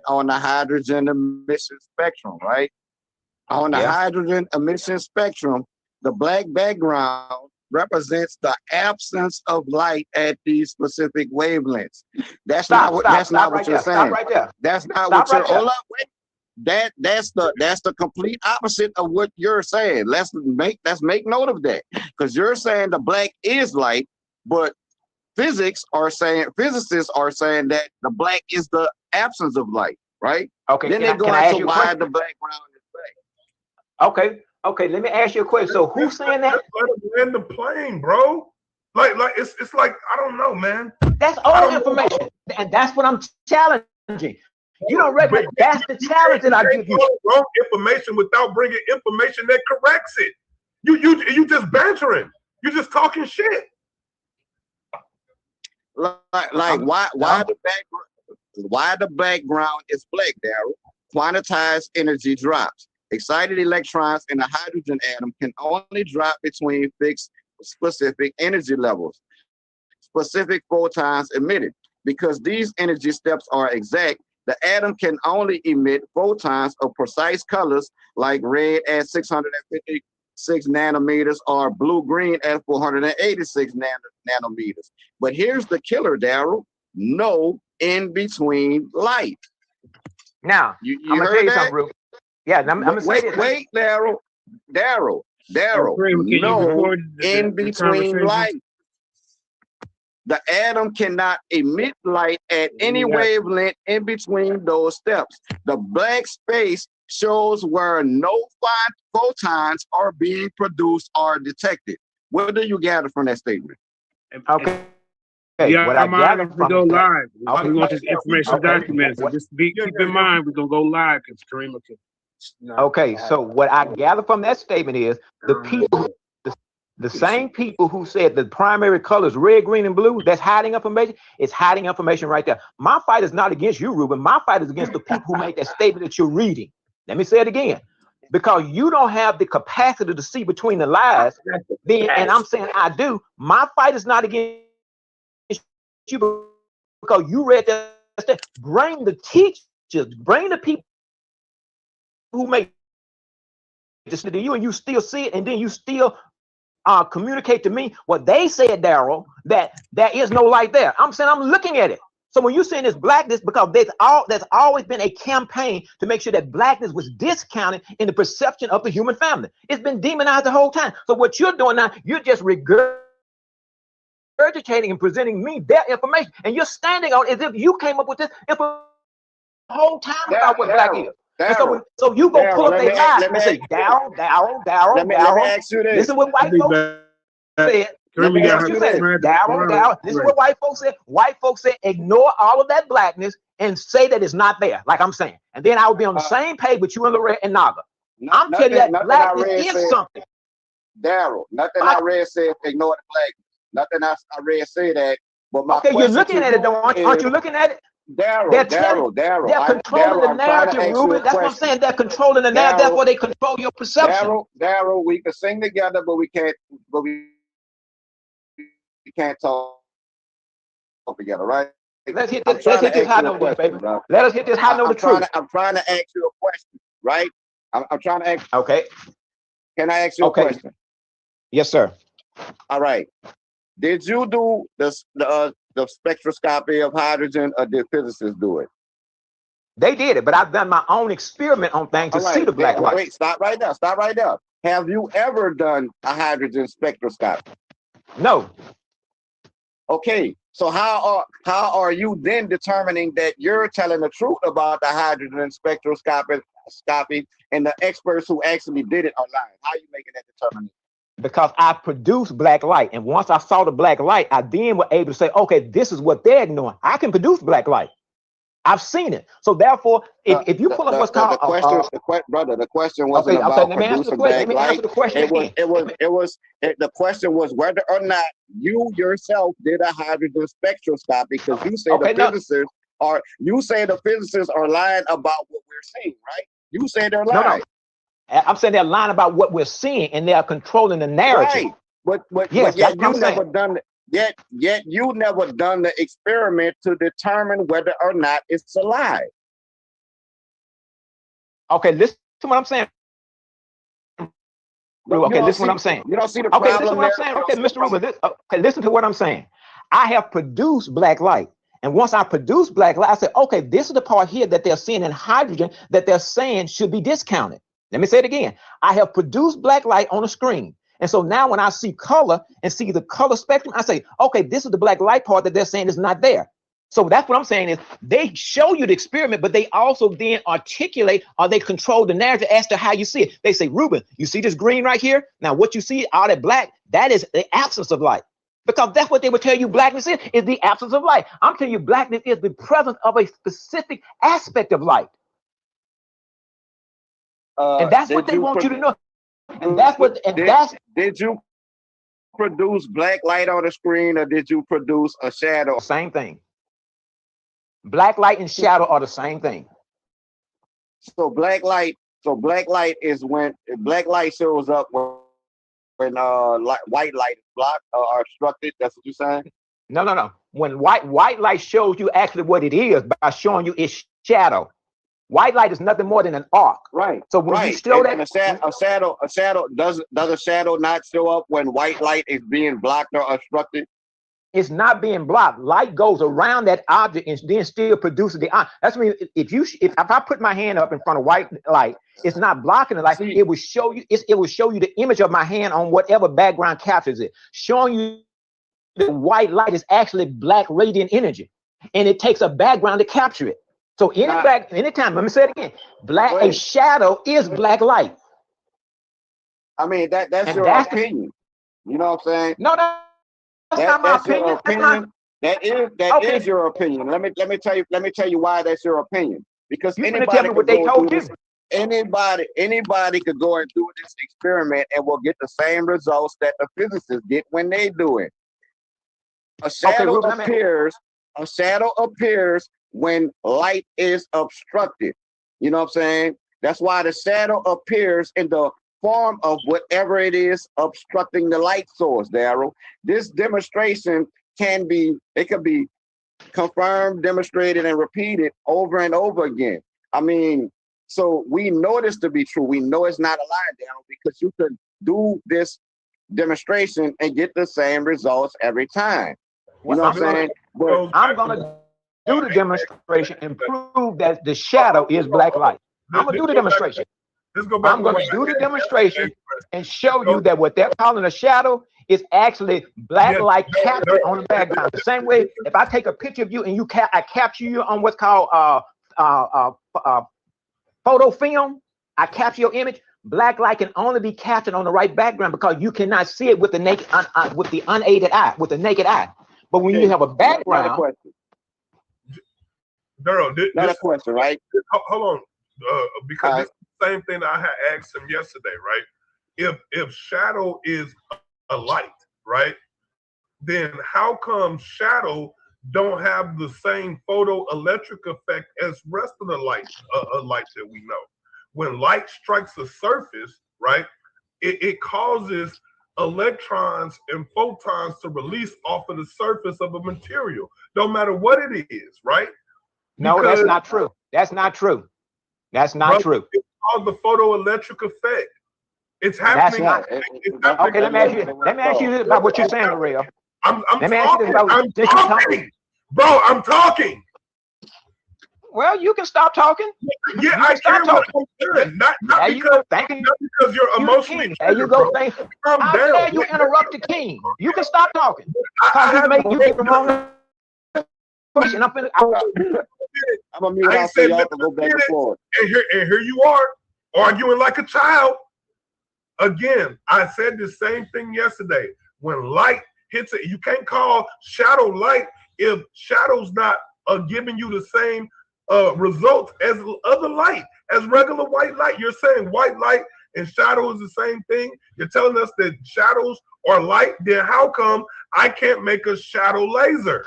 on the hydrogen emission spectrum, right? On the Yeah. hydrogen emission spectrum, the black background represents the absence of light at these specific wavelengths. That's Stop not what right you're there. Stop saying. right there. That's not Stop what you're right there. hold up, wait. That's the complete opposite of what you're saying. Let's make note of that. Because you're saying the black is light, but physicists are saying that the black is the absence of light, right? Okay, Then they go can I into ask you a why question? the background is black. Okay, let me ask you a question. So who's saying that? Let him land the plane, bro. Like it's like I don't know, man. That's I old don't know. information, and that's what I'm challenging. You don't recognize But that's the challenge that I give you. wrong information without bringing information that corrects it. You just bantering. You just talking shit. Why the background is black, Daryl? Quantized energy drops. Excited electrons in a hydrogen atom can only drop between fixed specific energy levels, specific photons emitted. Because these energy steps are exact, the atom can only emit photons of precise colors like red at 656 nanometers or blue-green at 486 nanometers. But here's the killer, Daryl. No in-between light. Now, You I'm gonna heard tell you that? something, Ruth. Yeah, I'm gonna say this. Wait, Daryl, no in-between light. The atom cannot emit light at any wavelength in between those steps. The black space shows where no photons are being produced or detected. What do you gather from that statement? Okay. Yeah, what I'm I out gather to from go it, live. okay, We want this information documented. So just keep in mind, we're gonna go live because Kareem can. Okay, so what I gather from that statement is the people, the same people who said the primary colors red, green, and blue, that's hiding information, it's hiding information right there. My fight is not against you, Ruben. My fight is against the people who made that statement that you're reading. Let me say it again. Because you don't have the capacity to see between the lies, then, and I'm saying I do. My fight is not against you because you read that. Bring the teachers, bring the people who make this to you, and you still see it, and then you still communicate to me what they said, Daryl, that there is no light there. I'm saying I'm looking at it. So when you're saying this blackness, because there's always been a campaign to make sure that blackness was discounted in the perception of the human family. It's been demonized the whole time. So what you're doing now, you're just regurgitating and presenting me their information, and you're standing on as if you came up with this information the whole time about what black is. And so you go pull up their lies and say, Daryl. Let me ask you this. Listen what white folks said. Daryl, this is what white folks said. White folks said, ignore all of that blackness and say that it's not there, like I'm saying. And then I would be on the same page with you and Lorette and Naga. I'm telling you that blackness is something. Daryl, nothing I read said ignore the blackness. Nothing I read say that. But my okay, you're looking at it, though, aren't you looking at it? Daryl. They're controlling the narrative, Ruben. That's what I'm saying. They're controlling the narrative. That's why they control your perception. Daryl, we can sing together, but we can't. We can't talk together, right? Let's hit this high note, baby. Let us hit this high note of truth. I'm trying to ask you a question, right? I'm trying to ask. Okay. Can I ask you a question? Yes, sir. All right. Did you do the spectroscopy of hydrogen, or did physicists do it? They did it, but I've done my own experiment on things to see the black light. Wait, stop right now. Stop right now. Have you ever done a hydrogen spectroscopy? No. Okay. So how are you then determining that you're telling the truth about the hydrogen spectroscopy and the experts who actually did it are lying? How are you making that determination? Because I produced black light, and once I saw the black light, I then was able to say, okay, this is what they're ignoring. I can produce black light. I've seen it. So therefore, if you pull up what's called the question wasn't about producing black light. The question was whether or not you yourself did a hydrogen spectroscopy, because you say the physicists are lying about what we're seeing, right? You say they're lying. No. I'm saying they're lying about what we're seeing, and they are controlling the narrative. Right. But yet you never done yet you never done the experiment to determine whether or not it's a lie. Okay, listen to what I'm saying. Okay, listen to what I'm saying. You don't see the Okay, problem listen to what I'm saying. Okay, Mr. Rubin, okay, listen to what I'm saying. I have produced black light. And once I produce black light, I say, okay, this is the part here that they're seeing in hydrogen that they're saying should be discounted. Let me say it again. I have produced black light on a screen. And so now when I see color and see the color spectrum, I say, okay, this is the black light part that they're saying is not there. So that's what I'm saying is they show you the experiment, but they also then articulate or they control the narrative as to how you see it. They say, Ruben, you see this green right here? Now what you see, all that black, that is the absence of light. Because that's what they would tell you blackness is the absence of light. I'm telling you blackness is the presence of a specific aspect of light. And that's what they want you to know. And that's what, did you produce black light on the screen or did you produce a shadow? Same thing. Black light and shadow are the same thing. So black light is when black light shows up when white light is blocked or obstructed. That's what you're saying? No. When white light shows you actually what it is by showing you its shadow. White light is nothing more than an arc. Right. So when you show and a shadow does a shadow not show up when white light is being blocked or obstructed? It's not being blocked. Light goes around that object and then still produces the eye. That's what I mean. If I put my hand up in front of white light, it's not blocking the light. It will show you. It will show you the image of my hand on whatever background captures it, showing you the white light is actually black radiant energy, and it takes a background to capture it. So anytime, let me say it again. A shadow is black light. I mean that's your opinion. You know what I'm saying? No. That's not my opinion. That is your opinion. Let me tell you why that's your opinion. Because anybody tell me what they told you. Anybody could go and do this experiment and will get the same results that the physicists get when they do it. A shadow appears when light is obstructed. You know what I'm saying? That's why the shadow appears in the form of whatever it is obstructing the light source, Daryl. This demonstration could be confirmed, demonstrated, and repeated over and over again. I mean, so we know this to be true. We know it's not a lie, Daryl, because you could do this demonstration and get the same results every time. You know what I'm saying? But I'm gonna do the demonstration and prove that the shadow is black light. I'm gonna do the demonstration. I'm going to do the demonstration and show you that what they're calling a shadow is actually black light captured on the background. The same way, if I take a picture of you and I capture you on what's called photo film, I capture your image. Black light can only be captured on the right background because you cannot see it with the naked, with the unaided eye, with the naked eye. But when you have a background, Daryl, a question, right? Hold on, because this is the same thing I had asked him yesterday, right? If shadow is a light, right, then how come shadow don't have the same photoelectric effect as rest of the light that we know? When light strikes the surface, right, it causes electrons and photons to release off of the surface of a material, no matter what it is, right? No, that's not true. That's not true. That's not true. It's called the photoelectric effect. It's happening. Okay, let me ask you this about what you're saying, Ariel. I'm talking. Bro, I'm talking. Well, you can stop talking. Yeah, I can. Not because you're emotionally. There you go. How dare you interrupt the king? You can stop talking. Because he's making you get the wrong question. I'm gonna mute out so y'all can go back and forth. And here you are arguing like a child. Again, I said the same thing yesterday. When light hits it, you can't call shadow light if shadow's not giving you the same results as other light, as regular white light. You're saying white light and shadow is the same thing. You're telling us that shadows are light. Then how come I can't make a shadow laser?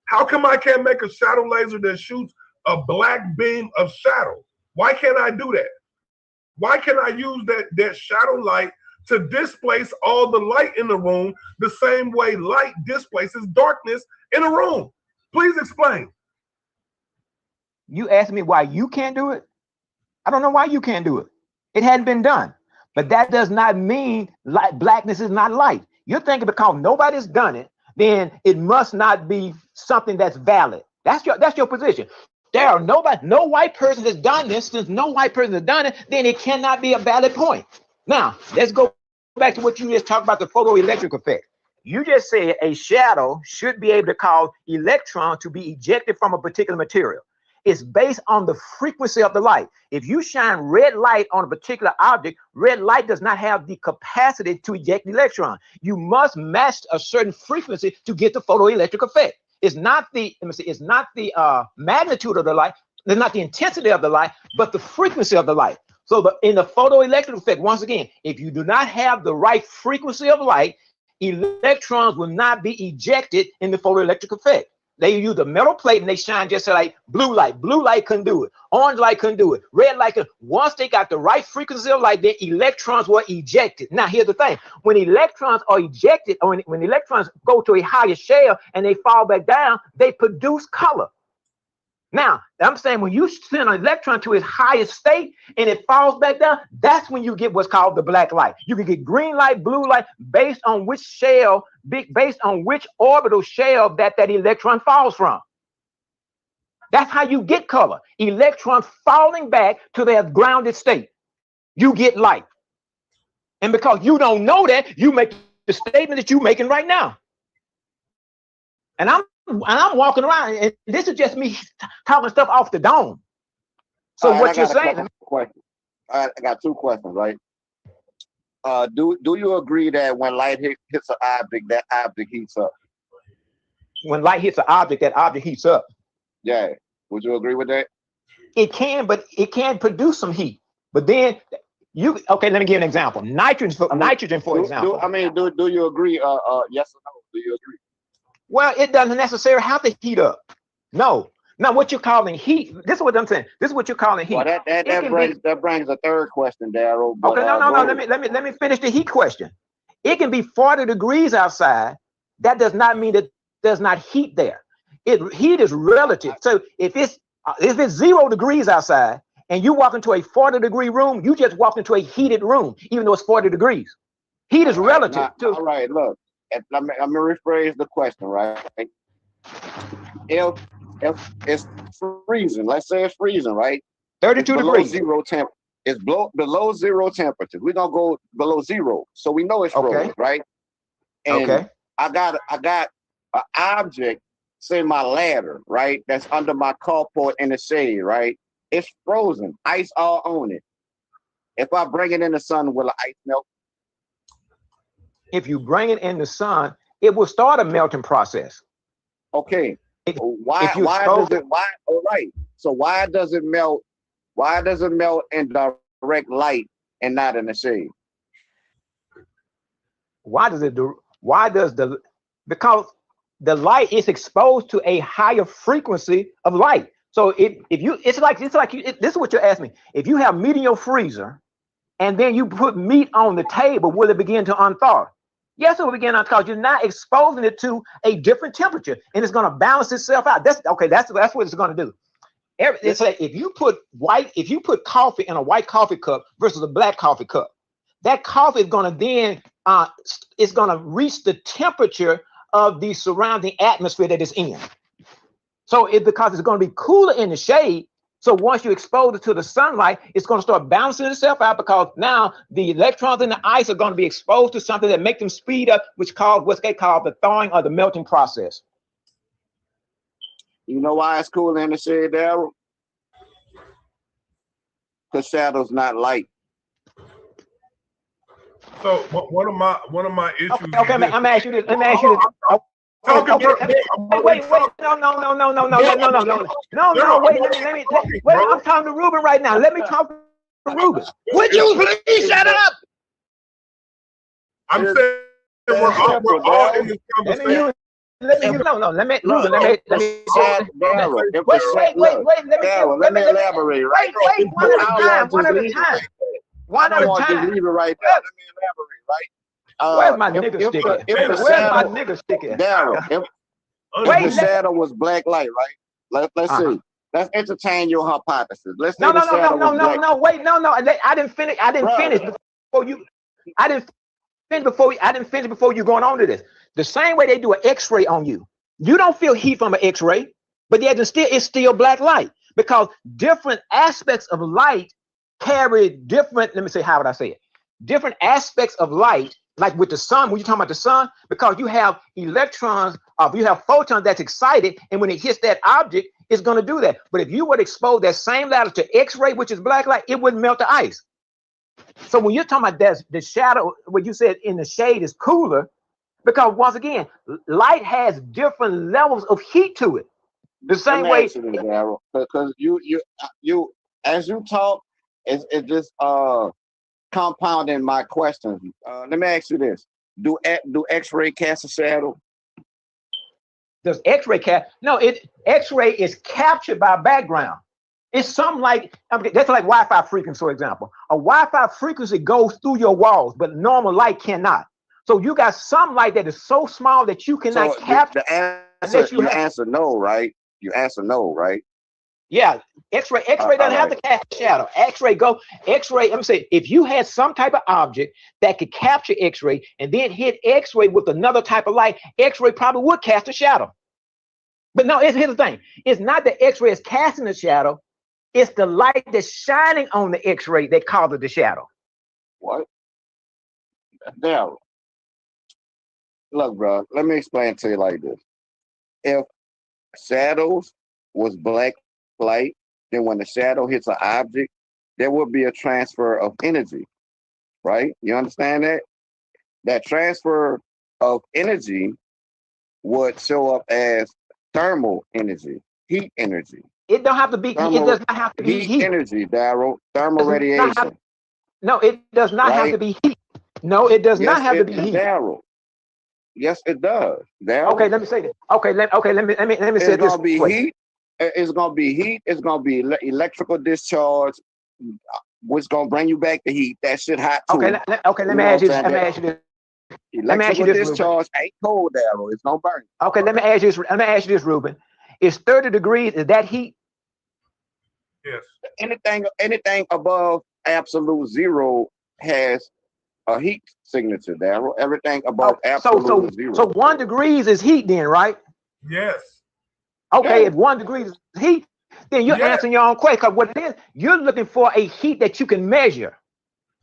How come I can't make a shadow laser that shoots a black beam of shadow? Why can't I do that? Why can't I use that shadow light to displace all the light in the room the same way light displaces darkness in a room? Please explain. You asked me why you can't do it? I don't know why you can't do it. It hadn't been done. But that does not mean blackness is not light. You're thinking because nobody's done it, then it must not be something that's valid. That's your position. There are no white person has done this. Since no white person has done it, then it cannot be a valid point. Now, let's go back to what you just talked about, the photoelectric effect. You just said a shadow should be able to cause electrons to be ejected from a particular material. It's based on the frequency of the light. If you shine red light on a particular object, red light does not have the capacity to eject electron. You must match a certain frequency to get the photoelectric effect. It's not the magnitude of the light, it's not the intensity of the light, but the frequency of the light. So in the photoelectric effect, once again, if you do not have the right frequency of light, electrons will not be ejected in the photoelectric effect. They use a metal plate and they shine just like blue light. Blue light couldn't do it. Orange light couldn't do it. Red light couldn't. Once they got the right frequency of light, then electrons were ejected. Now, here's the thing. When electrons are ejected, or when electrons go to a higher shell and they fall back down, they produce color. Now, I'm saying when you send an electron to its highest state and it falls back down, that's when you get what's called the black light. You can get green light, blue light, based on which shell, based on which orbital shell that electron falls from. That's how you get color. Electrons falling back to their grounded state. You get light. And because you don't know that, you make the statement that you're making right now. And I'm walking around, and this is just me talking stuff off the dome. So what you're saying? I got two questions, right? Do you agree that when light hits an object, that object heats up? When light hits an object, that object heats up. Yeah. Would you agree with that? It can, but it can produce some heat. But then okay, let me give you an example. Nitrogen, for example. Do you agree? Yes or no? Do you agree? Well, it doesn't necessarily have to heat up. No. Now, what you're calling heat, this is what I'm saying. This is what you're calling heat. Well, that brings a third question, Daryl. Okay, no. Let me finish the heat question. It can be 40 degrees outside. That does not mean that there's not heat there. Heat is relative. So if it's 0 degrees outside and you walk into a 40-degree room, you just walk into a heated room, even though it's 40 degrees. Heat is relative. All right, look. I'm gonna rephrase the question, right? If it's freezing, let's say it's freezing, right? 32 degrees. Zero temp. It's below zero temperature. We're gonna go below zero, so we know it's frozen, right? And I got an object, say my ladder, right? That's under my carport in the shade, right? It's frozen, ice all on it. If I bring it in the sun, will the ice melt? If you bring it in the sun, it will start a melting process. Okay. Why does it melt? Why does it melt in direct light and not in the shade? Because the light is exposed to a higher frequency of light. So this is what you're asking me. If you have meat in your freezer and then you put meat on the table, will it begin to unthaw? Yes, it will begin to unthaw. You're not exposing it to a different temperature, and it's going to balance itself out. That's what it's going to do. It's like if you put coffee in a white coffee cup versus a black coffee cup, that coffee is going to then it's going to reach the temperature of the surrounding atmosphere that it's in. So because it's going to be cooler in the shade. So once you expose it to the sunlight, it's going to start balancing itself out, because now the electrons in the ice are going to be exposed to something that makes them speed up, which causes what they call the thawing or the melting process. You know why it's cooler in the shade, Daryl? Because shadow's not light. So one of my issues. Okay, I'm gonna ask you this. Let me ask you this. Wait, no. Wait, I'm talking to Ruben right now. Let me talk to Ruben. Would you please shut up? I'm saying we're all in this conversation. Let me elaborate. Wait, one at a time. One at a time. Leave it right there. Let me elaborate, right? Where's my nigga sticker? Where's my nigga sticker? Daryl, if the shadow was black light, right? Let's see. let's entertain your hypothesis. Let's say No, the no, no, no, shadow no, was no, black. no. Wait, no, no. I didn't finish. I didn't Bruh. finish before you. I didn't finish before. I didn't finish before you going on to this. The same way they do an X-ray on you. You don't feel heat from an X-ray, but yet it's still black light because different aspects of light carry different. Let me say, how would I say it? Different aspects of light, like with the sun. When you're talking about the sun, because you have electrons, you have photons that's excited, and when it hits that object, it's going to do that. But if you would expose that same light to X-ray, which is black light, it wouldn't melt the ice. So when you're talking about the shadow, what you said in the shade is cooler, because once again, light has different levels of heat to it. The same way, because you as you talk, it's just compounding my questions. Let me ask you this: Do X-ray cast a shadow? does X-ray No, X-ray is captured by background. It's something like, that's like Wi-Fi frequency, for example. A Wi-Fi frequency goes through your walls, but normal light cannot. So you got some light that is so small that you cannot capture. You answer no, right? You answer no, right? Yeah, X-ray doesn't have to cast a shadow. X-ray, let me say, if you had some type of object that could capture X-ray and then hit X-ray with another type of light, X-ray probably would cast a shadow. But no, here's the thing. It's not that X-ray is casting a shadow. It's the light that's shining on the X-ray that causes the shadow. What? Now, look, bro, let me explain to you like this. If shadows was black light, then when the shadow hits an object, there will be a transfer of energy, right? You understand that? That transfer of energy would show up as thermal energy, heat energy. It don't have to be. It does not have to be heat energy, Daryl. Thermal radiation. No, it does not have to be heat. No, it does not have to be heat. Daryl. Yes, it does. Daryl. Okay, let me say this. Okay, let me say this. It's gonna be heat. It's gonna be heat. It's gonna be electrical discharge, which gonna bring you back the heat. That shit hot too. Okay. Let me ask you this. Electrical discharge ain't cold, Daryl. It's gonna burn. Okay, let me ask you this, Ruben. Is 30 degrees, is that heat? Yes. Anything above absolute zero has a heat signature, Daryl. Everything above absolute zero. So 1 degree is heat then, right? Yes. Okay, if 1 degree is heat, then you're answering your own question. Because what it is, you're looking for a heat that you can measure.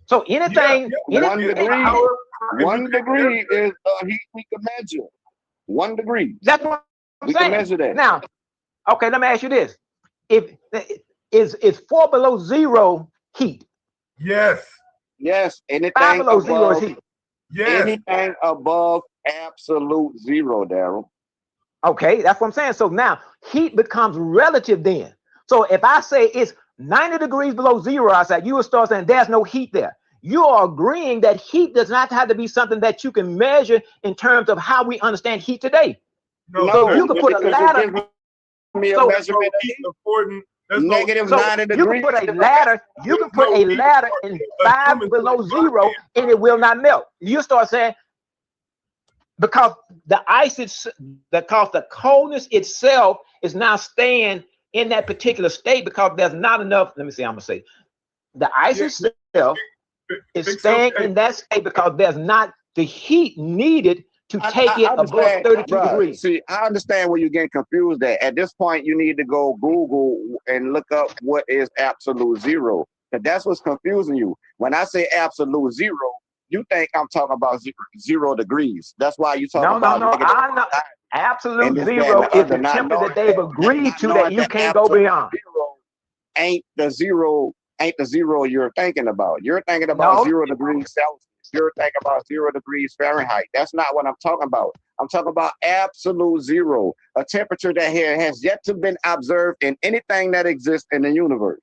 So anything, 1 degree is a heat we can measure. 1 degree. That's what I'm saying. Can measure that. Now, okay, let me ask you this. Is 4 below zero heat? Yes. Yes. Anything 5 below zero is heat. Yes. Anything above absolute zero, Daryl. Okay, that's what I'm saying. So now heat becomes relative then. So if I say it's 90 degrees below zero outside, you will start saying there's no heat there. You are agreeing that heat does not have to be something that you can measure in terms of how we understand heat today. No, so you can put a ladder. Measurement important. Negative 90 degrees. You can put a ladder. You can put a ladder in 5 below zero, and it will not melt. You start saying because the ice because the coldness itself is now staying in that particular state because there's not enough. Let me see. I'm gonna say the ice itself is staying in that state because there's not the heat needed to take it above 32 degrees. See, I understand where you're getting confused at. At this point, you need to go Google and look up what is absolute zero. But that's what's confusing you. When I say absolute zero, you think I'm talking about 0 degrees. That's why you talk about I know. Absolute zero is the temperature that they've agreed to that you can't go beyond. Ain't the zero you're thinking about. You're thinking about 0 degrees Celsius. You're thinking about 0 degrees Fahrenheit. That's not what I'm talking about. I'm talking about absolute zero, a temperature that has yet to been observed in anything that exists in the universe.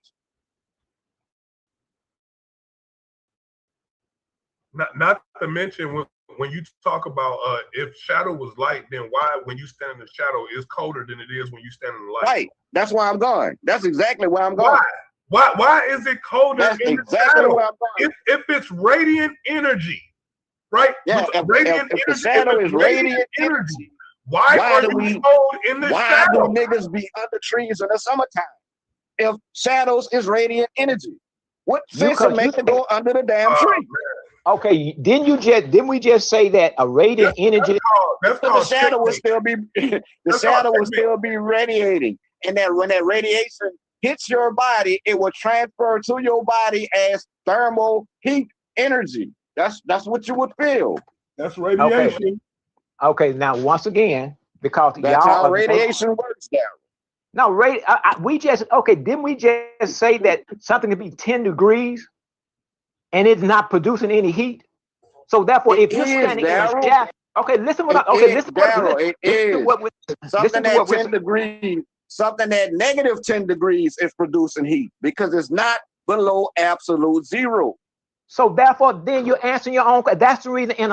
Not to mention when you talk about if shadow was light, then why when you stand in the shadow is colder than it is when you stand in the light? Right. That's where I'm going. That's exactly where I'm going. Why is it colder in the shadow? Where I'm going. If it's radiant energy, right? Yeah, if the shadow is radiant energy, why are we cold in the shadow? Why do niggas be under trees in the summertime? if shadows is radiant energy? What sense cause it make to go under the damn tree? Okay, didn't we just say that a radiant energy? That's The called shadow will technique. still be That's called shadow will technique. still be radiating, and that when that radiation hits your body, it will transfer to your body as thermal heat energy. That's what you would feel. That's radiation. Okay, now once again, because That's y'all how are radiation works there. no we just didn't we just say that something could be 10 degrees and it's not producing any heat? So therefore, It if you're is, standing in a Daryl. shadow, okay, listen what It I, okay, is, listen what Daryl. It is something listen to that what we're 10 degrees, something that negative 10 degrees is producing heat because it's not below absolute zero. so therefore then you're answering your own. That's the reason in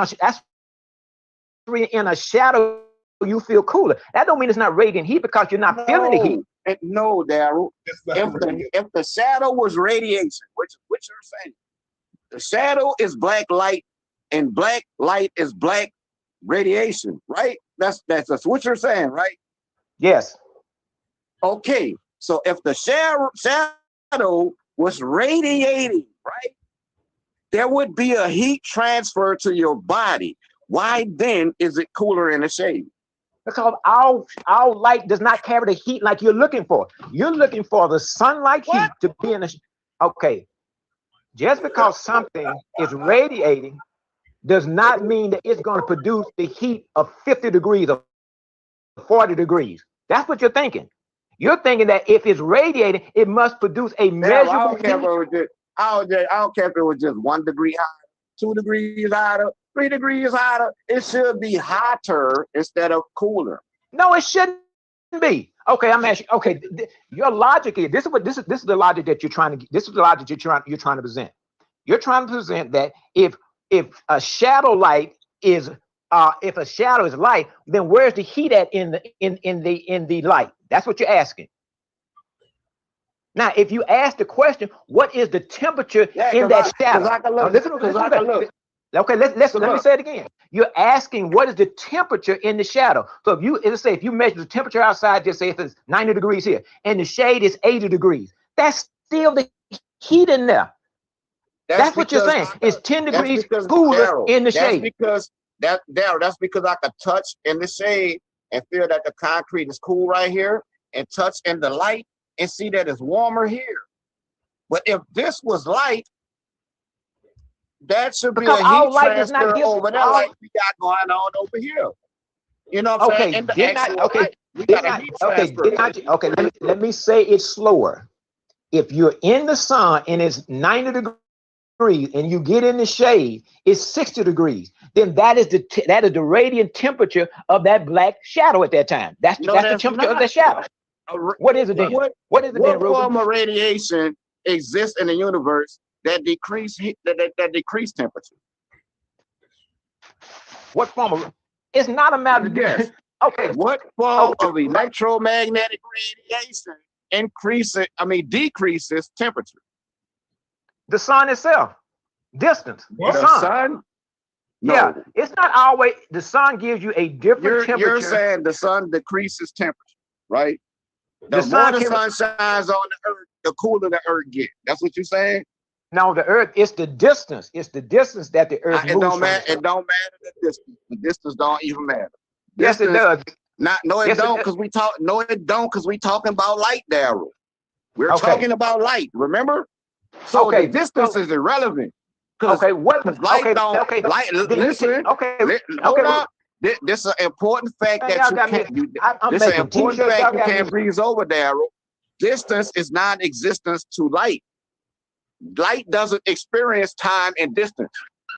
a shadow you feel cooler. That don't mean it's not radiant heat because you're not feeling the heat. No, Daryl. If the shadow was radiation, which you're saying, the shadow is black light, and black light is black radiation, right? That's what you're saying, right? Yes. Okay, so if the shadow was radiating, right, there would be a heat transfer to your body. Why then is it cooler in the shade? Because our light does not carry the heat like you're looking for. You're looking for the sunlight heat to be in the. Okay, just because something is radiating does not mean that it's going to produce the heat of 50 degrees or 40 degrees. That's what you're thinking. You're thinking that if it's radiating, it must produce a measurable heat. I don't care if it was just 1 degree hotter, 2 degrees hotter, 3 degrees hotter. It should be hotter instead of cooler. No, it shouldn't be. Okay, I'm asking. Okay, your logic is this is the logic that you're trying to. This is the logic you're trying to present. You're trying to present that if a shadow light is if a shadow is light, then where's the heat at in the light? That's what you're asking. Now, if you ask the question, what is the temperature in that shadow? Okay, let me say it again. You're asking what is the temperature in the shadow. So if you measure the temperature outside, just say if it's 90 degrees here, and the shade is 80 degrees, that's still the heat in there. That's what you're saying. It's 10 degrees cooler in the shade. That's because I could touch in the shade and feel that the concrete is cool right here, and touch in the light and see that it's warmer here. But if this was light, that should be a heat transfer over there like we got going on over here. You know what I'm saying? Let me say it slower. If you're in the sun and it's 90 degrees and you get in the shade, it's 60 degrees. Then that is the radiant temperature of that black shadow at that time. That's the temperature of the shadow. What is it then? What is it then, Ruben? What form of radiation exists in the universe that decrease temperature? What form of? It's not a matter of yes. Okay. What form of electromagnetic radiation decreases temperature? The sun itself. Distance. What? The sun? No. Yeah, it's not always. The sun gives you a different temperature. You're saying the sun decreases temperature, right? The more the sun shines on the earth, the cooler the earth gets. That's what you're saying? No, the earth, it's the distance. It's the distance that the earth moves. It don't matter the distance. The distance don't even matter. Yes, it does. It don't because we talking about light, Daryl. We're talking about light, remember? So the distance is irrelevant. Okay, what light don't light listen. Hold up. This is an important fact you can't breeze over, Daryl. Distance is non-existence to light. Light doesn't experience time and distance.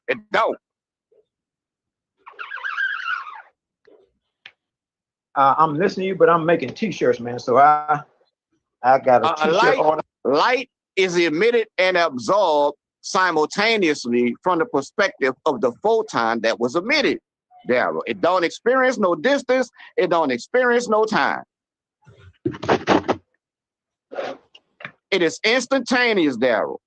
It don't. I'm listening to you, but I'm making t-shirts, man. So I got a t-shirt order. Light is emitted and absorbed simultaneously from the perspective of the photon that was emitted. Daryl, it don't experience no distance. It don't experience no time. It is instantaneous, Daryl.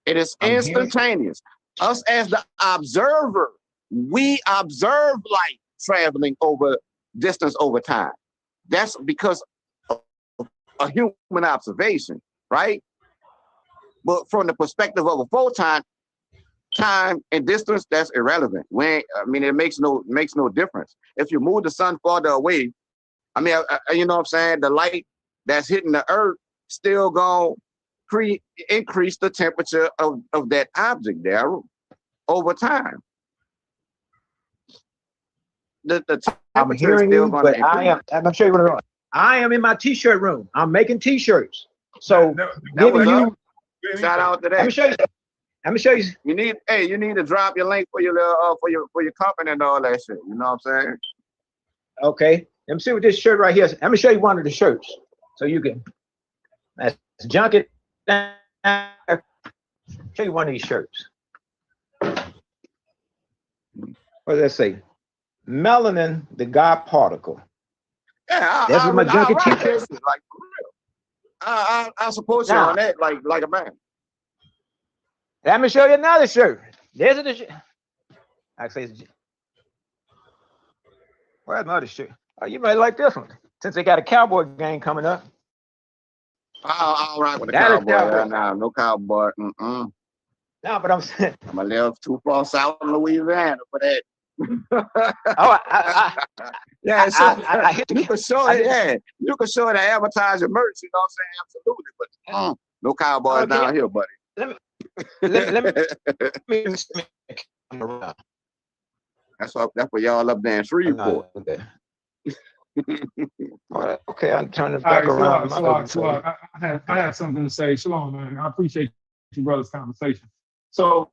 It is instantaneous. Us as the observer, we observe light traveling over distance over time. That's because a human observation, right? But from the perspective of a photon, time and distance, that's irrelevant. I mean, it makes no difference. If you move the sun farther away, I mean, you know what I'm saying? The light that's hitting the earth still gonna increase the temperature of that object there over time. The I'm temperature is hearing still you, gonna but increase. I'm gonna show you what I'm doing. I am in my t-shirt room. I'm making t-shirts. So giving you, shout out to let me that. show you. Let me show you. You need to drop your link for your for your company and all that shit. You know what I'm saying? Okay. Let me see what this shirt right here is. Let me show you one of the shirts so you can junk it down. Show you one of these shirts. What does that say? Melanin, the God particle. Yeah, That's what my junket t-shirt. Like for real. I support you on that like a man. Let me show you another shirt. There's the shirt. Actually, where's my other shirt? Oh, you might like this one since they got a Cowboy game coming up. I'll rock with the That is cowboy. Cowboy. Nah, no cowboy. No, but I'm saying. I'm gonna live too far south in Louisiana for that. Oh, yeah, so I hit the. You can show it. Yeah, you can show it and advertise your merch. You know what I'm saying? Absolutely, but no cowboys down here, buddy. Let me That's for y'all up there in Shreveport. Okay, I'm turning back around. I have something to say. Shalom, man. I appreciate you brother's conversation. So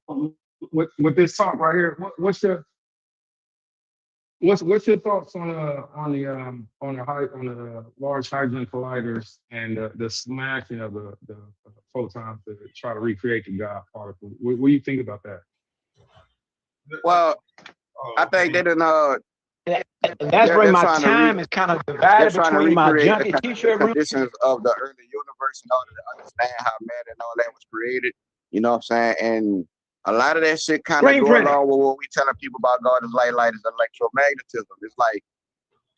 with this talk right here, what's your thoughts on the large hadron colliders and the smashing of the photons to try to recreate the God particle? What do you think about that? Well, I think they didn't. And that's where my time is kind of divided between my junkie t-shirt conditions of the early universe in order to understand how matter and all that was created. You know what I'm saying? And a lot of that shit kind of go along with what we telling people about God is light is electromagnetism. It's like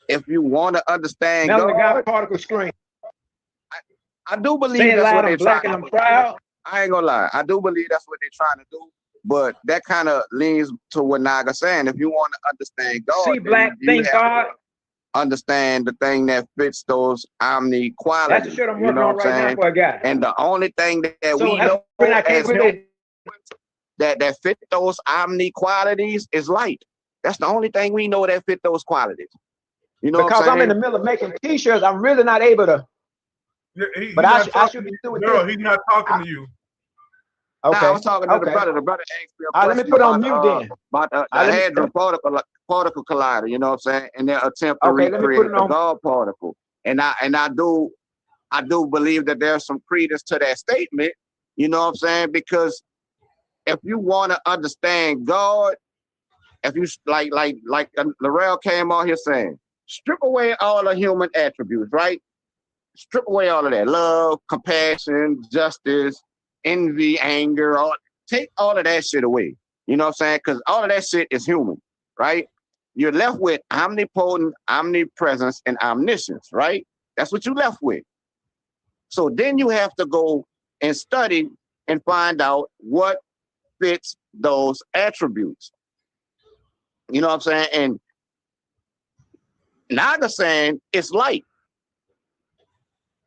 if you want to understand God particle screen. I do believe that's what they're trying to do. Proud. I ain't gonna lie. I do believe that's what they're trying to do. But that kind of leans to what Naga's saying. If you want to understand God, see black thing God, understand the thing that fits those omni qualities. That's the shit I'm working on right now for a guy. And the only thing that we know as humans that fit those omni qualities is light. That's the only thing we know that fit those qualities. You know, because I'm in the middle of making t-shirts, I'm really not able to. But I should be doing. No, he's not talking to you. Okay. I was talking to the brother. The brother asked me a question. Let me put on mute then. About the hadron particle collider, you know what I'm saying? And their attempt to recreate the God particle. And I do believe that there's some credence to that statement, you know what I'm saying? Because if you want to understand God, if you like Laurel came on here saying, strip away all the human attributes, right? Strip away all of that. Love, compassion, justice, envy, anger, take all of that shit away. You know what I'm saying? Because all of that shit is human, right? You're left with omnipotent, omnipresence, and omniscience, right? That's what you're left with. So then you have to go and study and find out what fits those attributes. You know what I'm saying? And Naga's saying it's light.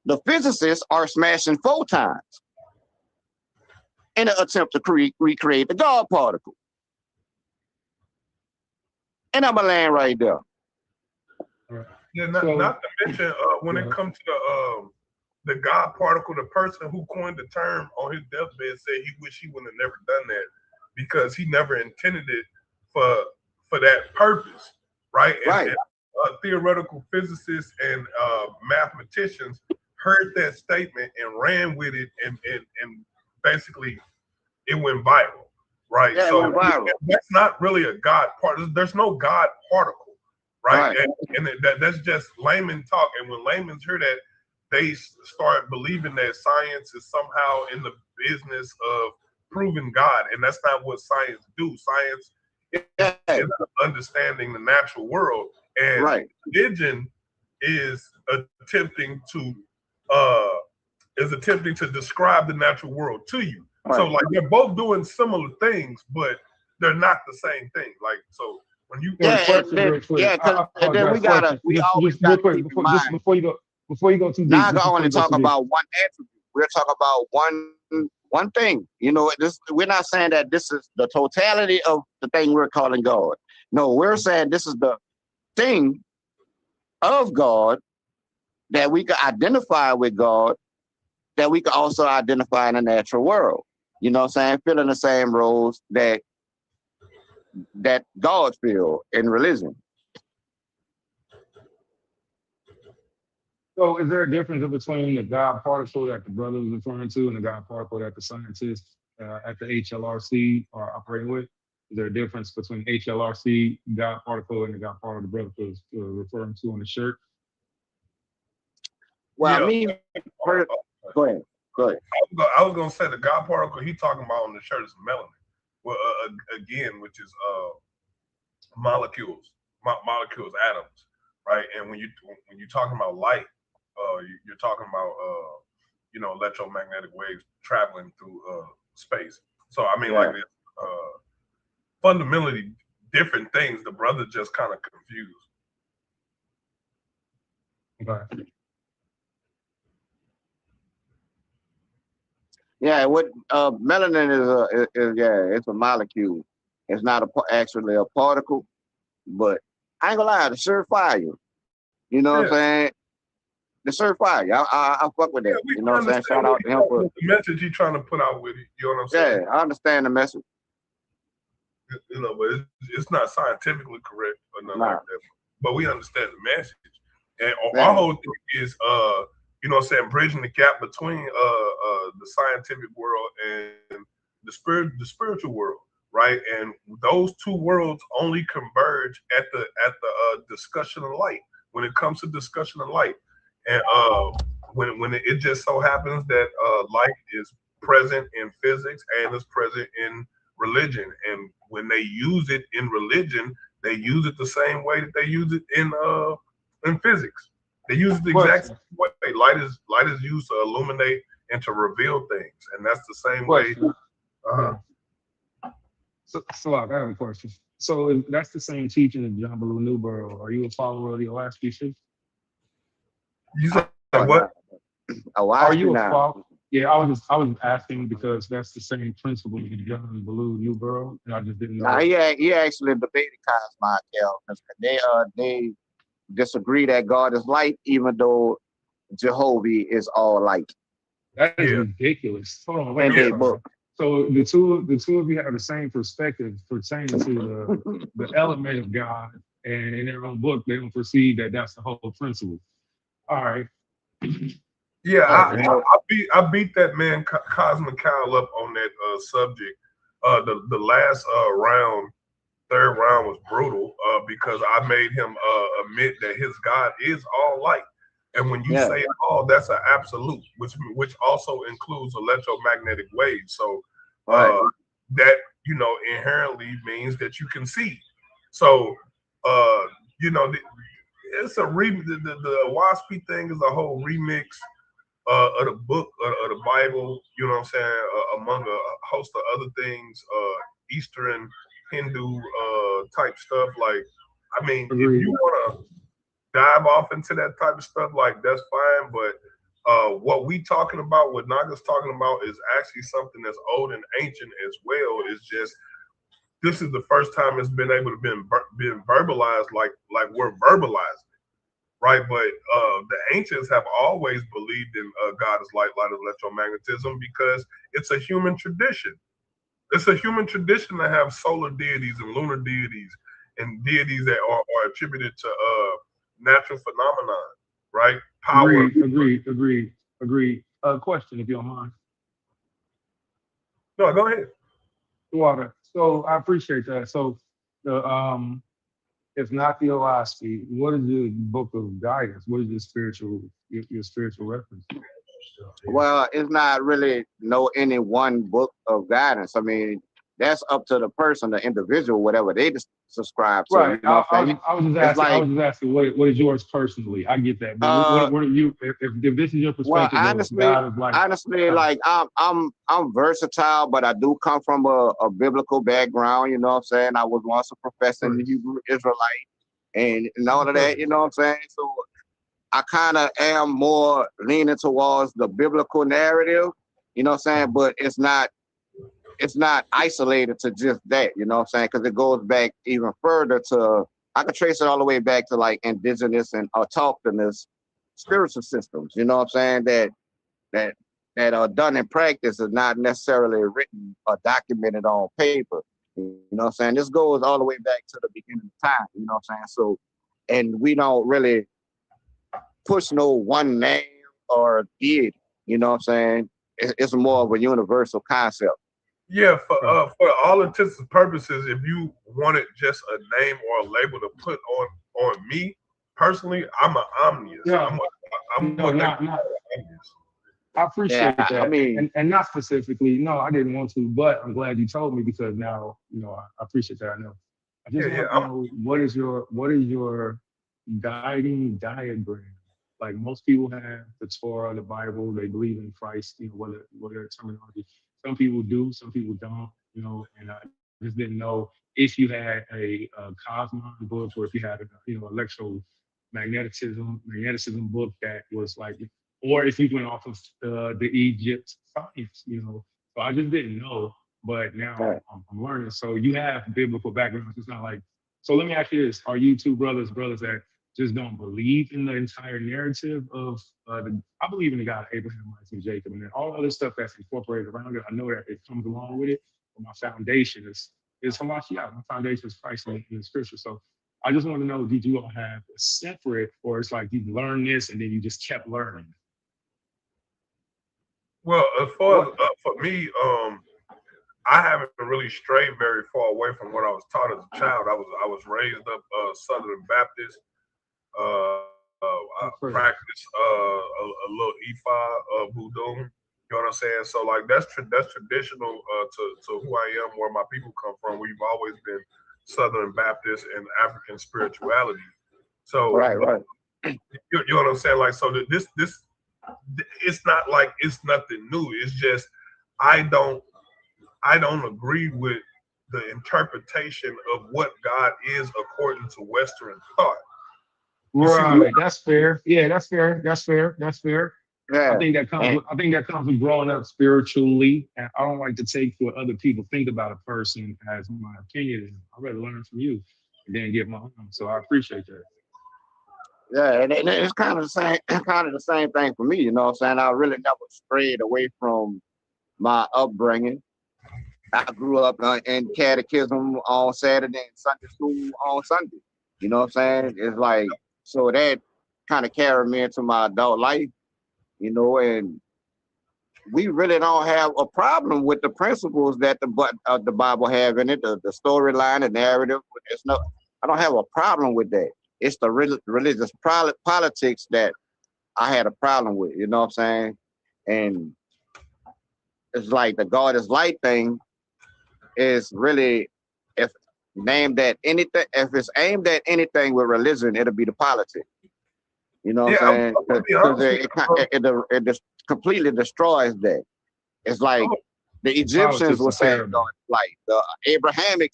The physicists are smashing photons in an attempt to recreate the God particle. And I'm a land right there. Yeah, not to mention when it comes to the God particle, the person who coined the term on his deathbed said he wished he would have never done that because he never intended it for that purpose, right? And theoretical physicists and mathematicians heard that statement and ran with it, and basically it went viral, right? Yeah, so it went viral. That's not really a God particle. There's no God particle, right? And that's just layman talk. And when laymen hear that, they start believing that science is somehow in the business of proving God, and that's not what science do. Science is understanding the natural world, and religion is attempting to is attempting to describe the natural world to you. Right. So like they're both doing similar things, but they're not the same thing. Like so when you and then we always just real gotta quick keep in mind. just before you go too deep. Now I can only talk about one attribute. We're talking about one thing. You know, we're not saying that this is the totality of the thing we're calling God. No, we're saying this is the thing of God that we can identify with God, that we can also identify in the natural world. You know what I'm saying? Filling the same roles that God fills in religion. So is there a difference between the God particle that the brother was referring to and the God particle that the scientists at the HLRC are operating with? Is there a difference between HLRC God particle and the God particle the brother was referring to on the shirt? Well, Yeah. I mean, go ahead. I was gonna say the God particle he talking about on the shirt is melanin. Well, again, which is molecules, atoms, right? And when you're talking about light, you're talking about electromagnetic waves traveling through space. So I mean, like fundamentally different things. The brother just kind of confused. Okay. Yeah, what melanin is it's a molecule. It's not actually a particle, but I ain't gonna lie, the surefire. You know what I'm saying? The surefire. I fuck with that. You know what I'm saying? Shout out to him for the message he's trying to put out with it. You know what I'm saying? Yeah, I understand the message. You know, but it's not scientifically correct or nothing like that. But we understand the message. And our whole thing is you know what I'm saying, bridging the gap between the scientific world and the spiritual world, right? And those two worlds only converge at the discussion of light. When it comes to discussion of light, and when it just so happens that light is present in physics and is present in religion, and when they use it in religion, they use it the same way that they use it in physics. They use it the exact same way. Light is used to illuminate and to reveal things, and that's the same way. So I have a question. So if that's the same teaching of John Baloo Newborough, are you a follower of the Olaspi? You said what? Are you a follower? Yeah, I was asking because that's the same principle of John Baloo Newborough, and I just didn't know. He actually debated Cosmo because they disagree that God is light, even though Jehovah is all light. That is ridiculous. Hold on, wait. So the two of you have the same perspective pertaining to the element of God, and in their own book, they don't perceive that that's the whole principle. All right. Yeah, I beat that man Cosmic Kyle up on that subject. The last third round was brutal because I made him admit that his God is all light. And when you say all, that's an absolute, which also includes electromagnetic waves. So that inherently means that you can see. So it's a the WASP thing is a whole remix of the book of the Bible. You know what I'm saying? Among a host of other things, Eastern Hindu type stuff. Like, I mean, if you want to dive off into that type of stuff, like that's fine. But what we talking about, what Naga's talking about, is actually something that's old and ancient as well. It's just this is the first time it's been able to been verbalized like we're verbalizing it, right? But the ancients have always believed in God is light, electromagnetism, because it's a human tradition. It's a human tradition to have solar deities and lunar deities and deities that are attributed to natural phenomenon, right? Power. Agreed. Question, if you don't mind. No, go ahead. Water. So I appreciate that. So the if not the Olaspi, what is your book of guidance? What is your spiritual reference? Well, it's not really any one book of guidance. I mean, that's up to the person, the individual, whatever they subscribe to. Right. You know what I'm saying? I was just It's asking. I like, was just asking. What is yours personally? I get that. But uh, what are you? If this is your well, perspective of God is like, honestly, like I'm versatile, but I do come from a biblical background. You know what I'm saying? I was once a professing Hebrew Israelite and all of that. You know what I'm saying? So I kind of am more leaning towards the biblical narrative. You know what I'm saying? But it's not isolated to just that, you know what I'm saying? Because it goes back even further to, I could trace it all the way back to like indigenous and autochthonous spiritual systems, you know what I'm saying? That are done in practice is not necessarily written or documented on paper. You know what I'm saying? This goes all the way back to the beginning of time, you know what I'm saying? So, and we don't really push no one name or deity, you know what I'm saying? It's more of a universal concept. Yeah, for all intents and purposes, if you wanted just a name or a label to put on me personally, I'm an omnius. yeah, I'm no, what they not. call an omnius. I appreciate Yeah, that. I mean, And not specifically, no, I didn't want to, but I'm glad you told me because now, I appreciate that. I know. I just Yeah, want to know what is your guiding diagram? Like most people have the Torah, the Bible, they believe in Christ, whatever terminology. Some people do, some people don't, and I just didn't know if you had a cosmon book or if you had magneticism book that was like, or if you went off of the Egypt science, So I just didn't know, but now I'm learning. So you have biblical backgrounds. It's not like. So let me ask you this: are you two brothers that just don't believe in the entire narrative of I believe in the God of Abraham, Isaac, and Jacob, and then all other stuff that's incorporated around it. I know that it comes along with it, but my foundation is Hamashiach. My foundation is Christ in the Scripture. So I just want to know: did you all have a separate, or it's like you learned this and then you just kept learning? Well, as far as for me, I haven't really strayed very far away from what I was taught as a child. I was raised up Southern Baptist. I practice a little Ifa voodoo. You know what I'm saying? So like that's traditional to who I am, where my people come from. We've always been Southern Baptist and African spirituality. So right. you know what I'm saying? Like so this it's not like it's nothing new. It's just I don't agree with the interpretation of what God is according to Western thought. Right, that's fair. Yeah, that's fair. Yeah. I think that comes with growing up spiritually. And I don't like to take what other people think about a person as my opinion. I'd rather learn from you and then give my own. So I appreciate that. Yeah, and it's kind of the same thing for me, you know what I'm saying? I really never strayed away from my upbringing. I grew up in catechism on Saturday and Sunday school on Sunday. You know what I'm saying? It's like, so that kind of carried me into my adult life, and we really don't have a problem with the principles that the Bible have in it, the storyline, the narrative. I don't have a problem with that. It's the religious politics that I had a problem with, you know what I'm saying? And it's like the God is light thing is really, if it's aimed at anything with religion, it'll be the politics. You know what I'm saying? Because it just completely destroys that. It's like the Egyptians were saying God is light. The Abrahamic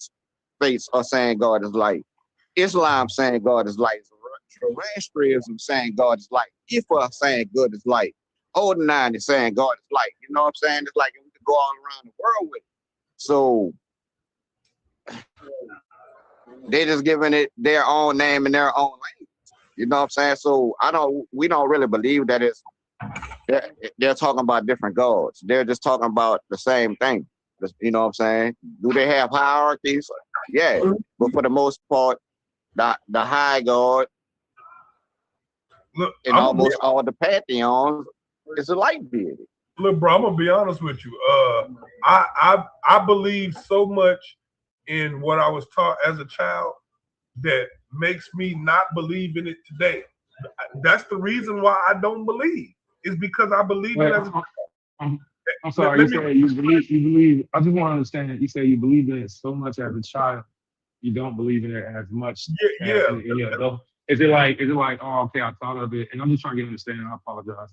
faiths are saying God is light. Islam saying God is light. Zoroastrianism saying God is light. Ifa saying God is light. Odinine is saying God is light. You know what I'm saying? It's like we could go all around the world with it. So they're just giving it their own name and their own language. You know what I'm saying? So we don't really believe that they're talking about different gods. They're just talking about the same thing. You know what I'm saying? Do they have hierarchies? Yeah. But for the most part, the high God in almost all the pantheons is a light deity. Look, bro, I'm gonna be honest with you. I believe so much in what I was taught as a child that makes me not believe in it today. That's the reason why I don't believe. Is because I believe it as a I'm I'm sorry. You said you believe. I just want to understand. You say you believe in it so much as a child, you don't believe in it as much. Yeah. Is it like, oh, okay, I thought of it, and I'm just trying to get understanding. I apologize.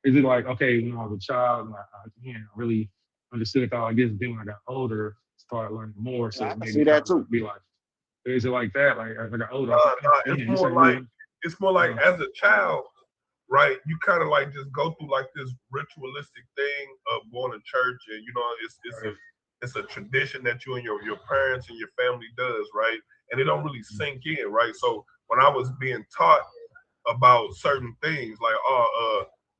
Is it like, okay, when I was a child, I really understood it like this. Then when I got older, started learning more. So I can maybe see that too. be like, is it like that? Like as I got older, it's more like as a child, right? You kind of like just go through like this ritualistic thing of going to church, and it's a tradition that you and your parents and your family does, right? And it don't really sink in, right? So when I was being taught about certain things, like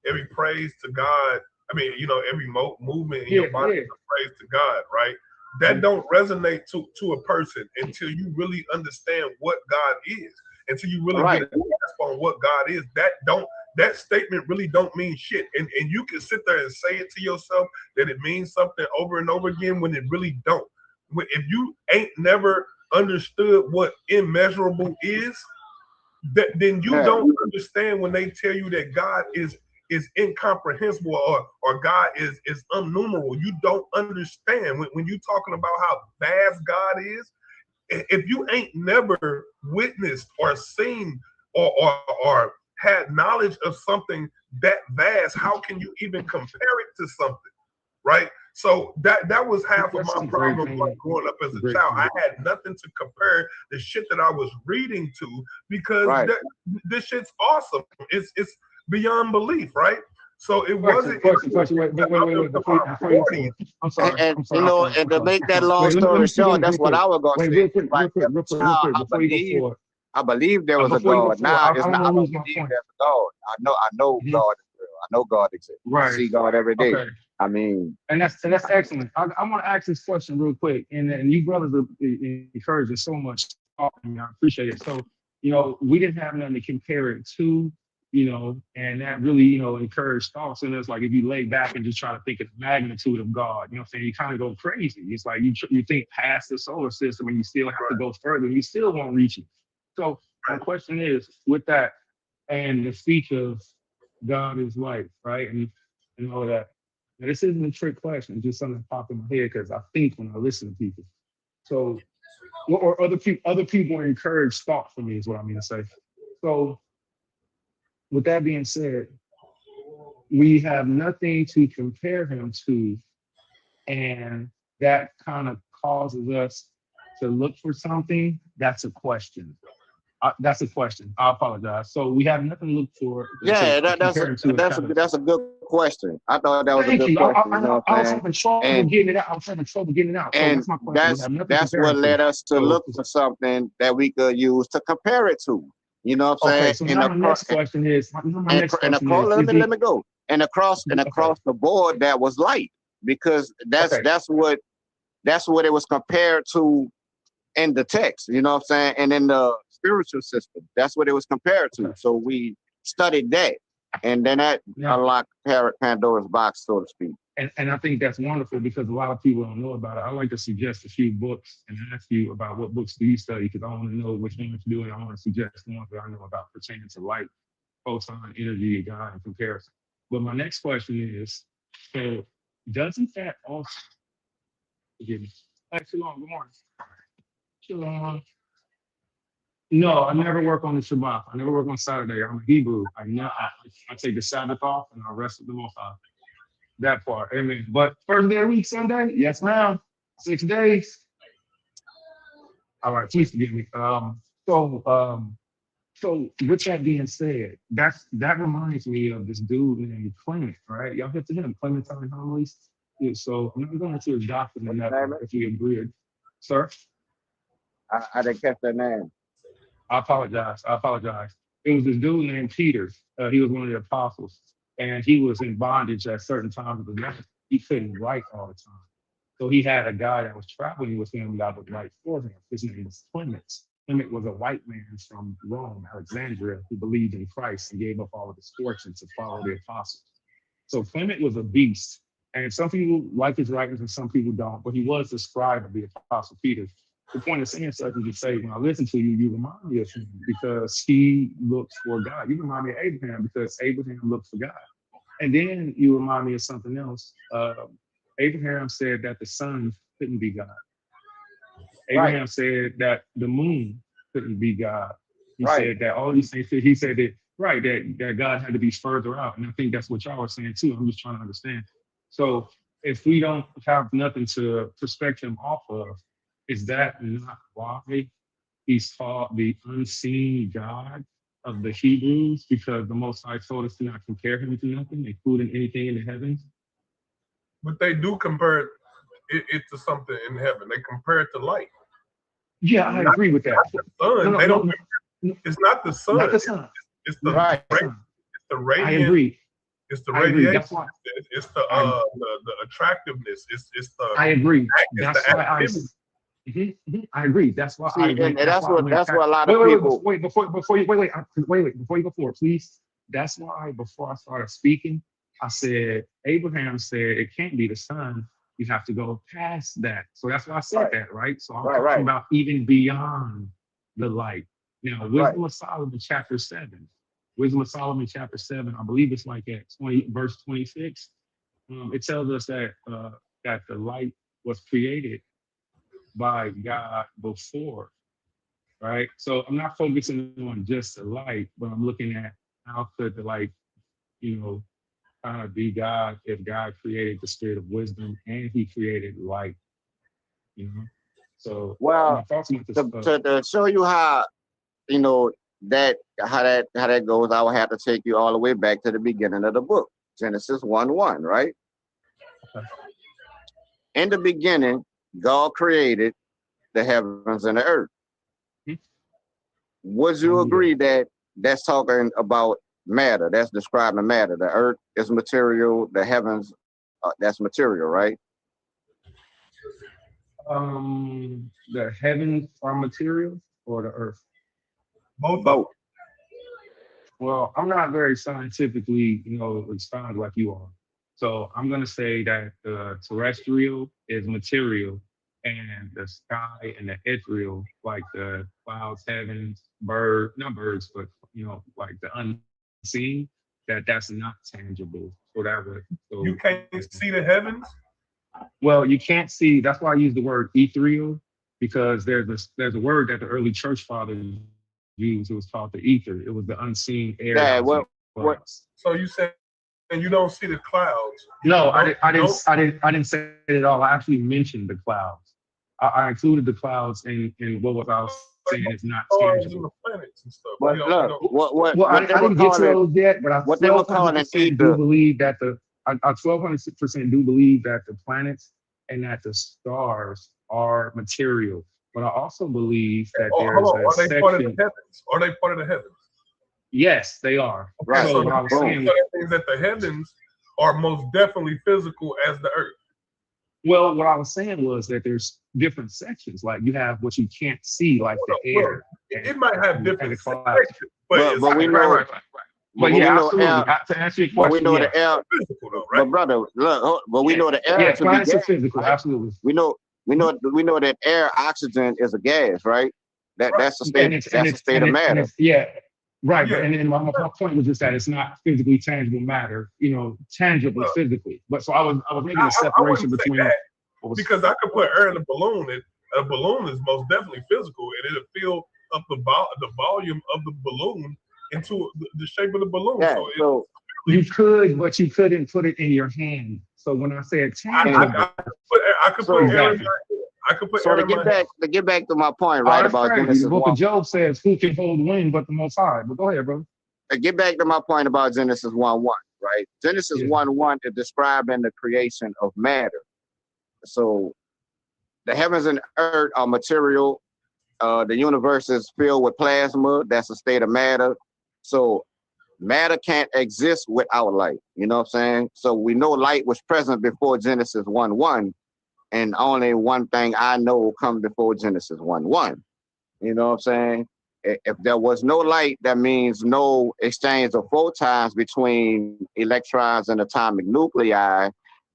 every praise to God, I mean, every movement in your body is a praise to God, right? That don't resonate to a person until you really understand what God is, until you really get a grasp on what God is. That statement really don't mean shit. And you can sit there and say it to yourself that it means something over and over again when it really don't. If you ain't never understood what immeasurable is, then you don't understand when they tell you that God is incomprehensible or God is unnumerable. You don't understand when you're talking about how vast God is. If you ain't never witnessed or seen or had knowledge of something that vast, how can you even compare it to something, right? So that was half of my problem growing up as a child. I had nothing to compare the shit that I was reading to because this shit's awesome. It's beyond belief, right? So it wasn't. Wait, I'm sorry. And to make that long story short, that's what I was going to say. I believe there was a God. Now it's not. I don't believe there's a God. I know God is real. I know God exists. I see God every day. Okay. I mean, and that's excellent. I want to ask this question real quick, and you brothers are encouraging so much. I appreciate it. So, we didn't have nothing to compare it to, and that really, encouraged thoughts in us. Like if you lay back and just try to think of the magnitude of God, what I'm saying, you kind of go crazy. It's like you think past the solar system and you still have to go further, and you still won't reach it. So my question is, with that and the speech of God is life, right, and all that. Now, this isn't a trick question. It's just something that popped in my head because I think when I listen to people. So, or other people encourage thought for me is what I mean to say. So, with that being said, we have nothing to compare him to, and that kind of causes us to look for something. That's a question. That's a question. I apologize. So we have nothing to look for. Yeah, that's a good question. I thought that was a good question. I was having trouble getting it out. I was having trouble getting it out. And so that's my question. That's what led us to look for something that we could use to compare it to. You know what I'm saying? So now my next question is. Let me go. And across the board, that was light, because that's what it was compared to in the text. You know what I'm saying? And in the spiritual system, that's what it was compared to. So we studied that, and then that unlocked Pandora's box, so to speak. And I think that's wonderful because a lot of people don't know about it. I like to suggest a few books and ask you about what books do you study, because I want to know which ones you're doing. I want to suggest the ones that I know about pertaining to light, photon, energy, God, and comparison. But my next question is, so doesn't that also, forgive me. Hi, Shalom, good morning. Shalom. No, I never work on the Shabbat. I never work on Saturday. I'm a Hebrew. I take the Sabbath off and I rest with the Most High. That part, amen. But first day of the week, Sunday, yes, ma'am. 6 days. All right, please forgive me. So with that being said, that reminds me of this dude named Clement, right? Y'all get to him, Clementine Homilies. Yeah, so I'm not going to his doctrine in that if you agree. Sir? I didn't catch that name. I apologize. It was this dude named Peter. He was one of the apostles, and he was in bondage at certain times of the night. He couldn't write all the time. So he had a guy that was traveling with him that would write for him. His name was Clement. Clement was a white man from Rome, Alexandria, who believed in Christ and gave up all of his fortune to follow the apostles. So Clement was a beast. And some people like his writings and some people don't, but he was the scribe of the apostle Peter. The point of saying such is to say, when I listen to you, you remind me of him because he looks for God. You remind me of Abraham because Abraham looked for God. And then you remind me of something else. Abraham said that the sun couldn't be God. Abraham said that the moon couldn't be God. He said that all these things, he said that, right, that God had to be further out. And I think that's what y'all were saying too. I'm just trying to understand. So if we don't have nothing to prospect him off of, is that not why he's called the unseen God of the Hebrews? Because the Most High told us to not compare him to nothing, including anything in the heavens. But they do compare it to something in heaven. They compare it to light. Yeah, I agree with that. The sun. They don't. It's not the sun. Not the sun. It's the sun. It's the radiant. I agree. It's the radiation. That's why. It's the attractiveness. It's the. I agree. That's the why I agree. That's why. See, and that's what a lot of people. Wait, before you go forward, please. That's why before I started speaking, I said Abraham said it can't be the sun. You have to go past that. So that's why I said that, right? So I'm talking about even beyond the light. Now, Wisdom of Solomon, chapter 7. Wisdom of Solomon, chapter 7, I believe it's like at verse 26. It tells us that that the light was created by God before, right? So I'm not focusing on just the light, but I'm looking at how could the light, kind of be God if God created the spirit of wisdom and he created light, So well, to show you how, how that goes, I will have to take you all the way back to the beginning of the book, Genesis 1:1, right? Okay. In the beginning, God created the heavens and the earth. Would you agree that that's talking about matter? That's describing matter. The earth is material. The heavens, that's material, right? The heavens are material, or the earth? Both. Well, I'm not very scientifically, expounded like you are. So I'm going to say that the terrestrial is material, and the sky and the ethereal, like the clouds, heavens, not birds, but like the unseen, that's not tangible. So that would. So, you can't see the heavens? Well, you can't see. That's why I use the word ethereal, because there's a word that the early church fathers used. It was called the ether. It was the unseen air. Yeah, what? So you said, and you don't see the clouds? No, I didn't say it at all. I actually mentioned the clouds. I included the clouds in what I was saying is not tangible. The planets and stuff. But look, I didn't get to those yet, but what they were calling do believe that I 1200% do believe that the planets and that the stars are material. But I also believe that there's a section. Are they part of the heavens? Are they part of the heavens? Yes, they are. Right. So what I was saying, that means that the heavens are most definitely physical as the earth. Well, what I was saying was that there's different sections. Like you have what you can't see, like the air. It might have different sections, but we know. Right. But yeah, absolutely. To answer your question, we know the air. Physical though, right? But brother, look, but we know the air. Yeah, planets are physical. Absolutely. We know that air, oxygen is a gas, right? That's a state. That's a state of matter. Yeah. Right, and then my point was just that it's not physically tangible matter, tangible physically. But so I was making a separation between because I could put air in a balloon, and a balloon is most definitely physical, and it'll fill up the volume of the balloon into the shape of the balloon. Yeah, so you could, but you couldn't put it in your hand. So when I say tangible, I could put air in my hand. I could put to get back to my point, right? About Genesis the book of Job says, "Who can hold wind but the Most High?" But go ahead, bro. To get back to my point about Genesis 1:1, right? Genesis 1:1 is describing the creation of matter. So the heavens and earth are material. The universe is filled with plasma. That's a state of matter. So matter can't exist without light. You know what I'm saying? So we know light was present before Genesis 1:1. And only one thing I know come before Genesis 1:1. You know what I'm saying? If there was no light, that means no exchange of photons between electrons and atomic nuclei,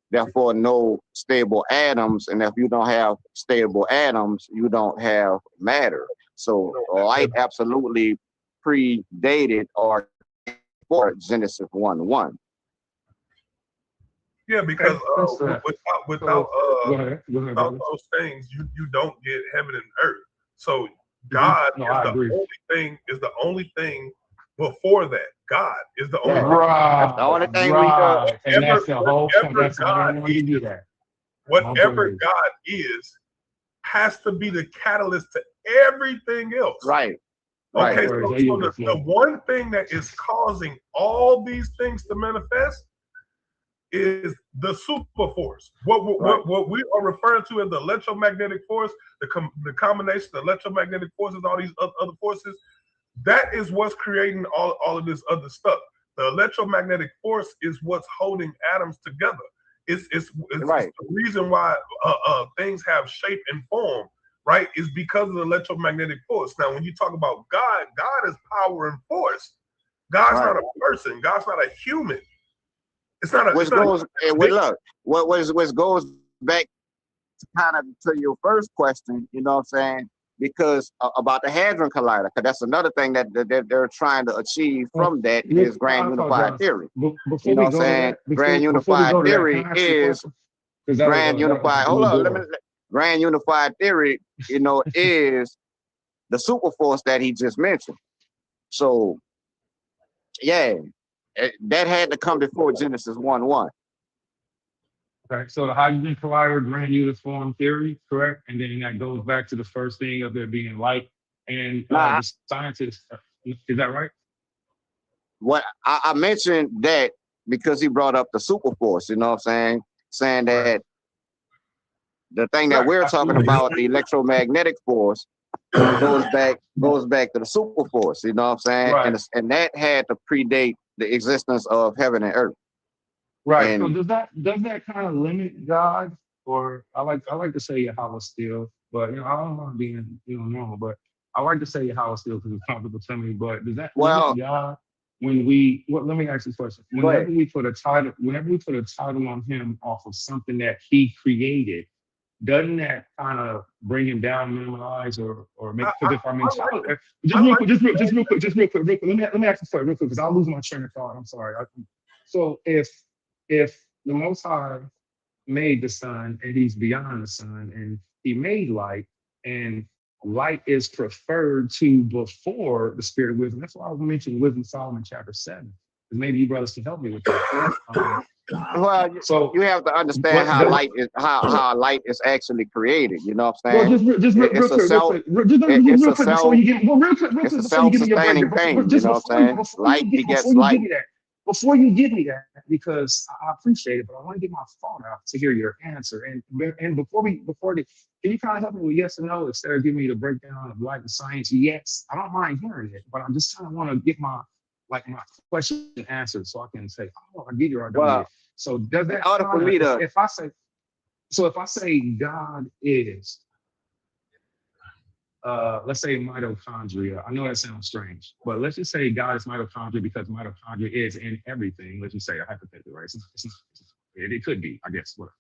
therefore no stable atoms. And if you don't have stable atoms, you don't have matter. So light absolutely predated or before Genesis 1:1. Yeah, because Go without ahead, without brother. those things, you don't get heaven and earth. So No, God I agree. is the only thing before that. God is the only Yeah. thing. That's the only thing we Right. And that's the whole point. Whatever That's why I God wanted to do is, that. whatever Okay. God is, has to be the catalyst to everything else. right. Okay, Right. so the one thing that is causing all these things to manifest is the super force. What we are referring to as the electromagnetic force, the combination of electromagnetic forces, all these other forces, that is what's creating all of this other stuff. The electromagnetic force is what's holding atoms together. It's Right. the reason why things have shape and form, right? Is because of the electromagnetic force. Now, when you talk about God, God is power and force. God's Right. not a person. God's not a human. It's not a. Which It's not goes, look, what goes back kind of to your first question, you know what I'm saying? Because about the Hadron Collider, because that's another thing that they're trying to achieve from that is grand unified theory. You know what I'm saying? Grand unified theory is grand unified. Hold on, grand unified theory, you know, is the super force that he just mentioned. So, yeah, that had to come before Genesis 1:1. Okay, so the hydrogen collider, grand uniform theory, correct? And then that goes back to the first thing of there being light and the scientists. Is that right? What I mentioned that because he brought up the super force, you know what I'm saying? Saying that the thing that we're talking about, the electromagnetic force, goes back to the super force, you know what I'm saying? Right. And that had to predate the existence of heaven and earth. Right. And so does that kind of limit God? Or I like to say Yahweh still, but I don't want to be normal, but I like to say Yahweh still because it's comfortable to me. But does that limit God when let me ask you a question. Whenever we put a title on him off of something that he created, doesn't that kind of bring him down, minimize, or make? Because if I mean, just real quick. Let me ask you something real quick because I'll lose my train of thought. I'm sorry. So if the Most High made the sun and he's beyond the sun and he made light and light is preferred to before the spirit of wisdom. That's why I mentioned Wisdom Solomon chapter 7. Because maybe you brothers can help me with that. So you have to understand how light is actually created. You know what I'm saying? Well, just real quick. It's a self-sustaining thing. You know what I'm saying? Light begets light. Before you give me that, because I appreciate it, but I want to get my phone out to hear your answer. And before can you kind of help me with yes or no instead of giving me the breakdown of light and science? Yes, I don't mind hearing it, but I just kind of want to get my question answered so I can say, oh, I get you. Well, so does that? For me to, if I say God is, let's say mitochondria. I know that sounds strange, but let's just say God is mitochondria because mitochondria is in everything. Let's just say a hypothetical, right? It could be, I guess, whatever.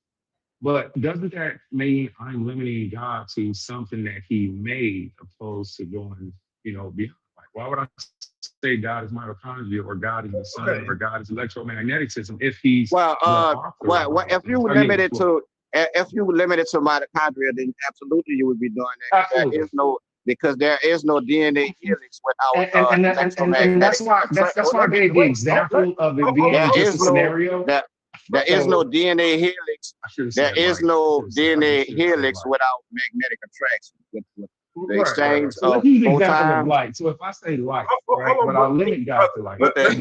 But doesn't that mean I'm limiting God to something that he made opposed to going, beyond? Like, why would I say God is mitochondria or God is the sun or God is electromagnetism if he's if you limit it to mitochondria, then absolutely you would be doing that. Because there is no DNA helix without and that's why I gave the example of it being just a scenario. There is no DNA helix. There is no DNA helix without magnetic attraction. The exchange of photons. Light. So if I say light, right, but I'll limit God to light. Let us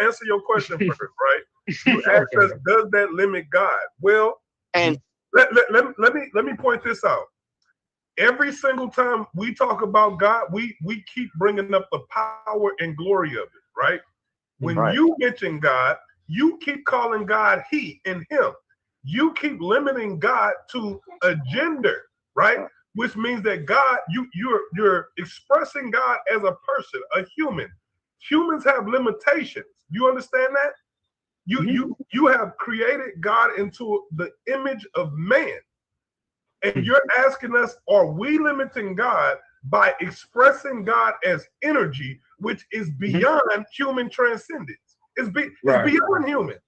answer your question first, right? You asked us, does that limit God? Well, and let me point this out. Every single time we talk about God, we keep bringing up the power and glory of it, right? When you mention God, you keep calling God he and him. You keep limiting God to a gender, right? Which means that God, you're expressing God as a person, a human. Humans have limitations. You understand that? You have created God into the image of man. And you're asking us, are we limiting God by expressing God as energy, which is beyond human transcendence? It's beyond human.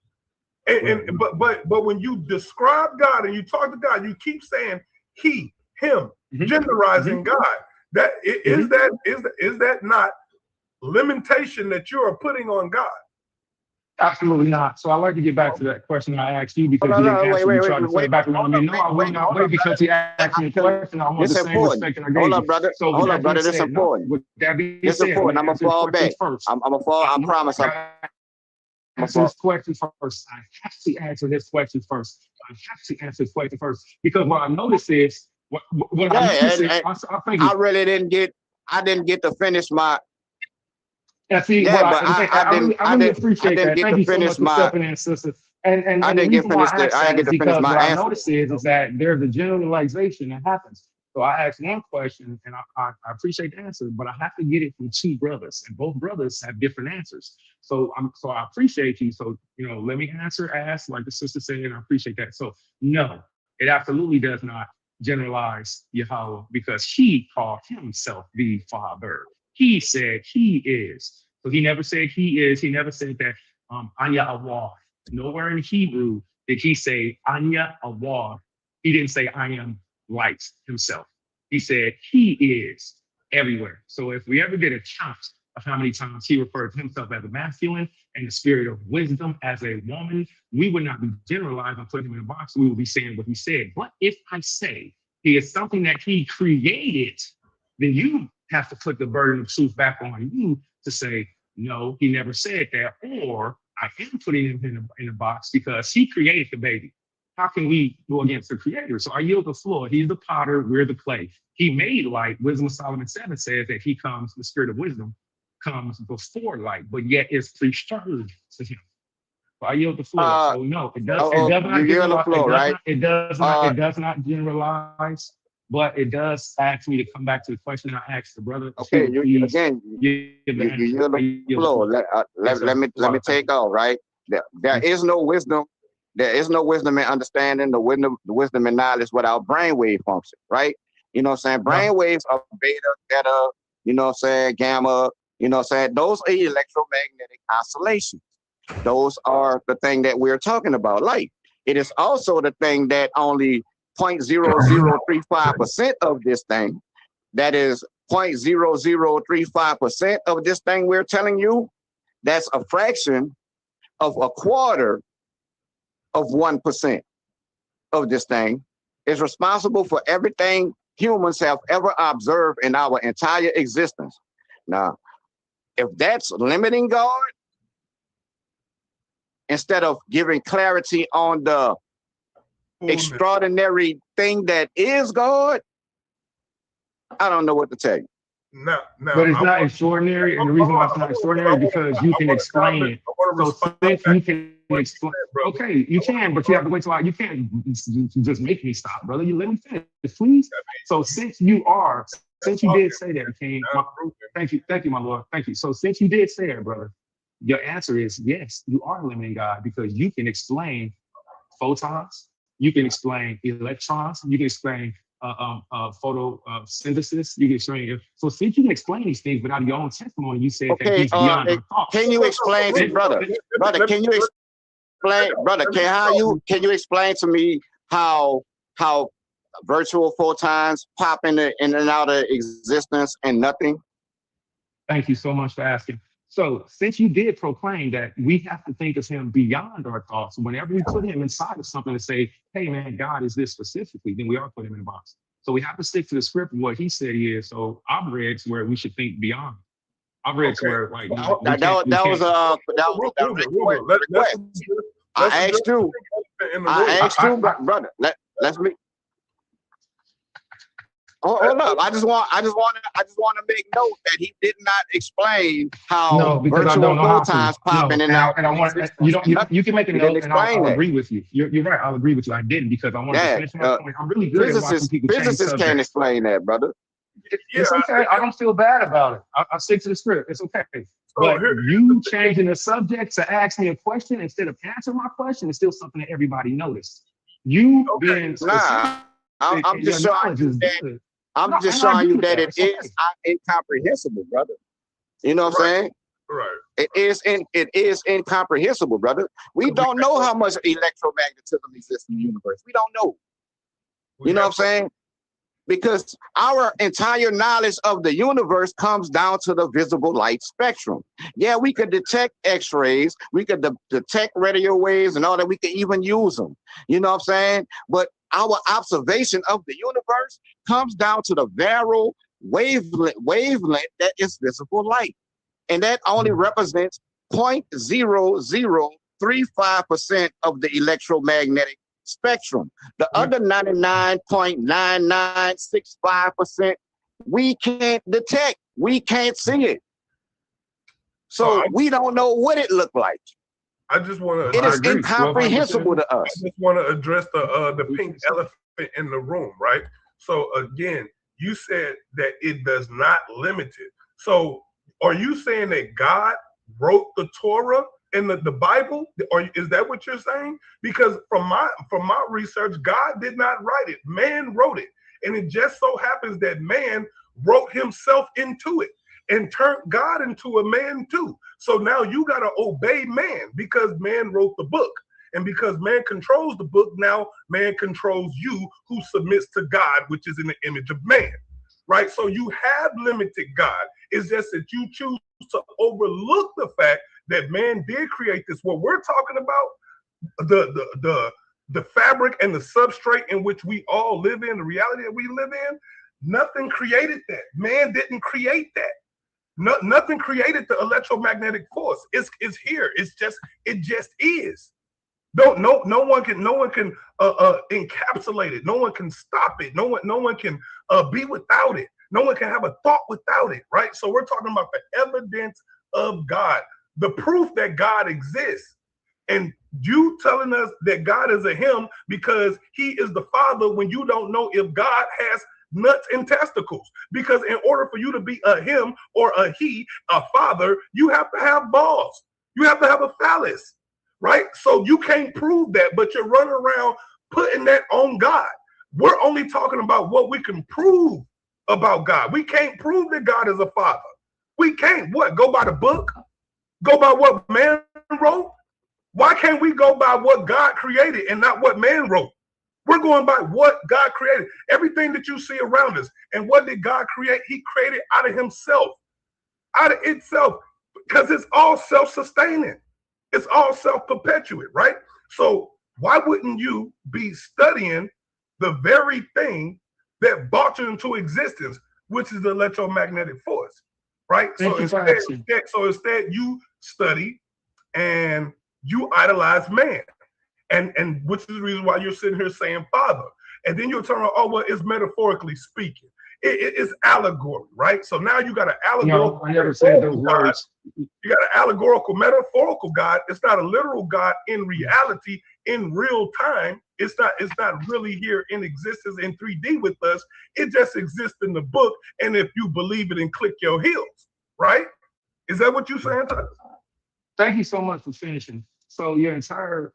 But when you describe God and you talk to God, you keep saying he, him, genderizing God. That is that not limitation that you are putting on God? Absolutely not. So I'd like to get back to that question I asked you because you didn't answer. You tried to play back around me. No, I will not wait because he asked me a question. I want the same respect that I gave you. Hold up, brother. So Hold up, brother. This is important. With that being It's said, important. I'm gonna fall back. I'm gonna fall. I promise. Answer this question first. I have to answer this question first. I have to answer this question first because what I noticed is what I noticed is I really didn't get. I didn't get to finish my. Yeah, see, Yeah, well, but I really appreciate that. Thank you so much for stepping in, sister. And I didn't get finished. I didn't get to finish my answer. What I noticed is that there's a generalization that happens. So I asked one question, and I appreciate the answer, but I have to get it from two brothers, and both brothers have different answers. So I appreciate you. So let me ask like the sister said, and I appreciate that. So no, it absolutely does not generalize Yahweh because he called himself the Father. He said he is. So he never said he is. He never said that Anya Awar. Nowhere in Hebrew did he say Anya Awar. He didn't say I am light himself. He said he is everywhere. So if we ever did a count of how many times he referred to himself as a masculine and the spirit of wisdom as a woman, we would not be generalizing and putting him in a box. We would be saying what he said. But if I say he is something that he created, then you have to put the burden of truth back on you to say, no, he never said that, or I am putting him in a box because he created the baby. How can we go against the creator? So I yield the floor. He's the potter, we're the clay. He made light. Wisdom of Solomon 7 says that he comes, the spirit of wisdom comes before light, but yet is preferred to him. So I yield the floor. So no, it does not generalize. But it does ask me to come back to the question I asked the brother. Okay, you yield the floor. Let me take off, right? There is no wisdom. There is no wisdom in understanding the wisdom and knowledge without brainwave function, right? You know what I'm saying? Brainwaves are beta, theta, you know what I'm saying, gamma, you know what I'm saying? Those are electromagnetic oscillations. Those are the thing that we're talking about, light. It is also the thing that only 0.0035% of this thing, that is 0.0035% of this thing we're telling you, that's a fraction of a quarter of 1% of this thing, is responsible for everything humans have ever observed in our entire existence. Now, if that's limiting God, instead of giving clarity on the extraordinary thing that is God, I don't know what to tell you. No, but it's not extraordinary, and the reason why it's not extraordinary is because you can explain it. So since you can explain, okay, you can, but you have to wait till you can't just make me stop, brother. You let me finish, please. So since you did say that, King, thank you, my Lord, thank you. So since you did say that, brother, your answer is yes, you are limiting God because you can explain photons. You can explain electrons. You can explain photosynthesis. You can explain. So since you can explain these things without your own testimony, you said that he's beyond our thoughts. Can you explain to brother? Can you explain, brother? Can you explain to me how virtual photons pop in and out of existence and nothing? Thank you so much for asking. So since you did proclaim that we have to think of him beyond our thoughts, whenever we put him inside of something to say, hey man, God is this specifically, then we are putting him in a box. So we have to stick to the script of what he said he is. So I've read where we should think beyond. I've read where like that was a request. I asked you, brother. Let's me. Hold up! I just want to make note that he did not explain how virtual photons popping in and out. And I want you can make a note, and I'll agree with you. You're right. I'll agree with you. I didn't because I wanted to finish my point. I'm really good at watching people change physicists can't explain that, brother. It's okay. I don't feel bad about it. I stick to the script. It's okay. But you changing the subject to ask me a question instead of answering my question is still something that everybody noticed. You being I'm just showing you that. I'm just showing you that it is incomprehensible, brother. You know what I'm saying? Right. It is incomprehensible, brother. We don't know how much electromagnetism exists in the universe. We don't know. You know what I'm saying? Because our entire knowledge of the universe comes down to the visible light spectrum. Yeah, we could detect X-rays, we could detect radio waves and all that. We can even use them. You know what I'm saying? But our observation of the universe comes down to the very wavelength that is visible light. And that only represents 0.0035% of the electromagnetic spectrum. The other 99.9965% we can't detect. We can't see it. So we don't know what it looked like. I just want to. It is incomprehensible to us. I just want to address the pink elephant in the room, right? So again, you said that it does not limit it. So are you saying that God wrote the Torah in the Bible, or is that what you're saying? Because from my research, God did not write it. Man wrote it. And it just so happens that man wrote himself into it and turned God into a man too. So now you got to obey man because man wrote the book. And because man controls the book, now man controls you, who submits to God, which is in the image of man, right? So you have limited God. It's just that you choose to overlook the fact that man did create this. What we're talking about, the fabric and the substrate in which we all live in, the reality that we live in, nothing created that. Man didn't create that. Nothing created the electromagnetic force. It's here. It just is. No one can encapsulate it. No one can stop it. No one can be without it. No one can have a thought without it, right? So we're talking about the evidence of God, the proof that God exists. And you telling us that God is a him because he is the father when you don't know if God has nuts and testicles. Because in order for you to be a him or a he, a father, you have to have balls. You have to have a phallus, right? So you can't prove that, but you're running around putting that on God. We're only talking about what we can prove about God. We can't prove that God is a father. We can't. What? Go by the book? Go by what man wrote? Why can't we go by what God created and not what man wrote? We're going by what God created. Everything that you see around us. And what did God create? He created out of himself, out of itself, because it's all self-sustaining. It's all self-perpetuate, right? So why wouldn't you be studying the very thing that brought you into existence, which is the electromagnetic force, right? So instead you study and you idolize man. And which is the reason why you're sitting here saying father. And then you're talking about, oh, well, it's metaphorically speaking. It's allegory, right? So now you got an allegorical. No, I never said those words. You got an allegorical, metaphorical God. It's not a literal God in reality, in real time. It's not really here in existence in 3D with us. It just exists in the book. And if you believe it and click your heels, right? Is that what you're saying, Tyler? Thank you so much for finishing. So your entire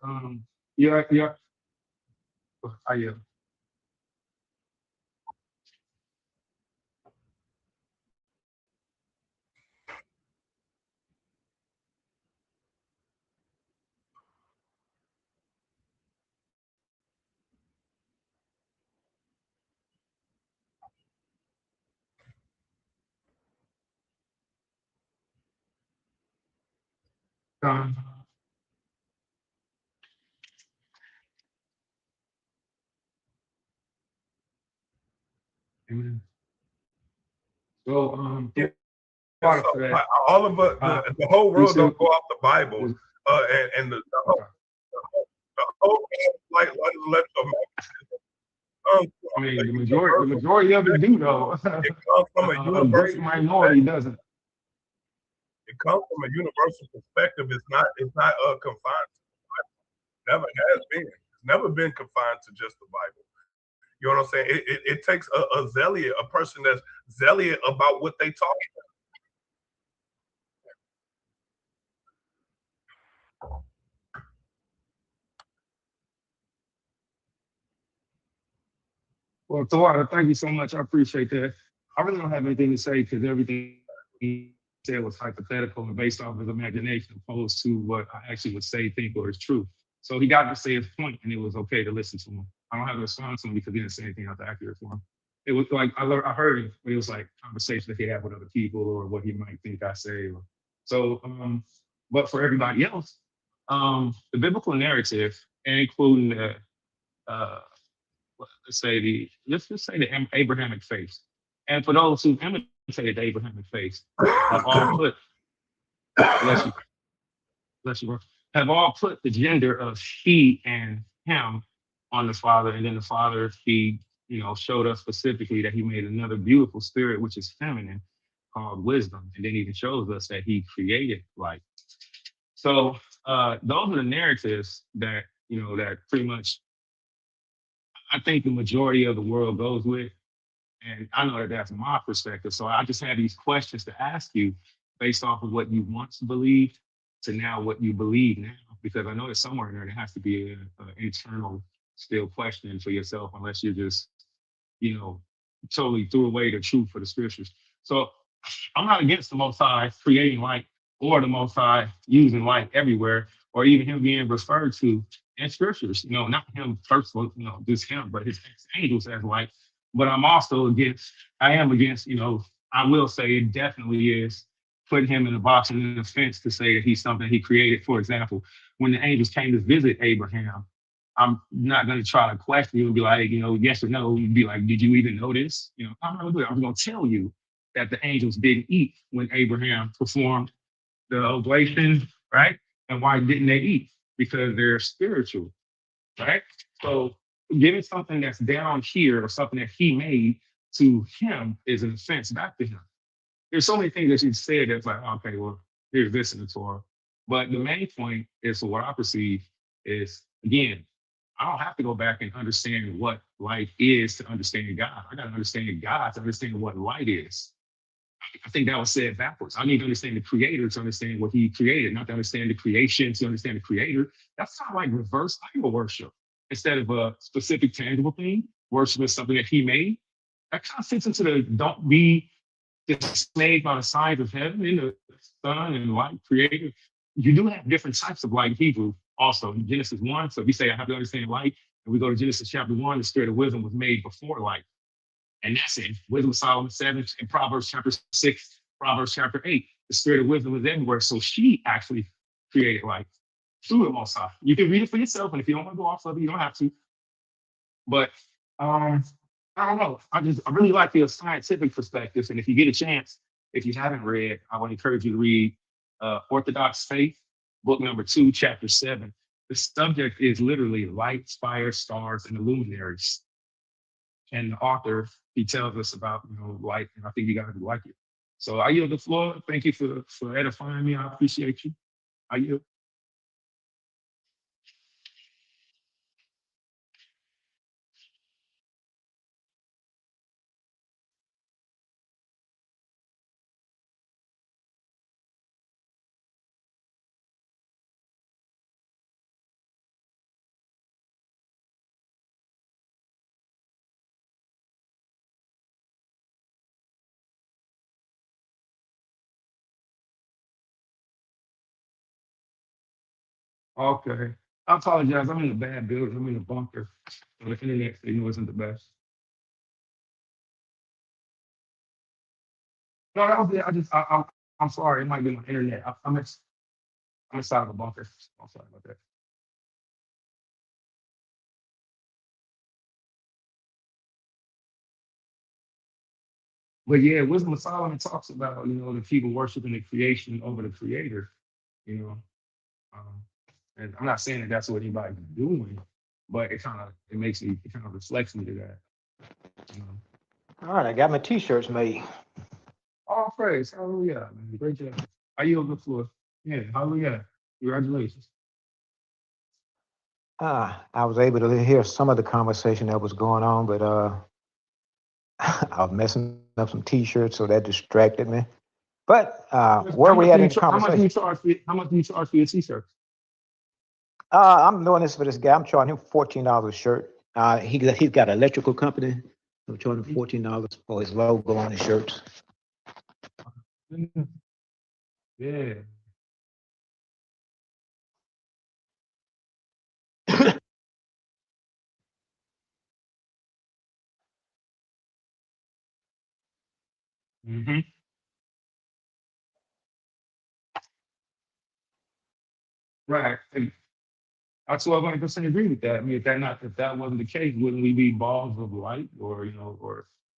Amen. So all of us, the whole world don't go off the Bible, and the whole like I mean, the majority of it do though. It comes from a great minority doesn't. It comes from a universal perspective. It's not confined to the Bible. Never has been. It's never been confined to just the Bible. You know what I'm saying? It takes a zealot, a person that's zealot about what they talking about. Well, Tawada, thank you so much. I appreciate that. I really don't have anything to say because everything said was hypothetical and based off his imagination, opposed to what I actually would say, think, or is true. So he got to say his point, and it was okay to listen to him. I don't have to respond to him because he didn't say anything that's accurate for him. It was like I heard him, but it was like conversation that he had with other people or what he might think I say. So, but for everybody else, the biblical narrative, and including the let's just say the Abrahamic faith, and for those who imitated the Abrahamic faith, have all put bless you, bro, have all put the gender of she and him on the Father, and then the Father, he showed us specifically that he made another beautiful spirit, which is feminine, called wisdom, and then even shows us that he created light. So those are the narratives that that pretty much I think the majority of the world goes with, and I know that that's my perspective. So I just had these questions to ask you based off of what you once believed to now what you believe now, because I know that somewhere in there has to be an internal still question for yourself, unless you're just totally threw away the truth for the scriptures. So I'm not against the Most High creating light or the Most High using light everywhere, or even him being referred to in scriptures. Not him personally, just him, but his angels as light. But I am against, I will say it definitely is putting him in a box and in a fence to say that he's something he created. For example, when the angels came to visit Abraham, I'm not going to try to question you and be like, yes or no. You'd be like, did you even know this? I'm not going to do it. I'm going to tell you that the angels didn't eat when Abraham performed the oblation, right? And why didn't they eat? Because they're spiritual, right? So giving something that's down here or something that he made to him is an offense back to him. There's so many things that you said that's like, okay, well, here's this in the Torah. But the main point is, for what I perceive is, again, I don't have to go back and understand what light is to understand God. I got to understand God to understand what light is. I think that was said backwards. I need to understand the creator to understand what he created, not to understand the creation to understand the creator. That's kind of like reverse idol worship. Instead of a specific tangible thing, worshiping something that he made. That kind of fits into the don't be dismayed by the signs of heaven in the sun and light created. You do have different types of light in Hebrew also in Genesis 1. So if you say I have to understand light, and we go to Genesis chapter 1, the spirit of wisdom was made before light. And that's it. Wisdom of Solomon 7, in Proverbs chapter 6, Proverbs chapter 8, the spirit of wisdom was everywhere. So she actually created light through the Most High. You can read it for yourself, and if you don't want to go off of it, you don't have to. But I don't know. I really like the scientific perspectives. And if you get a chance, if you haven't read, I would encourage you to read Orthodox Faith, book number 2, chapter 7. The subject is literally light, fire, stars, and the luminaries. And the author, he tells us about light, and I think you guys would like it. So I yield the floor. Thank you for edifying me. I appreciate you. I yield. Okay. I apologize. I'm in a bad building. I'm in a bunker. So the internet signal isn't the best. No, that was it. I'm sorry. It might be my internet. I'm inside of a bunker. I'm sorry about that. But yeah, Wisdom of Solomon talks about, the people worshiping the creation over the creator, you know. And I'm not saying that that's what anybody's doing, but it kind of reflects me to that. All right, I got my t-shirts made. All praise, hallelujah, man. Great job. I yield the floor. Yeah, hallelujah. Congratulations. I was able to hear some of the conversation that was going on, but I was messing up some t-shirts, so that distracted me. But where we at in the conversation? How much do you charge for your t-shirts? I'm doing this for this guy. I'm charging him $14 a shirt. He's got an electrical company. I'm charging him $14 for his logo on his shirts. Yeah. Hmm. Right. And I 100% agree with that. I mean, if that wasn't the case, wouldn't we be balls of light, or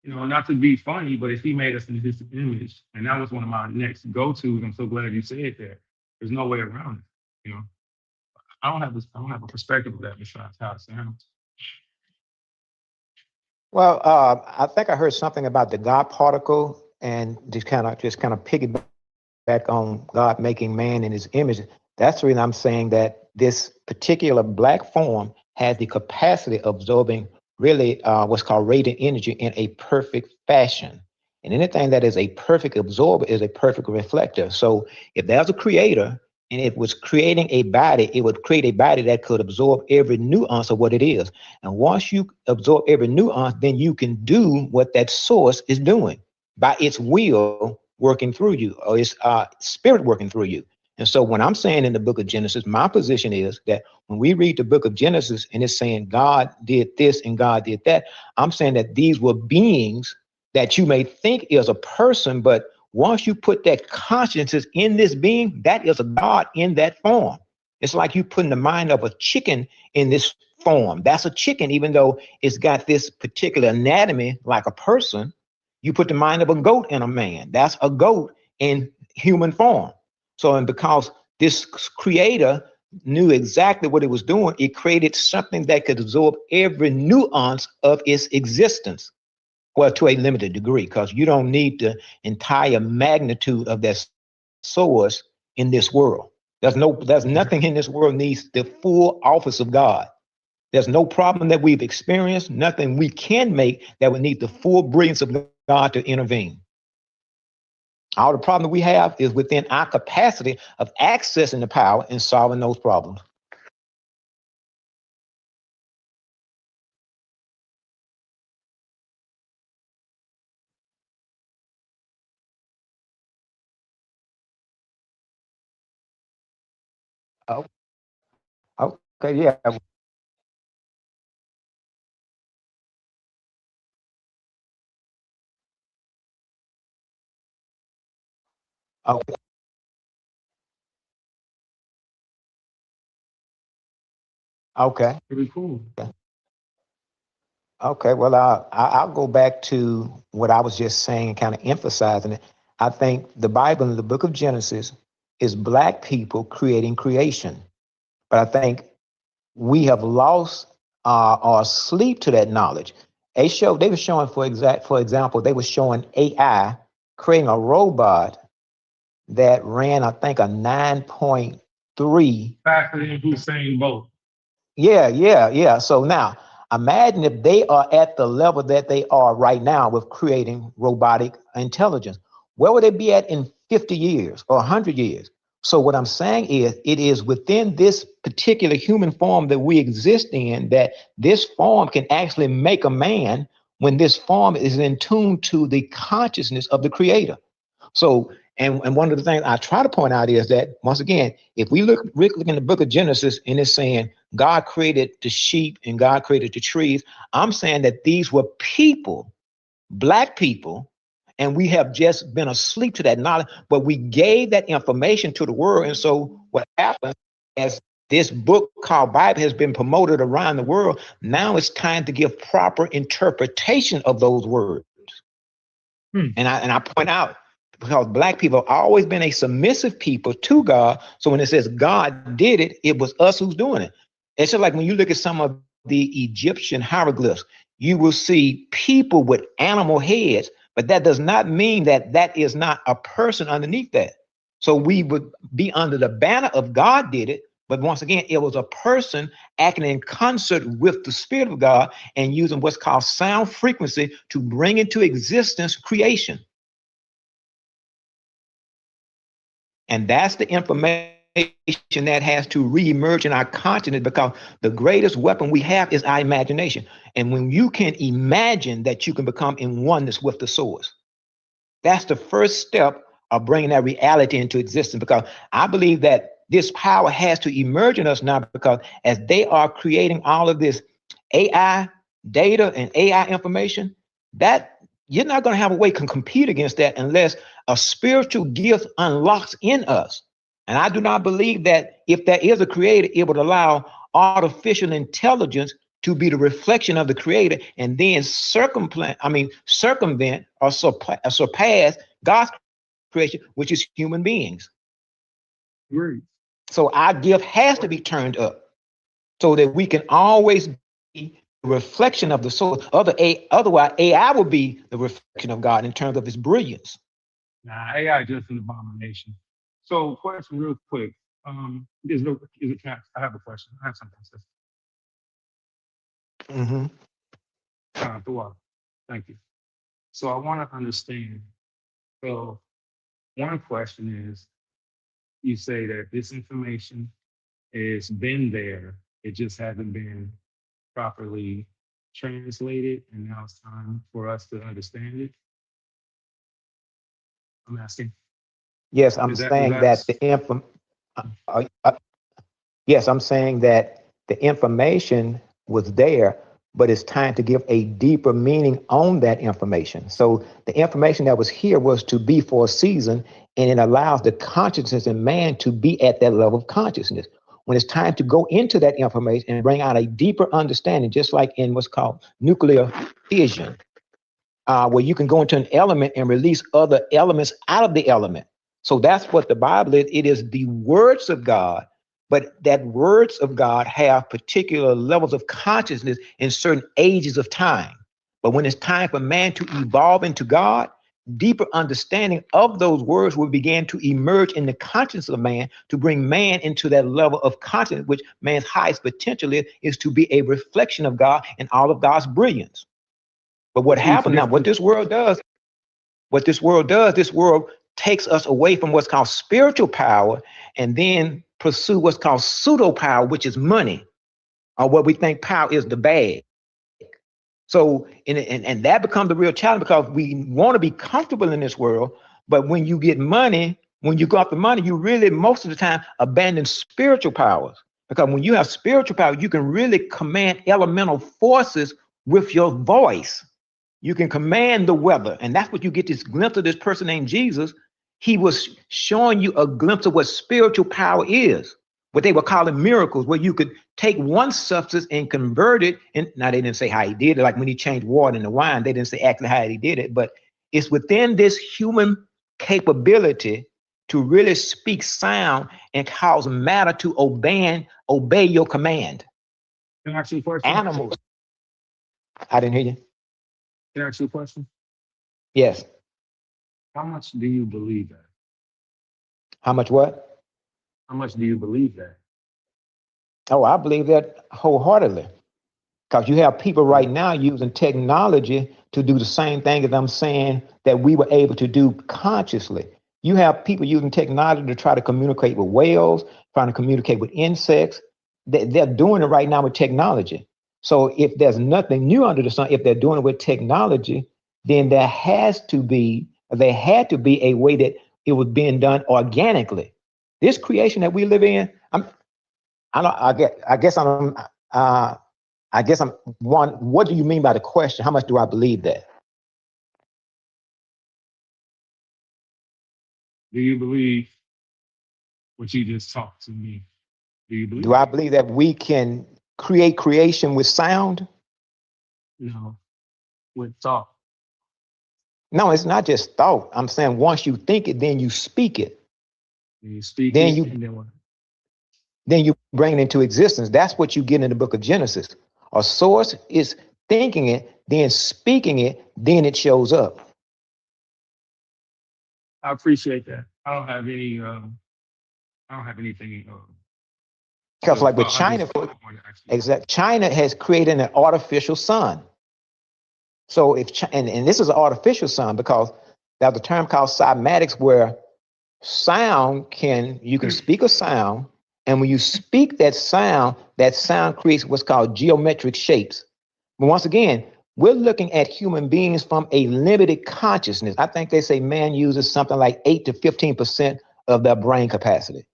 not to be funny, but if he made us in his image, and that was one of my next go-tos. I'm so glad you said that. There's no way around it. I don't have a perspective of that besides how it sounds. Well, I think I heard something about the God particle, and just kind of piggyback on God making man in his image. That's the reason I'm saying that this particular black form has the capacity of absorbing really what's called radiant energy in a perfect fashion. And anything that is a perfect absorber is a perfect reflector. So if there's a creator and it was creating a body, it would create a body that could absorb every nuance of what it is. And once you absorb every nuance, then you can do what that source is doing by its will working through you, or its spirit working through you. And so when I'm saying in the book of Genesis, my position is that when we read the book of Genesis and it's saying God did this and God did that, I'm saying that these were beings that you may think is a person, but once you put that consciousness in this being, that is a God in that form. It's like you putting the mind of a chicken in this form. That's a chicken, even though it's got this particular anatomy like a person. You put the mind of a goat in a man. That's a goat in human form. So, and because this creator knew exactly what it was doing, it created something that could absorb every nuance of its existence. Well, to a limited degree, because you don't need the entire magnitude of that source in this world. There's nothing in this world needs the full office of God. There's no problem that we've experienced, nothing we can make that would need the full brilliance of God to intervene. All the problem we have is within our capacity of accessing the power and solving those problems. Oh, okay, yeah. Okay, okay. Pretty cool. Okay, well, I'll go back to what I was just saying and kind of emphasizing it. I think the Bible in the book of Genesis is black people creating creation. But I think we have lost or sleep to that knowledge. They were showing, for example, they were showing AI creating a robot that ran, I think, a 9.3. Faster than Hussein Bolt. Yeah. So now imagine if they are at the level that they are right now with creating robotic intelligence. Where would they be at in 50 years or 100 years? So what I'm saying is it is within this particular human form that we exist in that this form can actually make a man when this form is in tune to the consciousness of the creator. So, and one of the things I try to point out is that once again, if we look in the book of Genesis and it's saying God created the sheep and God created the trees, I'm saying that these were people, black people, and we have just been asleep to that knowledge, but we gave that information to the world. And so what happened as this book called Bible has been promoted around the world, now it's time to give proper interpretation of those words. And I point out, because black people have always been a submissive people to God. So when it says God did it, it was us who's doing it. It's just like when you look at some of the Egyptian hieroglyphs, you will see people with animal heads, but that does not mean that that is not a person underneath that. So we would be under the banner of God did it, but once again, it was a person acting in concert with the Spirit of God and using what's called sound frequency to bring into existence creation. And that's the information that has to reemerge in our consciousness, because the greatest weapon we have is our imagination. And when you can imagine that you can become in oneness with the source, that's the first step are bringing that reality into existence, because I believe that this power has to emerge in us now, because as they are creating all of this AI data and AI information, that you're not going to have a way to compete against that unless a spiritual gift unlocks in us. And I do not believe that if there is a creator, it would allow artificial intelligence to be the reflection of the creator and then circumvent or surpass God's creation, which is human beings. Great. So our gift has to be turned up so that we can always be the reflection of the source. Otherwise, AI will be the reflection of God in terms of its brilliance. Nah, AI just an abomination. So, question real quick. I have a question. I have something to say. Thank you. So I want to understand. So one question is, you say that this information has been there, it just hasn't been properly translated, and now it's time for us to understand it. I'm asking. Yes, I'm saying that yes, I'm saying that the information was there, but it's time to give a deeper meaning on that information. So the information that was here was to be for a season, and it allows the consciousness in man to be at that level of consciousness. When it's time to go into that information and bring out a deeper understanding, just like in what's called nuclear fission, where you can go into an element and release other elements out of the element. So that's what the Bible is. It is the words of God, but that words of God have particular levels of consciousness in certain ages of time. But when it's time for man to evolve into God, deeper understanding of those words will begin to emerge in the conscience of man to bring man into that level of consciousness, which man's highest potential is to be a reflection of God and all of God's brilliance. But what happened now, this world takes us away from what's called spiritual power and then pursue what's called pseudo power, which is money, or what we think power is, the bag. So, and that becomes the real challenge, because we want to be comfortable in this world, but when you get money, when you go after money, you really, most of the time, abandon spiritual powers. Because when you have spiritual power, you can really command elemental forces with your voice. You can command the weather. And that's what you get this glimpse of this person named Jesus. He was showing you a glimpse of what spiritual power is, what they were calling miracles, where you could take one substance and convert it. And now they didn't say how he did it, like when he changed water into wine, they didn't say actually how he did it, but it's within this human capability to really speak sound and cause matter to obey your command. Can I ask you a question? Animals. I didn't hear you. Can I ask you a question? Yes. How much do you believe that? How much what? How much do you believe that? Oh, I believe that wholeheartedly. Because you have people right now using technology to do the same thing as I'm saying that we were able to do consciously. You have people using technology to try to communicate with whales, trying to communicate with insects. They're doing it right now with technology. So if there's nothing new under the sun, if they're doing it with technology, then there had to be a way that it was being done organically. This creation that we live in, I guess I'm one. What do you mean by the question? How much do I believe that? Do you believe what you just talked to me? Do you believe? Do I believe that we can create creation with sound? No, with thought. No, it's not just thought. I'm saying once you think it, then you speak it. You speak then it, you and then what? Then you bring it into existence. That's what you get in the book of Genesis. A source is thinking it, then speaking it, then it shows up. I appreciate that. I don't have anything. Because like with China, China has created an artificial sun. So if and this is an artificial sun, because there's a term called cymatics, where you can speak a sound, and when you speak that sound creates what's called geometric shapes. But once again, we're looking at human beings from a limited consciousness. I think they say man uses something like 8 to 15% of their brain capacity.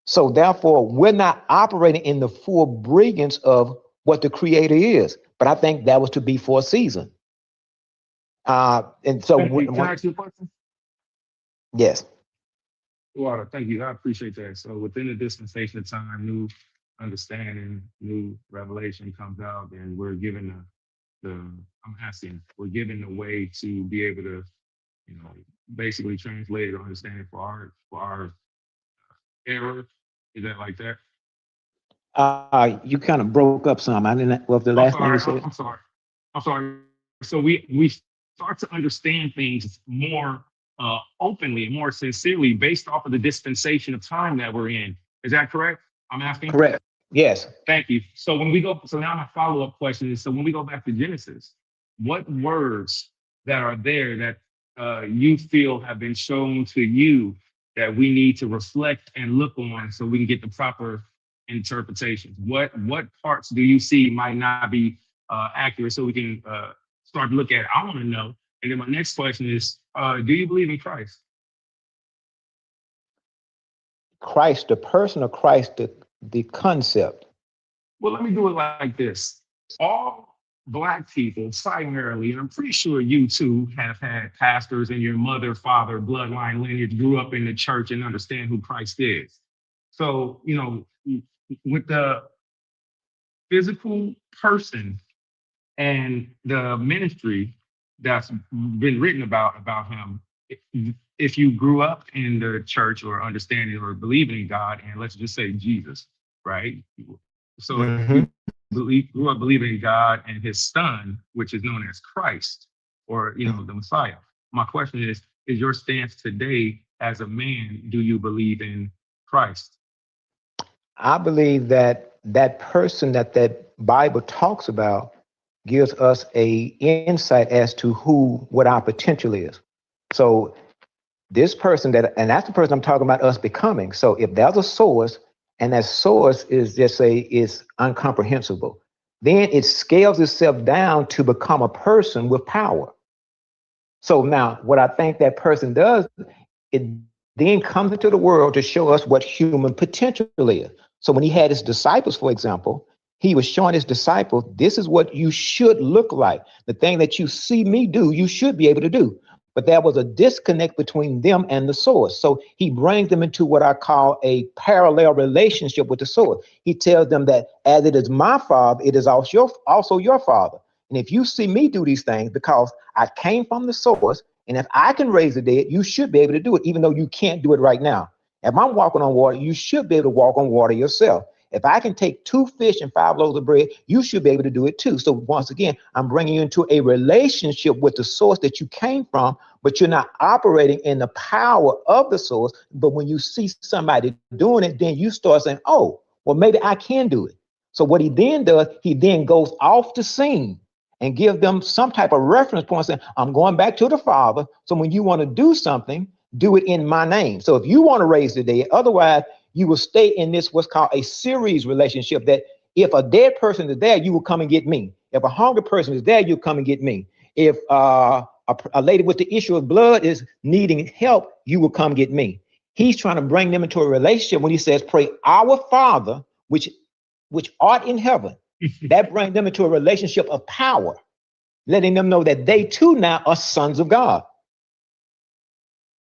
So therefore, we're not operating in the full brilliance of what the creator is. But I think that was to be for a season. And so Can I ask you a question? yes. Well, thank you. I appreciate that. So within the dispensation of time, new understanding, new revelation comes out, and we're given we're given the way to be able to, basically translate it or understand it for our error. Is that like that? You kind of broke up some. I didn't. What was the last thing you said? I'm sorry. So we start to understand things more openly, more sincerely, based off of the dispensation of time that we're in. Is that correct? I'm asking. Correct. Yes. Thank you. So now my follow-up question is: so when we go back to Genesis, what words that are there that you feel have been shown to you that we need to reflect and look on so we can get the proper interpretations? What parts do you see might not be accurate so we can start to look at it? I want to know. And then my next question is, do you believe in Christ? Christ, the person of Christ, the concept. Well, let me do it like this. All Black people, primarily, and I'm pretty sure you too have had pastors in your mother, father, bloodline lineage, grew up in the church and understand who Christ is. So, with the physical person and the ministry that's been written about him, if you grew up in the church or understanding or believing in God, and let's just say Jesus, right? So if you grew up believing in God and his son, which is known as Christ, or the Messiah. My question is your stance today as a man, do you believe in Christ? I believe that person that Bible talks about gives us a insight as to what our potential is. So this person and that's the person I'm talking about us becoming. So if there's a source and that source is is incomprehensible, then it scales itself down to become a person with power. So now what I think that person does, it then comes into the world to show us what human potential is. So when he had his disciples, for example, he was showing his disciples, this is what you should look like. The thing that you see me do, you should be able to do. But there was a disconnect between them and the source. So he brings them into what I call a parallel relationship with the source. He tells them that as it is my father, it is also your father. And if you see me do these things, because I came from the source, and if I can raise the dead, you should be able to do it, even though you can't do it right now. If I'm walking on water, you should be able to walk on water yourself. If I can take 2 fish and 5 loaves of bread, you should be able to do it too. So once again, I'm bringing you into a relationship with the source that you came from, but you're not operating in the power of the source. But when you see somebody doing it, then you start saying, oh, well, maybe I can do it. So what he then does, he then goes off the scene and give them some type of reference point saying, I'm going back to the Father. So when you want to do something, do it in my name. So if you want to raise the dead, otherwise you will stay in this what's called a series relationship, that if a dead person is there, you will come and get me. If a hungry person is there, you'll come and get me. If a lady with the issue of blood is needing help, you will come get me. He's trying to bring them into a relationship when he says, pray our Father, which art in heaven. That brings them into a relationship of power, letting them know that they too now are sons of God.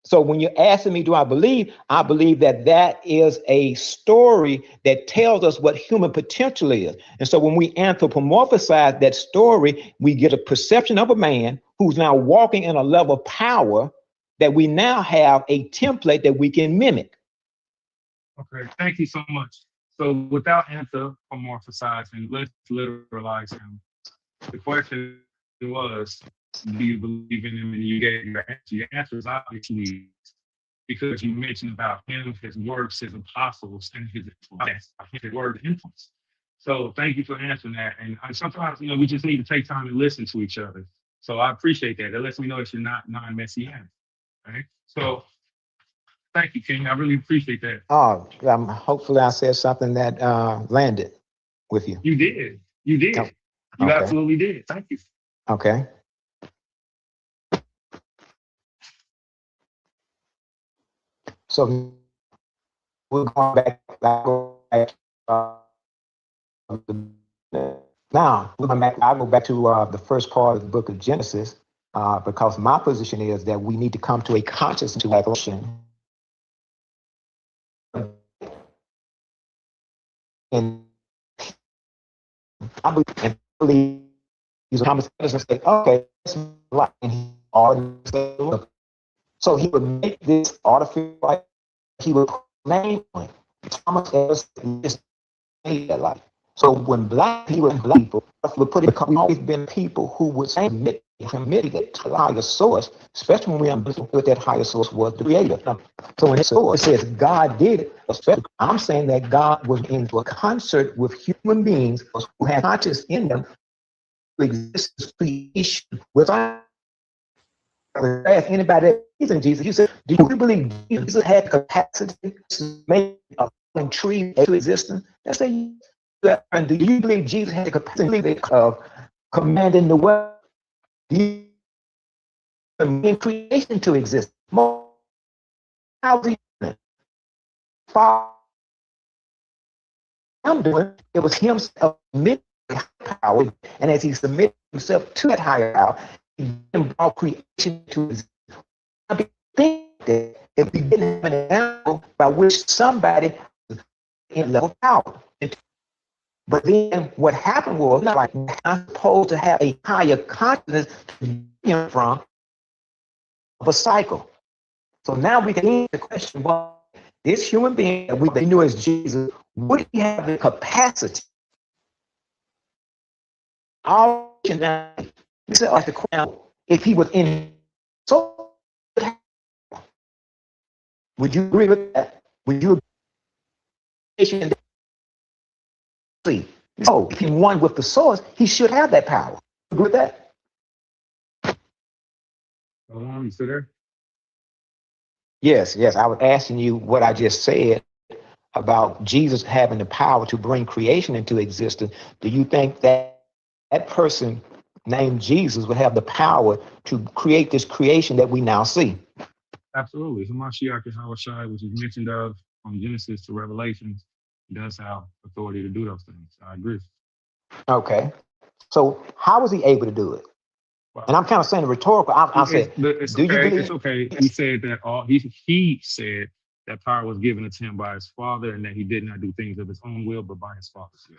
So when you're asking me, do I believe that is a story that tells us what human potential is. And so when we anthropomorphize that story, we get a perception of a man who's now walking in a level of power that we now have a template that we can mimic. Okay, thank you so much. So without anthropomorphizing, let's literalize him. The question was, do you believe in him? And you gave your answer. Your answer is obviously because you mentioned about him, his works, his apostles, and his word influence. So thank you for answering that. And sometimes, we just need to take time to listen to each other. So I appreciate that. That lets me know that you're not non-messianic. Right? So thank you, King. I really appreciate that. Oh, hopefully I said something that landed with you. You did. You Okay. absolutely did. Thank you. Okay. So we're going back. Now we're going back. I go back to the first part of the book of Genesis, because my position is that we need to come to a conscious revelation. And I believe he's a common sense and say, okay, that's light. And he already, so he would make this artificial light. He would name it. Thomas Edison just made that light. So when black people would put it, because we've always been people who would submit to a higher source, especially when we understood that that higher source was the creator. So when it says God did it, especially, I'm saying that God was into a concert with human beings who had conscious in them to exist creation without. Ask anybody that believes in Jesus, you said, do you believe Jesus had the capacity to make a tree to existence? They say, and do you believe Jesus had the capacity of commanding the world? Do you believe creation to exist? How's he doing it? I'm doing it was him submitting to power, and as he submitted himself to that higher power, he brought creation to exist. I think that if we didn't have an example by which somebody in level power. But then what happened was, like, I'm supposed to have a higher consciousness from a cycle. So now we can answer the question, well, this human being that we knew as Jesus, would he have the capacity? All like the question, if he was in, so would you agree with that? Would you agree? Oh, if he won with the source, he should have that power. Agree with that? You still there? Yes. I was asking you what I just said about Jesus having the power to bring creation into existence. Do you think that that person named Jesus would have the power to create this creation that we now see? Absolutely. Hamashiach Yahawashi, which is mentioned of from Genesis to Revelation, does have authority to do those things. I agree. Okay. So how was he able to do it? Wow. And I'm kind of saying rhetorical. I said, it's do okay. You believe it's okay. He said that he said that power was given to him by his father, and that he did not do things of his own will, but by his father's will.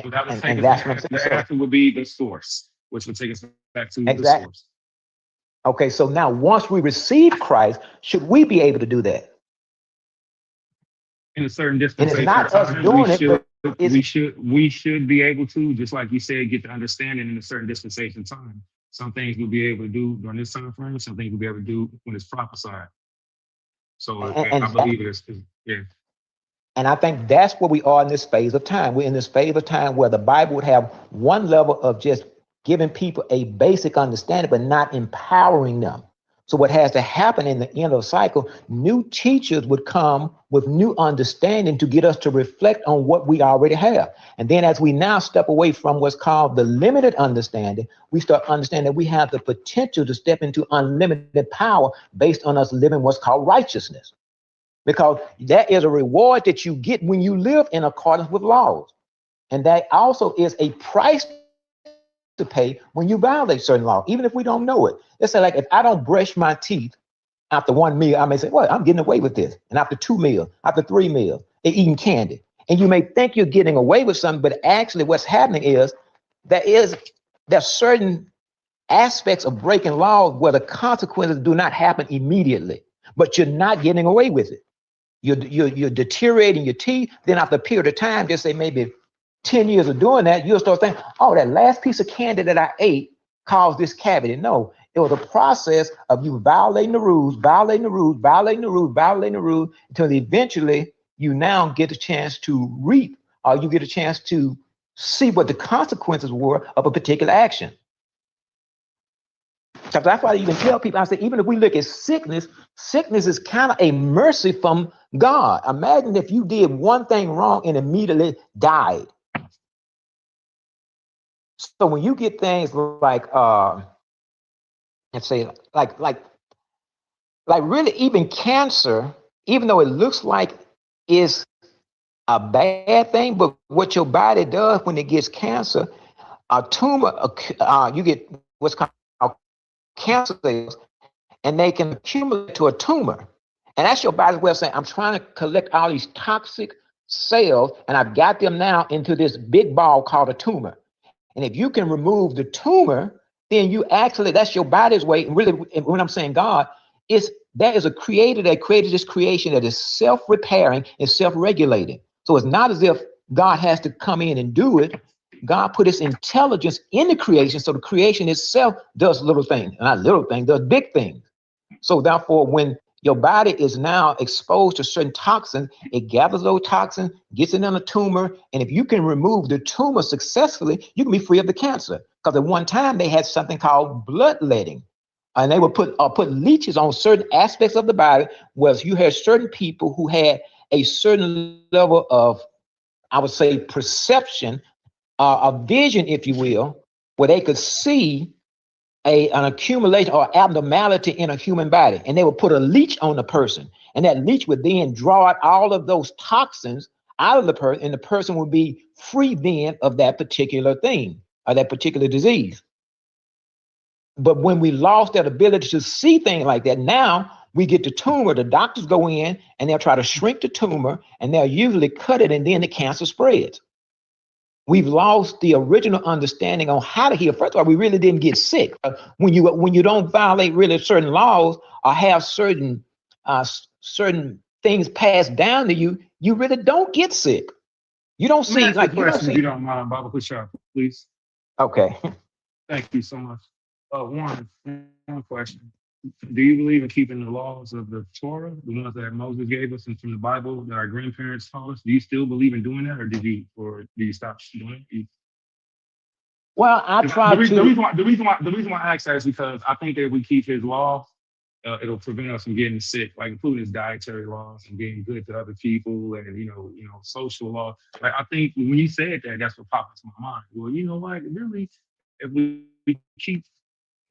So that would take us back. The answer would be the source, which would take us back to the source. Okay, so now once we receive Christ, should we be able to do that? In a certain dispensation, and it's not us doing it, but we should be able to, just like you said, get the understanding in a certain dispensation time. Some things we'll be able to do during this time frame, some things we'll be able to do when it's prophesied. So I believe it is, yeah. And I think that's where we are in this phase of time. We're in this phase of time where the Bible would have one level of just giving people a basic understanding, but not empowering them. So what has to happen in the end of the cycle, new teachers would come with new understanding to get us to reflect on what we already have. And then as we now step away from what's called the limited understanding, we start understanding that we have the potential to step into unlimited power based on us living what's called righteousness. Because that is a reward that you get when you live in accordance with laws. And that also is a price to pay when you violate certain laws, even if we don't know it. Let's say, like, if I don't brush my teeth after one meal, I may say, well, I'm getting away with this. And after 2 meals, after 3 meals, they're eating candy. And you may think you're getting away with something, but actually what's happening is there's certain aspects of breaking laws where the consequences do not happen immediately, but you're not getting away with it. You're deteriorating your teeth. Then after a period of time, just say maybe 10 years of doing that, you'll start thinking, oh, that last piece of candy that I ate caused this cavity. No, it was a process of you violating the rules, until eventually you now get a chance to reap, or you get a chance to see what the consequences were of a particular action. So that's why I even tell people, I say, even if we look at sickness, sickness is kind of a mercy from God. Imagine if you did one thing wrong and immediately died. So when you get things like let's say like really even cancer, even though it looks like it's a bad thing, but what your body does when it gets cancer, a tumor, you get what's called cancer cells, and they can accumulate to a tumor. And that's your body's way of saying, I'm trying to collect all these toxic cells, and I've got them now into this big ball called a tumor. And if you can remove the tumor, then you actually, that's your body's way. And really, when I'm saying God, there is a creator that created this creation that is self-repairing and self-regulating. So it's not as if God has to come in and do it. God put his intelligence in the creation, so the creation itself does little things, not little things, does big things. So therefore, when your body is now exposed to certain toxins, it gathers those toxins, gets it in a tumor, and if you can remove the tumor successfully, you can be free of the cancer. Because at one time they had something called bloodletting, and they would put leeches on certain aspects of the body, whereas you had certain people who had a certain level of, I would say, perception, a vision, if you will, where they could see an accumulation or abnormality in a human body, and they would put a leech on the person, and that leech would then draw out all of those toxins out of the person, and the person would be free then of that particular thing or that particular disease. But when we lost that ability to see things like that, now we get the tumor. The doctors go in and they'll try to shrink the tumor, and they'll usually cut it, and then the cancer spreads. We've lost the original understanding on how to heal. First of all, we really didn't get sick. When you don't violate really certain laws or have certain things passed down to you, you really don't get sick. You don't see like you don't see. If you don't mind, Baba Kushar, please. Okay. Thank you so much. One question. Do you believe in keeping the laws of the Torah, the ones that Moses gave us and from the Bible that our grandparents taught us? Do you still believe in doing that, or do you stop doing it? Well, I try to. The reason why I ask that is because I think that if we keep his laws, it'll prevent us from getting sick, like including his dietary laws and being good to other people, and social law. Like I think when you said that, that's what popped into my mind. Well, you know what? Really, if we keep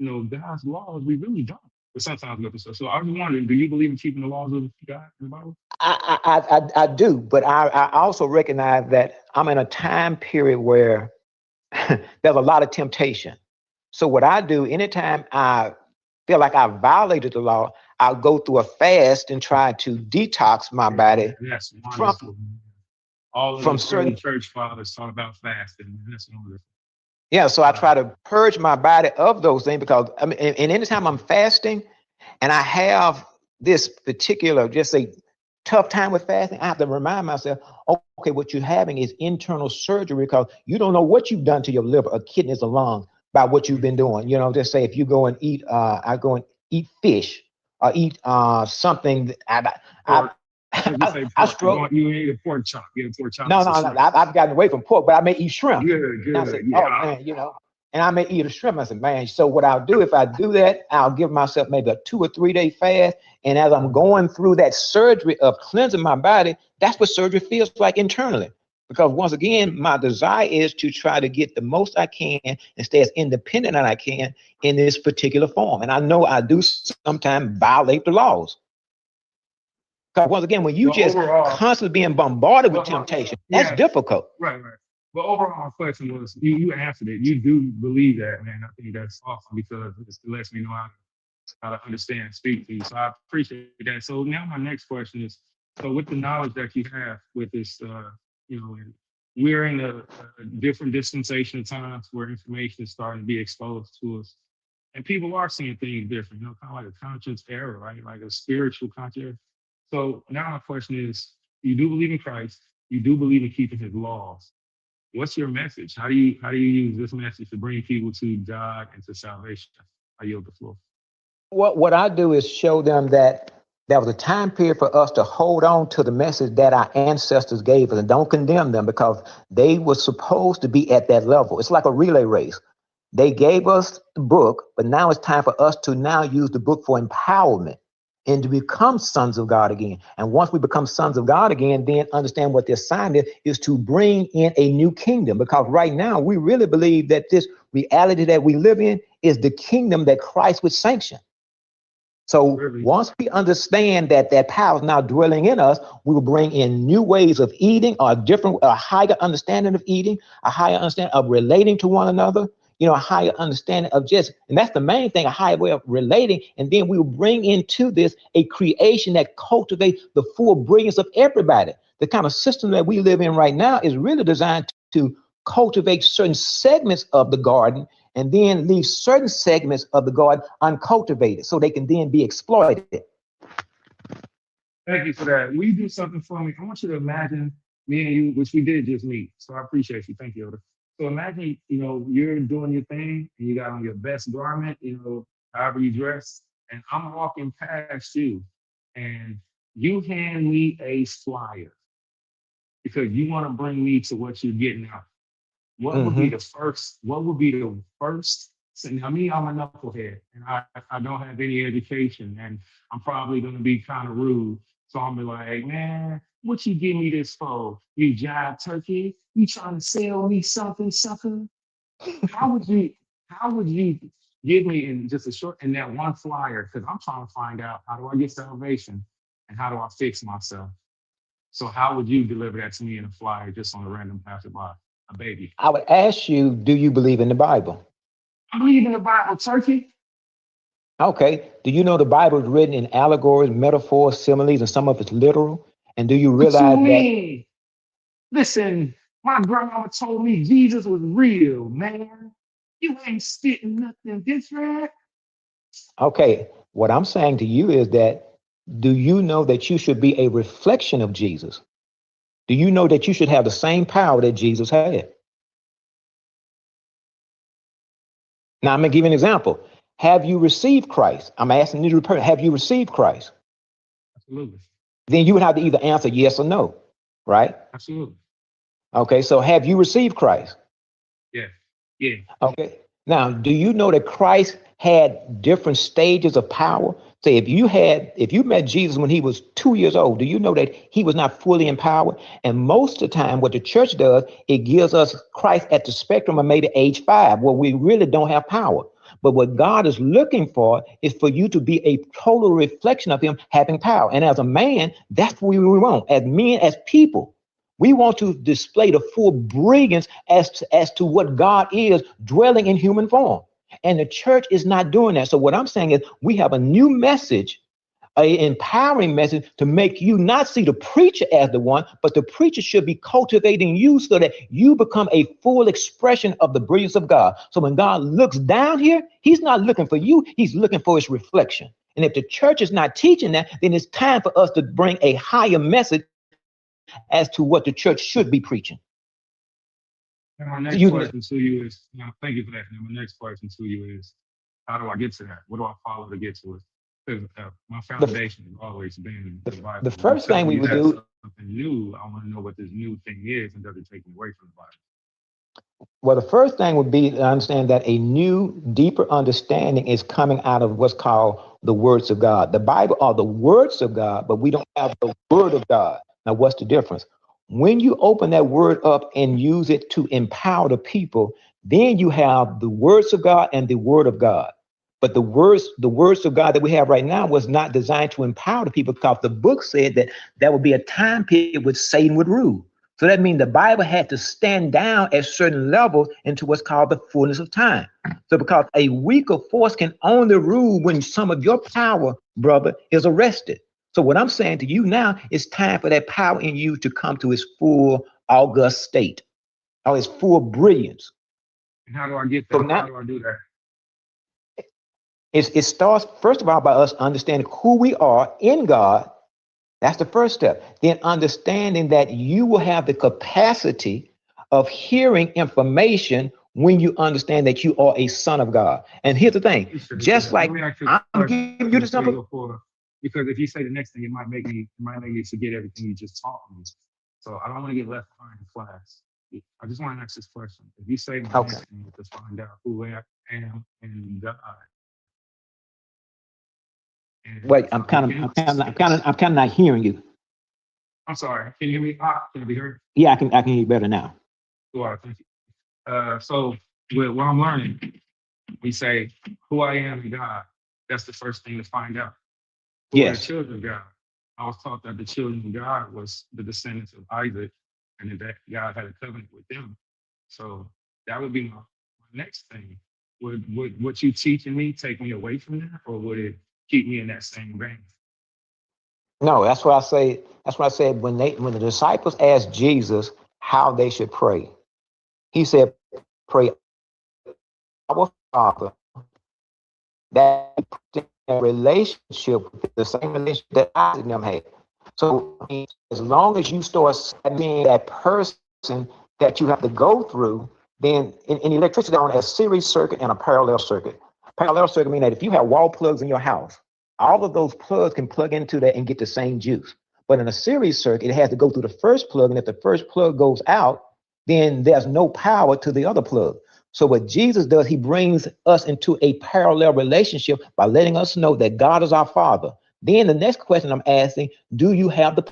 God's laws, we really don't. But sometimes we have to. So I was wondering, do you believe in keeping the laws of God in the Bible? I do, but I also recognize that I'm in a time period where there's a lot of temptation. So what I do, anytime I feel like I violated the law, I'll go through a fast and try to detox my body from certain church fathers talk about fasting. That's wonderful. Yeah, so I try to purge my body of those things, because I mean, and anytime I'm fasting and I have this particular, just a tough time with fasting, I have to remind myself, okay, what you're having is internal surgery, because you don't know what you've done to your liver or kidneys or lungs by what you've been doing. Just say if you go and eat, I go and eat fish or eat something. I struggle. You ate a pork chop. You ate a pork chop. No. I've gotten away from pork, but I may eat shrimp. Good. And I said, oh man, and I may eat a shrimp. I said, man. So what I'll do, if I do that, I'll give myself maybe a 2 or 3 day fast. And as I'm going through that surgery of cleansing my body, that's what surgery feels like internally. Because once again, my desire is to try to get the most I can and stay as independent as I can in this particular form. And I know I do sometimes violate the laws. Because once again, when you constantly being bombarded with temptation, that's difficult. Right. But overall, my question was, you answered it. You do believe that, man. I think that's awesome, because it lets me know how to understand and speak to you. So I appreciate that. So now my next question is, so with the knowledge that you have with this, we're in a different dispensation of times where information is starting to be exposed to us. And people are seeing things different, kind of like a conscious error, right? Like a spiritual conscious. So now my question is, you do believe in Christ, you do believe in keeping his laws. What's your message? How do you use this message to bring people to God and to salvation? I yield the floor. What I do is show them that there was a time period for us to hold on to the message that our ancestors gave us, and don't condemn them, because they were supposed to be at that level. It's like a relay race. They gave us the book, but now it's time for us to now use the book for empowerment. and to become sons of God again. And once we become sons of God again, then understand what the assignment is to bring in a new kingdom. Because right now we really believe that this reality that we live in is the kingdom that Christ would sanction. So Really? once we understand that that power is now dwelling in us, we will bring in new ways of eating, or a higher understanding of eating, a higher understanding of relating to one another, a higher understanding of and that's the main thing, a higher way of relating. And then we will bring into this a creation that cultivates the full brilliance of everybody. The kind of system that we live in right now is really designed to cultivate certain segments of the garden and then leave certain segments of the garden uncultivated so they can then be exploited. Thank you for that. Will you do something for me? I want you to imagine me and you, which we did just meet. So I appreciate you. Thank you, Elder. So imagine, you're doing your thing and you got on your best garment, however you dress, and I'm walking past you and you hand me a flyer because you want to bring me to what you're getting out. What would be the first? What would be the first? So now, me, I'm a knucklehead, and I don't have any education, and I'm probably going to be kind of rude. So I'm be like, hey, man, what you give me this for? You jive turkey? You trying to sell me something, sucker? How would you? How would you give me in just in that one flyer? Because I'm trying to find out how do I get salvation, and how do I fix myself? So how would you deliver that to me in a flyer just on a random passerby? A baby. I would ask you, do you believe in the Bible? I believe in the Bible, turkey. Okay. Do you know the Bible is written in allegories, metaphors, similes, and some of it's literal? And do you What you realize that? mean? Listen, my grandmama told me Jesus was real, man. You ain't spitting nothing different. Okay. What I'm saying to you is that, do you know that you should be a reflection of Jesus? Do you know that you should have the same power that Jesus had? Now, I'm going to give you an example. Have you received Christ? I'm asking you to repeat, have you received Christ? Absolutely. Then you would have to either answer yes or no, right? Absolutely. Okay, so have you received Christ? Yeah. Yeah. Okay. Now, do you know that Christ had different stages of power? Say, if you met Jesus when he was 2 years old, do you know that he was not fully empowered? And most of the time, what the church does, it gives us Christ at the spectrum of maybe age 5, where we really don't have power. But what God is looking for is for you to be a total reflection of him having power. And as a man, that's what we want. As men, as people, we want to display the full brilliance as to what God is dwelling in human form. And the church is not doing that. So what I'm saying is we have a new message, an empowering message to make you not see the preacher as the one, but the preacher should be cultivating you so that you become a full expression of the brilliance of God. So when God looks down here, he's not looking for you, he's looking for his reflection. And if the church is not teaching that, then it's time for us to bring a higher message as to what the church should be preaching. And my next question to you is, thank you for that. And my next question to you is, how do I get to that? What do I follow to get to it? Because my foundation has always been the Bible. The first thing we would do, something new, I want to know what this new thing is and does it take me away from the Bible? well, the first thing would be to understand that a new, deeper understanding is coming out of what's called the words of God. The Bible are the words of God, but we don't have the word of God. Now, what's the difference? When you open that word up and use it to empower the people, then you have the words of God and the word of God. But the words of God that we have right now was not designed to empower the people, because the book said that there would be a time period which Satan would rule. So that means the Bible had to stand down at certain levels into what's called the fullness of time. So because a weaker force can only rule when some of your power, brother, is arrested. So what I'm saying to you now, it's time for that power in you to come to its full august state, or its full brilliance. And how do I get that? So now, how do I do that? It starts, first of all, by us understanding who we are in God. That's the first step. Then understanding that you will have the capacity of hearing information when you understand that you are a son of God. And here's the thing, just like I'm giving you the simple. Because if you say the next thing, it might make me forget everything you just taught me. So I don't want to get left behind in class. I just want to ask this question. If you say my next thing to find out who I am in God, And Wait, I'm kind of not hearing you. I'm sorry. Can you hear me? Can I be heard? Yeah, I can hear you better now. Cool, thank you. So with what I'm learning, we say who I am in God. That's the first thing to find out. Who are the Yes. children of God? I was taught that the children of God was the descendants of Isaac, and that God had a covenant with them. So that would be my next thing. Would what you teaching me take me away from that, or would it keep me in that same vein? No, that's what I say. That's what I said when the disciples asked Jesus how they should pray. He said, "Pray, our Father." That relationship with the same relationship that Isaac and them had. So as long as you start being that person that you have to go through, then in electricity on a series circuit and a parallel circuit. Parallel circuit means that if you have wall plugs in your house, all of those plugs can plug into that and get the same juice. But in a series circuit, it has to go through the first plug, and if the first plug goes out, then there's no power to the other plug. So what Jesus does, he brings us into a parallel relationship by letting us know that God is our Father. Then the next question I'm asking, do you have the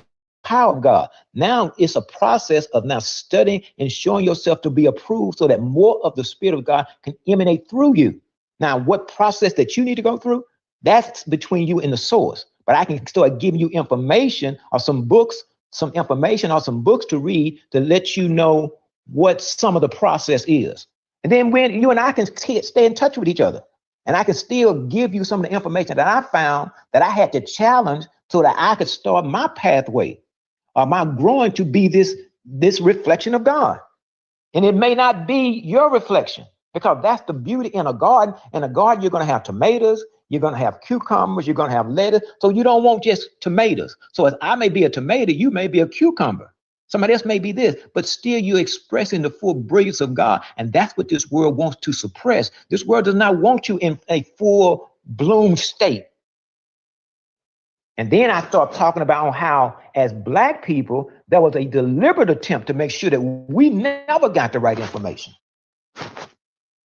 power of God? Now it's a process of now studying and showing yourself to be approved so that more of the Spirit of God can emanate through you. Now, what process that you need to go through, that's between you and the source. But I can start giving you information or some books, some information or some books to read to let you know what some of the process is. And then when you and I can stay in touch with each other, and I can still give you some of the information that I found that I had to challenge so that I could start my pathway or my growing to be this reflection of God. And it may not be your reflection, because that's the beauty in a garden. In a garden, you're going to have tomatoes, you're going to have cucumbers, you're going to have lettuce. So you don't want just tomatoes. So as I may be a tomato, you may be a cucumber. Somebody else may be this, but still you're expressing the full brilliance of God. And that's what this world wants to suppress. This world does not want you in a full bloom state. And then I start talking about how, as Black people, there was a deliberate attempt to make sure that we never got the right information,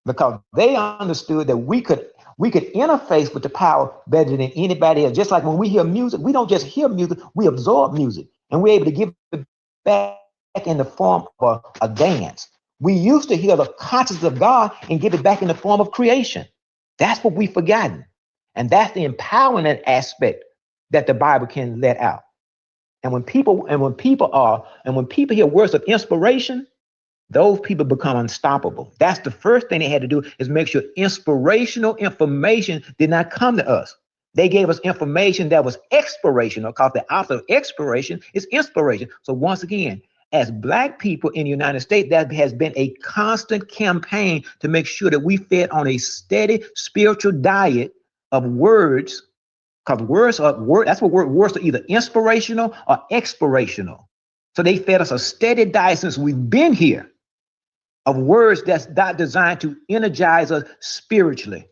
because they understood that we could interface with the power better than anybody else. Just like when we hear music, we don't just hear music, we absorb music, and we're able to give it back in the form of a dance. We used to hear the consciousness of God and give it back in the form of creation. That's what we've forgotten. And that's the empowerment aspect that the Bible can let out. And when people hear words of inspiration, those people become unstoppable. That's the first thing they had to do, is make sure inspirational information did not come to us. They gave us information that was expirational, because the opposite of expiration is inspiration. So once again, as Black people in the United States, that has been a constant campaign to make sure that we fed on a steady spiritual diet of words, because words that's what words are, either inspirational or expirational. So they fed us a steady diet since we've been here of words that's not designed to energize us spiritually.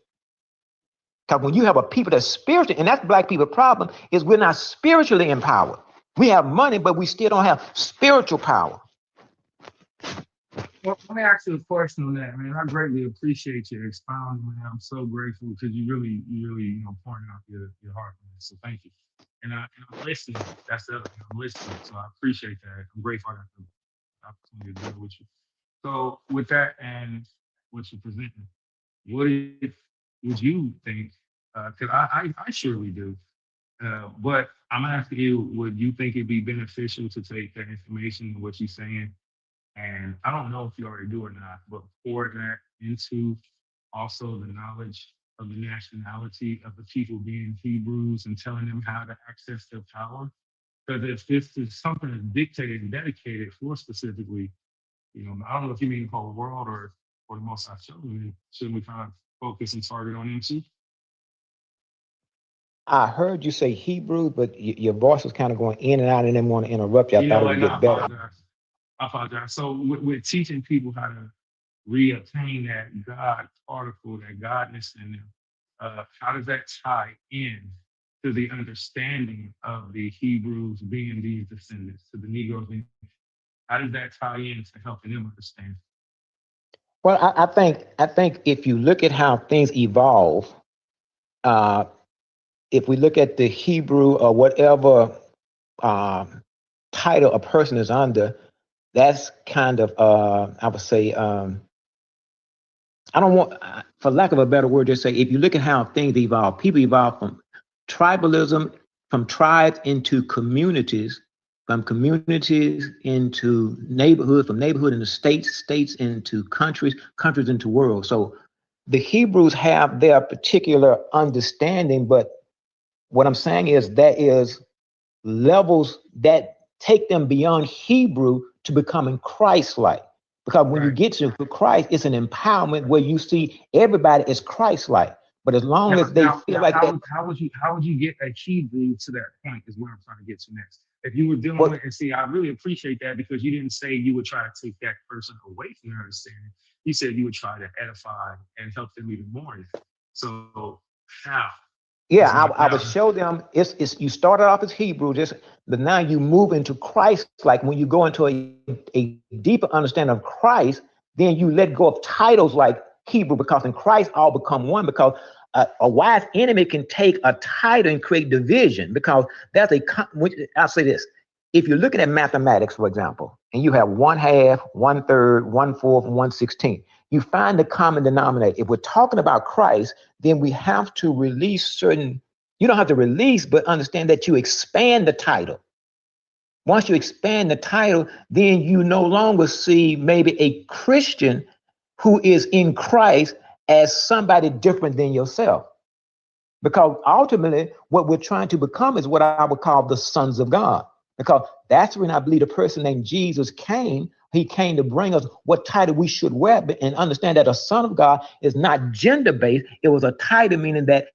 Because when you have a people that's spiritual, and that's Black people's problem, is we're not spiritually empowered. We have money, but we still don't have spiritual power. Well, let me ask you a question on that, man. I greatly appreciate you expounding, man. I'm so grateful because you really, pouring out your heart, man. So thank you. And I'm listening. That's the other thing. I'm listening. So I appreciate that. I'm grateful I got the opportunity to deal with you. So with that and what you're presenting, what would you think? Because I surely do. But I'm asking you, would you think it'd be beneficial to take that information, what you're saying, and I don't know if you already do or not, but pour that into also the knowledge of the nationality of the people being Hebrews and telling them how to access their power? Because if this is something that's dictated and dedicated for specifically, I don't know if you mean the whole world or the Most High children, shouldn't we kind of focus and target on them too? I heard you say Hebrew, but your voice was kind of going in and out, and didn't want to interrupt you. I thought it would get better. I apologize. So we're teaching people how to reobtain that God particle, that Godness in them. How does that tie in to the understanding of the Hebrews being these descendants, to the Negroes? How does that tie in to helping them understand? Well, I think if you look at how things evolve, if we look at the Hebrew or whatever title a person is under, that's kind of I would say I don't want, for lack of a better word, just say if you look at how things evolve, people evolve from tribalism, from tribes into communities, from communities into neighborhood, from neighborhood into states, states into countries, countries into world. So the Hebrews have their particular understanding, but what I'm saying is there is levels that take them beyond Hebrew to becoming Christ-like. Because when you get to Christ, it's an empowerment where you see everybody as Christ-like. But as long as they feel like that, how would you get a Hebrew to that point is what I'm trying to get to next. If you were dealing with, and see, I really appreciate that, because you didn't say you would try to take that person away from their understanding. You said you would try to edify and help them even more. So how? Yeah, I would show them it's you started off as Hebrew, but now you move into Christ. Like when you go into a deeper understanding of Christ, then you let go of titles like Hebrew, because in Christ all become one. Because a wise enemy can take a title and create division, because I'll say this. If you're looking at mathematics, for example, and you have 1/2, 1/3, 1/4, and 1/16, you find the common denominator. If we're talking about Christ, then we have to release certain, you don't have to release, but understand that you expand the title. Once you expand the title, then you no longer see maybe a Christian who is in Christ as somebody different than yourself. Because ultimately, what we're trying to become is what I would call the sons of God. Because that's when I believe a person named Jesus came. He came to bring us what title we should wear, and understand that a son of God is not gender-based. It was a title, meaning that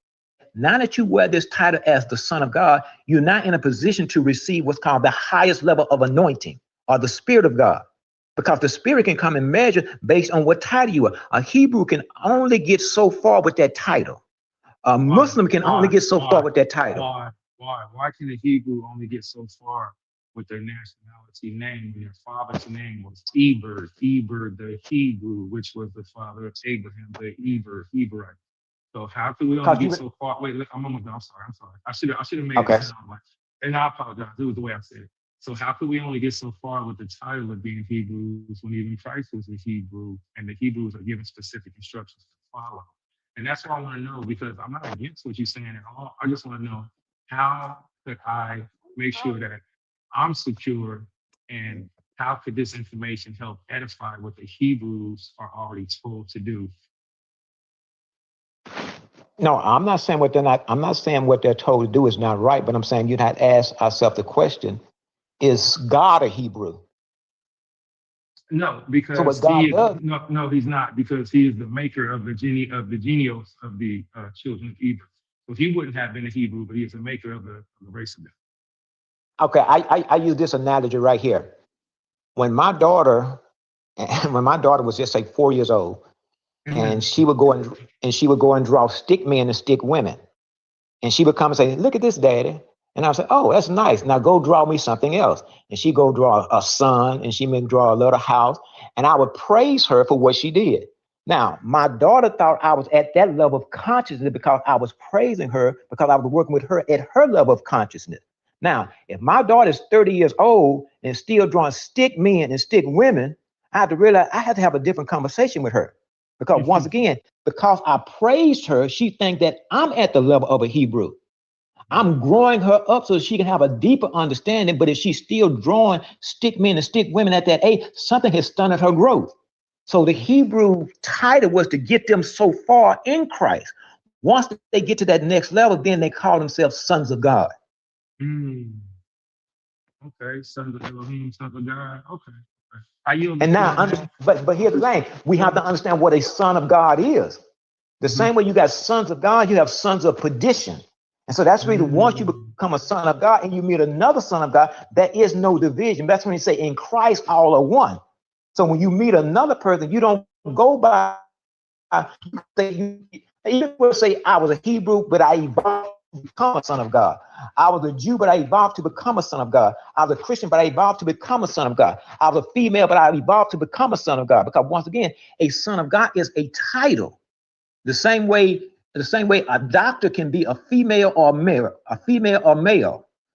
now that you wear this title as the son of God, you're not in a position to receive what's called the highest level of anointing, or the Spirit of God. Because the Spirit can come and measure based on what title you are. A Hebrew can only get so far with that title. A Muslim can only get so far with that title. Why can a Hebrew only get so far with their nationality name when their father's name was Eber the Hebrew, which was the father of Abraham, the Heberite. So how can we only get so far? Wait, I'm almost done. I'm sorry. I should have made it sound like, and I apologize. It was the way I said it. So how could we only get so far with the title of being Hebrews when even Christ was a Hebrew, and the Hebrews are given specific instructions to follow? And that's what I want to know, because I'm not against what you're saying at all. I just want to know, how could I make sure that I'm secure, and how could this information help edify what the Hebrews are already told to do? No, I'm not saying I'm not saying what they're told to do is not right, but I'm saying you'd have to ask ourselves the question, is God a Hebrew? No, because he's not, because he is the maker of the geneos of the children of Hebrew. So he wouldn't have been a Hebrew, but he is the maker of the race of them. Okay, I use this analogy right here. When my daughter was just like 4 years old, and she would go and draw stick men and stick women, and she would come and say, "Look at this, Daddy." And I would say, "Oh, that's nice. Now go draw me something else." And she go draw a sun, and she may draw a little house, and I would praise her for what she did. Now, my daughter thought I was at that level of consciousness because I was praising her, because I was working with her at her level of consciousness. Now, if my daughter is 30 years old and still drawing stick men and stick women, I have to realize I have to have a different conversation with her. Because once again, because I praised her, she thinks that I'm at the level of a Hebrew. I'm growing her up so she can have a deeper understanding. But if she's still drawing stick men and stick women at that age, something has stunted her growth. So the Hebrew title was to get them so far in Christ. Once they get to that next level, then they call themselves sons of God. Okay, sons of Elohim, sons of God. Okay. And now, but here's the thing: we have to understand what a son of God is. The same way you got sons of God, you have sons of perdition. And so that's really, once you become a son of God and you meet another son of God, there is no division. That's when you say in Christ all are one. So when you meet another person, you don't go by, you will say, I was a Hebrew, but I evolved to become a son of God. I was a Jew, but I evolved to become a son of God. I was a Christian, but I evolved to become a son of God. I was a female, but I evolved to become a son of God. Because once again, a son of God is a title. The same way The same way a doctor can be a female or male.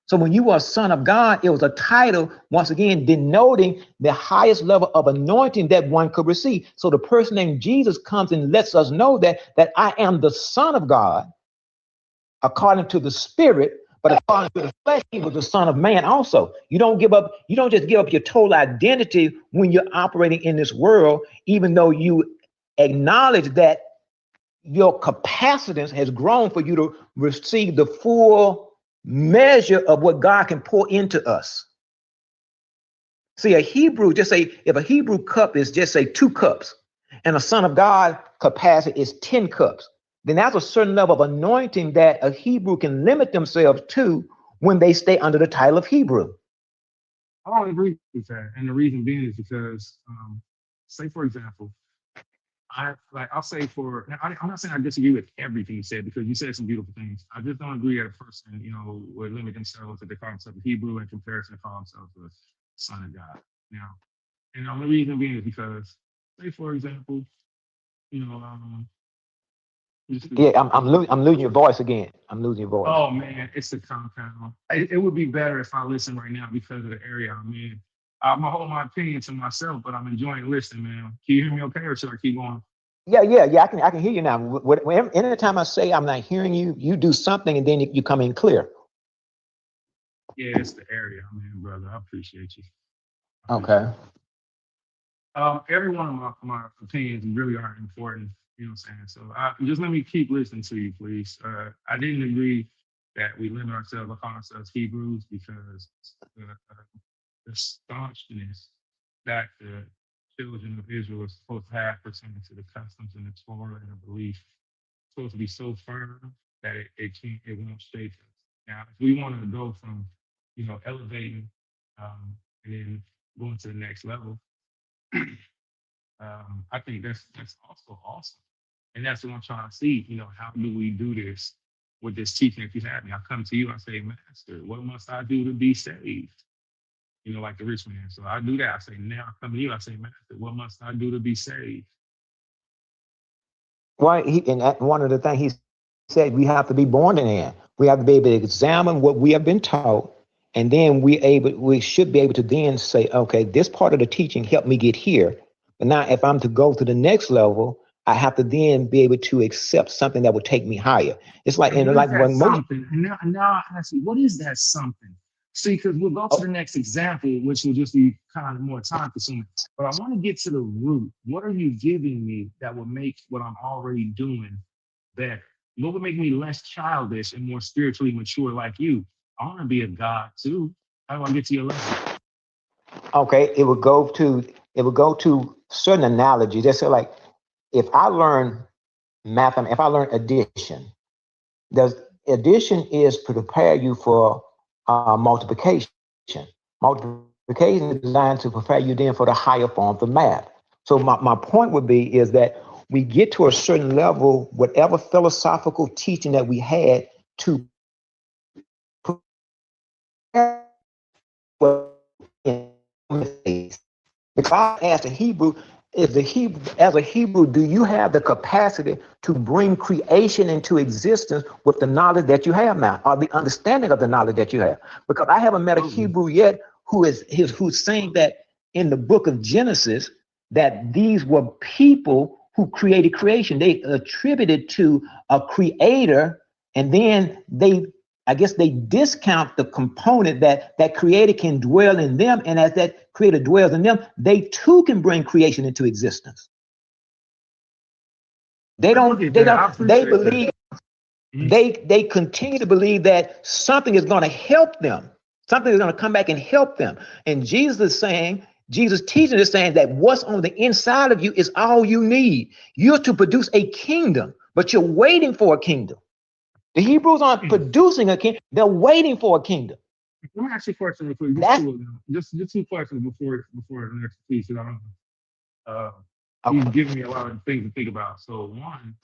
So when you were a son of God, it was a title, once again, denoting the highest level of anointing that one could receive. So the person named Jesus comes and lets us know that I am the Son of God, according to the Spirit, but according to the flesh, he was the Son of Man also. You don't just give up your total identity when you're operating in this world, even though you acknowledge that your capacitance has grown for you to receive the full measure of what God can pour into us. See, if a Hebrew cup is just say 2 cups, and a son of God capacity is 10 cups, then that's a certain level of anointing that a Hebrew can limit themselves to when they stay under the title of Hebrew. I don't agree with that. And the reason being is because, say, for example, I'll say I'm not saying I disagree with everything you said, because you said some beautiful things. I just don't agree that a person, would limit themselves to the concept of Hebrew in comparison to the concept of the Son of God. Now, and the only reason being is because, say, for example, Yeah, I'm losing your voice again. I'm losing your voice. Oh man, it's the compound. It would be better if I listen right now because of the area I'm in. I'm gonna hold my opinion to myself, but I'm enjoying listening, man. Can you hear me okay, or should I keep going? Yeah. I can hear you now. Anytime I say I'm not hearing you, you do something and then you come in clear. Yeah, it's the area I'm in, brother. I appreciate you. Okay. Every one of my opinions really are important. You know what I'm saying? So just let me keep listening to you, please. I didn't agree that we limit ourselves upon ourselves Hebrews because the staunchness that the children of Israel are supposed to have pertaining to the customs and the Torah and the belief supposed to be so firm that it won't shake us. Now, if we want to go from, elevating and then going to the next level, I think that's also awesome. And that's what I'm trying to see, how do we do this with this teaching that you have me? I come to you, I say, Master, what must I do to be saved? Like the rich man. So I do that. I say, now I come to you, I say, Master, what must I do to be saved? Well, one of the things he said, we have to be born again. We have to be able to examine what we have been taught, and then we should be able to then say, okay, this part of the teaching helped me get here. But now, if I'm to go to the next level, I have to then be able to accept something that will take me higher. It's like, And like when something. And now I ask you, what is that something? See, because we'll go to the next example, which will just be kind of more time consuming. But I want to get to the root. What are you giving me that will make what I'm already doing better? What would make me less childish and more spiritually mature like you? I want to be a God too. How do I get to your level? Okay, it would go to certain analogies. That's like if I learn mathematics, if I learn addition, addition is to prepare you for multiplication. Multiplication is designed to prepare you then for the higher forms of math. So my point would be is that we get to a certain level, whatever philosophical teaching that we had to prepare because I asked the Hebrew, as a Hebrew, do you have the capacity to bring creation into existence with the knowledge that you have now, or the understanding of the knowledge that you have? Because I haven't met a Hebrew yet who's saying that in the book of Genesis that these were people who created creation. They attributed to a creator, and then I guess they discount the component that creator can dwell in them, and as that creator dwells in them, they too can bring creation into existence. They believe they continue to believe that something is going to help them. Something is going to come back and help them. And Jesus teaching is saying that what's on the inside of you is all you need. You're to produce a kingdom, but you're waiting for a kingdom. The Hebrews aren't producing a kingdom; they're waiting for a kingdom. Let me ask you a question real quick. Just 2 questions before the next piece. He's giving me a lot of things to think about. So one,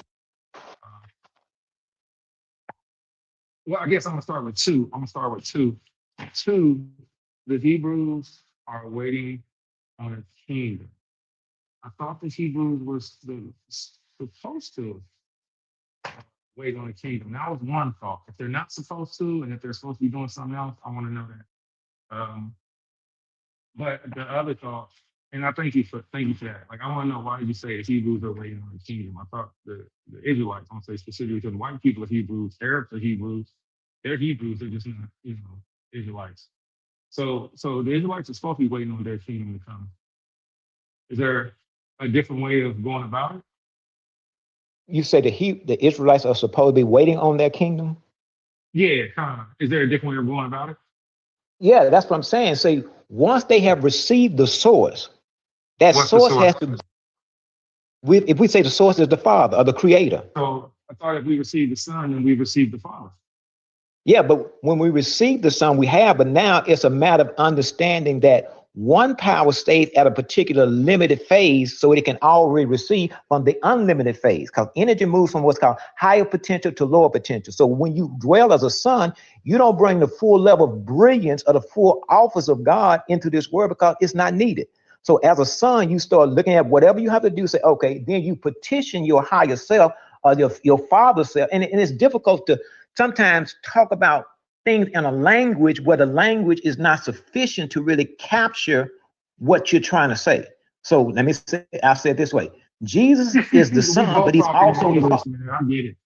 well, I guess I'm gonna start with two. Two, the Hebrews are waiting on a kingdom. I thought the Hebrews were supposed to wait on the kingdom. That was one thought. If they're not supposed to, and if they're supposed to be doing something else, I want to know that. But the other thought, and I thank you for that. Like, I want to know, why did you say the Hebrews are waiting on the kingdom? I thought the Israelites, I don't say specifically because white people are Hebrews, Arabs are Hebrews. They're Hebrews, they're just not, Israelites. So the Israelites are supposed to be waiting on their kingdom to come. Is there a different way of going about it? You say the Israelites are supposed to be waiting on their kingdom? Yeah, kind of. Is there a different way of going about it? Yeah, that's what I'm saying. See, once they have received the source, that What's the source has source? to, if we say the source is the Father or the Creator. So I thought if we received the Son, then we received the Father. Yeah, but when we receive the Son, we have, but now it's a matter of understanding that one power stays at a particular limited phase so it can already receive from the unlimited phase, because energy moves from what's called higher potential to lower potential. So when you dwell as a son, you don't bring the full level of brilliance or the full office of God into this world because it's not needed. So as a son, you start looking at whatever you have to do, say, okay, then you petition your higher self or your father's self. And it's difficult to sometimes talk about things in a language where the language is not sufficient to really capture what you're trying to say. So let me say, I'll say it this way. Jesus is the Son, but he's also the Father. I get it.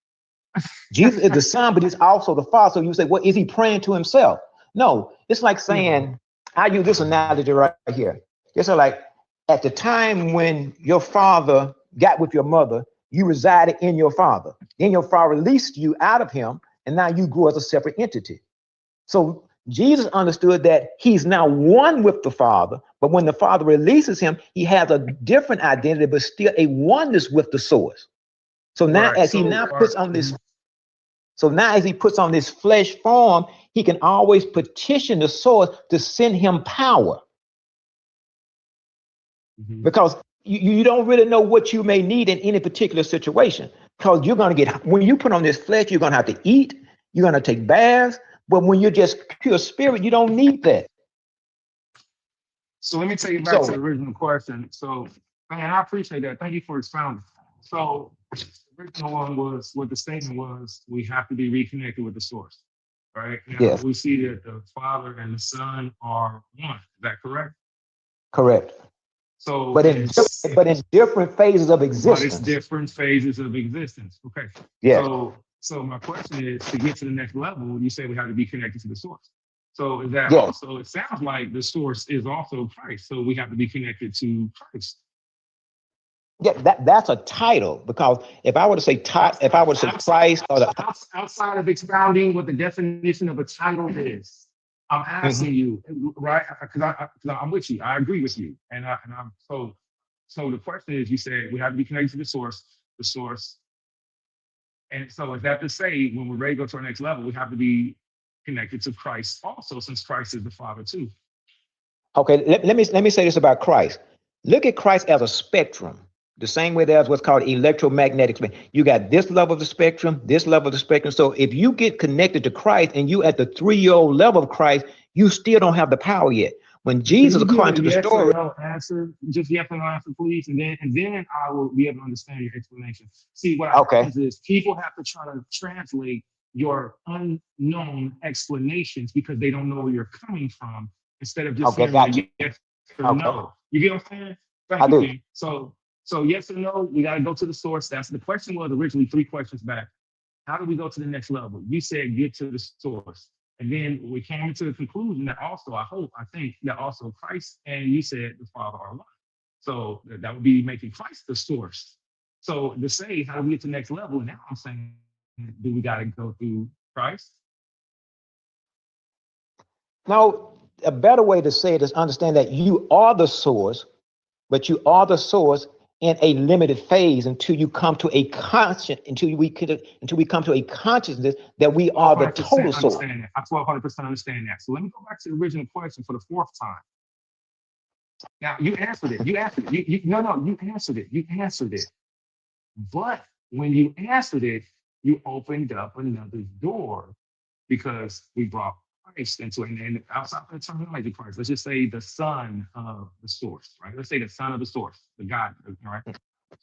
Jesus is the Son, but he's also the Father. So you say, well, is he praying to himself? No, it's like saying, I use this analogy right here. It's like at the time when your father got with your mother, you resided in your father. Then your father released you out of him, and now you grew as a separate entity. So Jesus understood that he's now one with the Father, but when the Father releases him, he has a different identity, but still a oneness with the source. So now, as he now puts on this, so now as he puts on this flesh form, he can always petition the source to send him power. Because you don't really know what you may need in any particular situation. Because you're going to get, when you put on this flesh, you're going to have to eat, you're going to take baths. But when you're just pure spirit, you don't need that. So let me take you back to the original question. So, man, I appreciate that. Thank you for expounding. So the original one was, what the statement was, we have to be reconnected with the source, right? Now, yes. We see that the Father and the Son are one. Is that correct? Correct. So, but in different phases of existence. But it's different phases of existence. Okay. Yes. So my question is, to get to the next level, you say we have to be connected to the source. So is that yes. Also, it sounds like the source is also Christ. So we have to be connected to Christ. Yeah, that's a title, because if I were to say Christ or outside of expounding what the definition of a title is, I'm asking you, right? Because I'm with you. I agree with you, and I'm so. So the question is, you said we have to be connected to the source. And so is that to say, when we're ready to go to our next level, we have to be connected to Christ also, since Christ is the Father too? Okay, let me say this about Christ. Look at Christ as a spectrum. The same way there's what's called electromagnetic spectrum. You got this level of the spectrum, this level of the spectrum. So if you get connected to Christ and you at the 3-year-old level of Christ, you still don't have the power yet. When Jesus, according to the story, answer, just yes or no answer, please, and then I will be able to understand your explanation. See, what happens is people have to try to translate your unknown explanations because they don't know where you're coming from, instead of just saying yes or no. You get what I'm saying? Thank you, King. So yes or no, we got to go to the source. That's the question. Was originally 3 questions back. How do we go to the next level? You said get to the source. And then we came to the conclusion that also, I think that also Christ and you said the Father are one. So that would be making Christ the source. So to say, how do we get to the next level? And now I'm saying, do we got to go through Christ? No, a better way to say it is understand that you are the source, but you are the source in a limited phase until you come to a until we come to a consciousness that we are the total source. Understand that. I 1200% understand that. So let me go back to the original question for the 4th time. Now you answered it. You answered it. You answered it. You answered it. But when you answered it, you opened up another door, because we brought Christ into it. And outside of the terminology Christ, let's just say the Son of the source, right? Let's say the Son of the source, the God, right?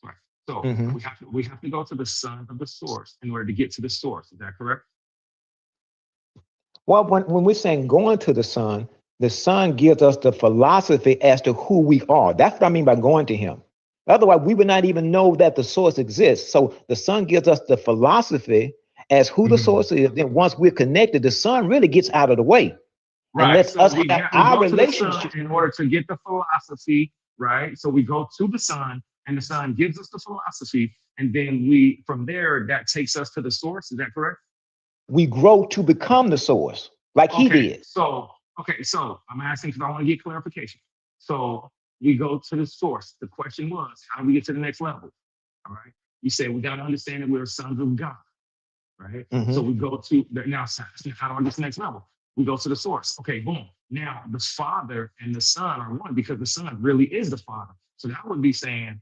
Right. So Mhm. we have to go to the son of the source in order to get to the source. Is that correct? Well, when we're saying going to the Son gives us the philosophy as to who we are. That's what I mean by going to Him. Otherwise, we would not even know that the source exists. So the Son gives us the philosophy as who the Mhm. source is. Then once we're connected, the Son really gets out of the way and Right. lets So us have we our go to the sun relationship. in order to get the philosophy, right? So we go to the sun and the sun gives us the philosophy. And then we, from there, that takes us to the source. Is that correct? We grow to become the source, like He Okay. did. So I'm asking because I want to get clarification. So we go to the source. The question was, how do we get to the next level? All right. You say we got to understand that we're sons of God, right? So Mhm. we go to the now, how do I get to the next level? We go to the source. Okay, boom. Now the Father and the Son are one because the Son really is the Father. So that would be saying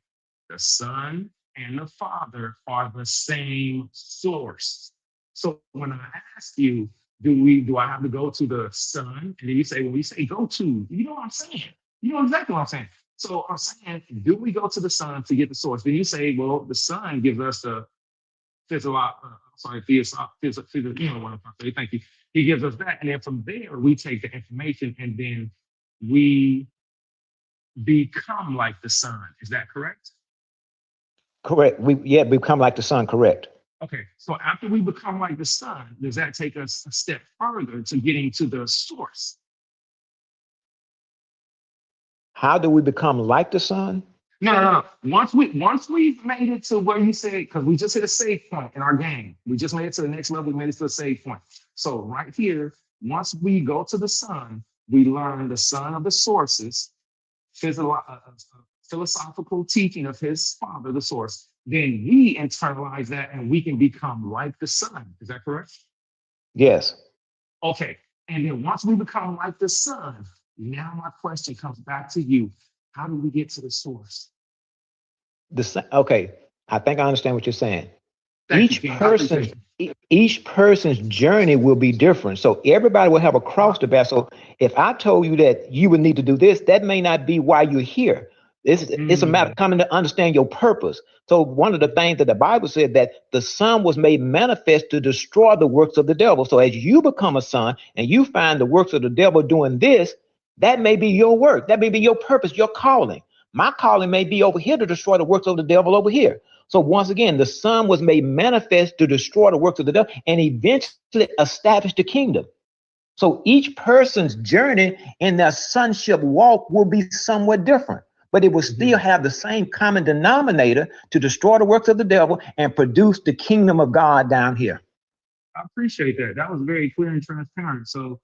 the Son and the Father are the same source. So when I ask you, do I have to go to the Son? And then you say, when we say go to, you know what I'm saying? You know exactly what I'm saying. So I'm saying, do we go to the Son to get the source? Then you say, well, the Son gives us the you know what I'm trying to say. Thank you. He gives us that. And then from there, we take the information and then we become like the Son. Is that correct? Correct. We become like the Son. Correct. Okay. So after we become like the Son, does that take us a step further to getting to the source? How do we become like the Son? No. Once we've made it to where you said, because we just hit a save point in our game. We just made it to the next level, we made it to a save point. So right here, once we go to the sun, we learn the son of the sources, philosophical teaching of his father, the source. Then we internalize that and we can become like the son. Is that correct? Yes. Okay. And then once we become like the son, now my question comes back to you. How do we get to the source? Okay. I think I understand what you're saying. Thank you, King. I appreciate you. Each person's journey will be different. So everybody will have a cross to bear. So if I told you that you would need to do this, that may not be why you're here. It's a matter of Mm, coming to understand your purpose. So one of the things that the Bible said that the Son was made manifest to destroy the works of the devil. So as you become a son and you find the works of the devil doing this, that may be your work. That may be your purpose, your calling. My calling may be over here to destroy the works of the devil over here. So once again, the Son was made manifest to destroy the works of the devil and eventually establish the kingdom. So each person's journey in their sonship walk will be somewhat different, but it will still mhm. have the same common denominator to destroy the works of the devil and produce the kingdom of God down here. I appreciate that. That was very clear and transparent. So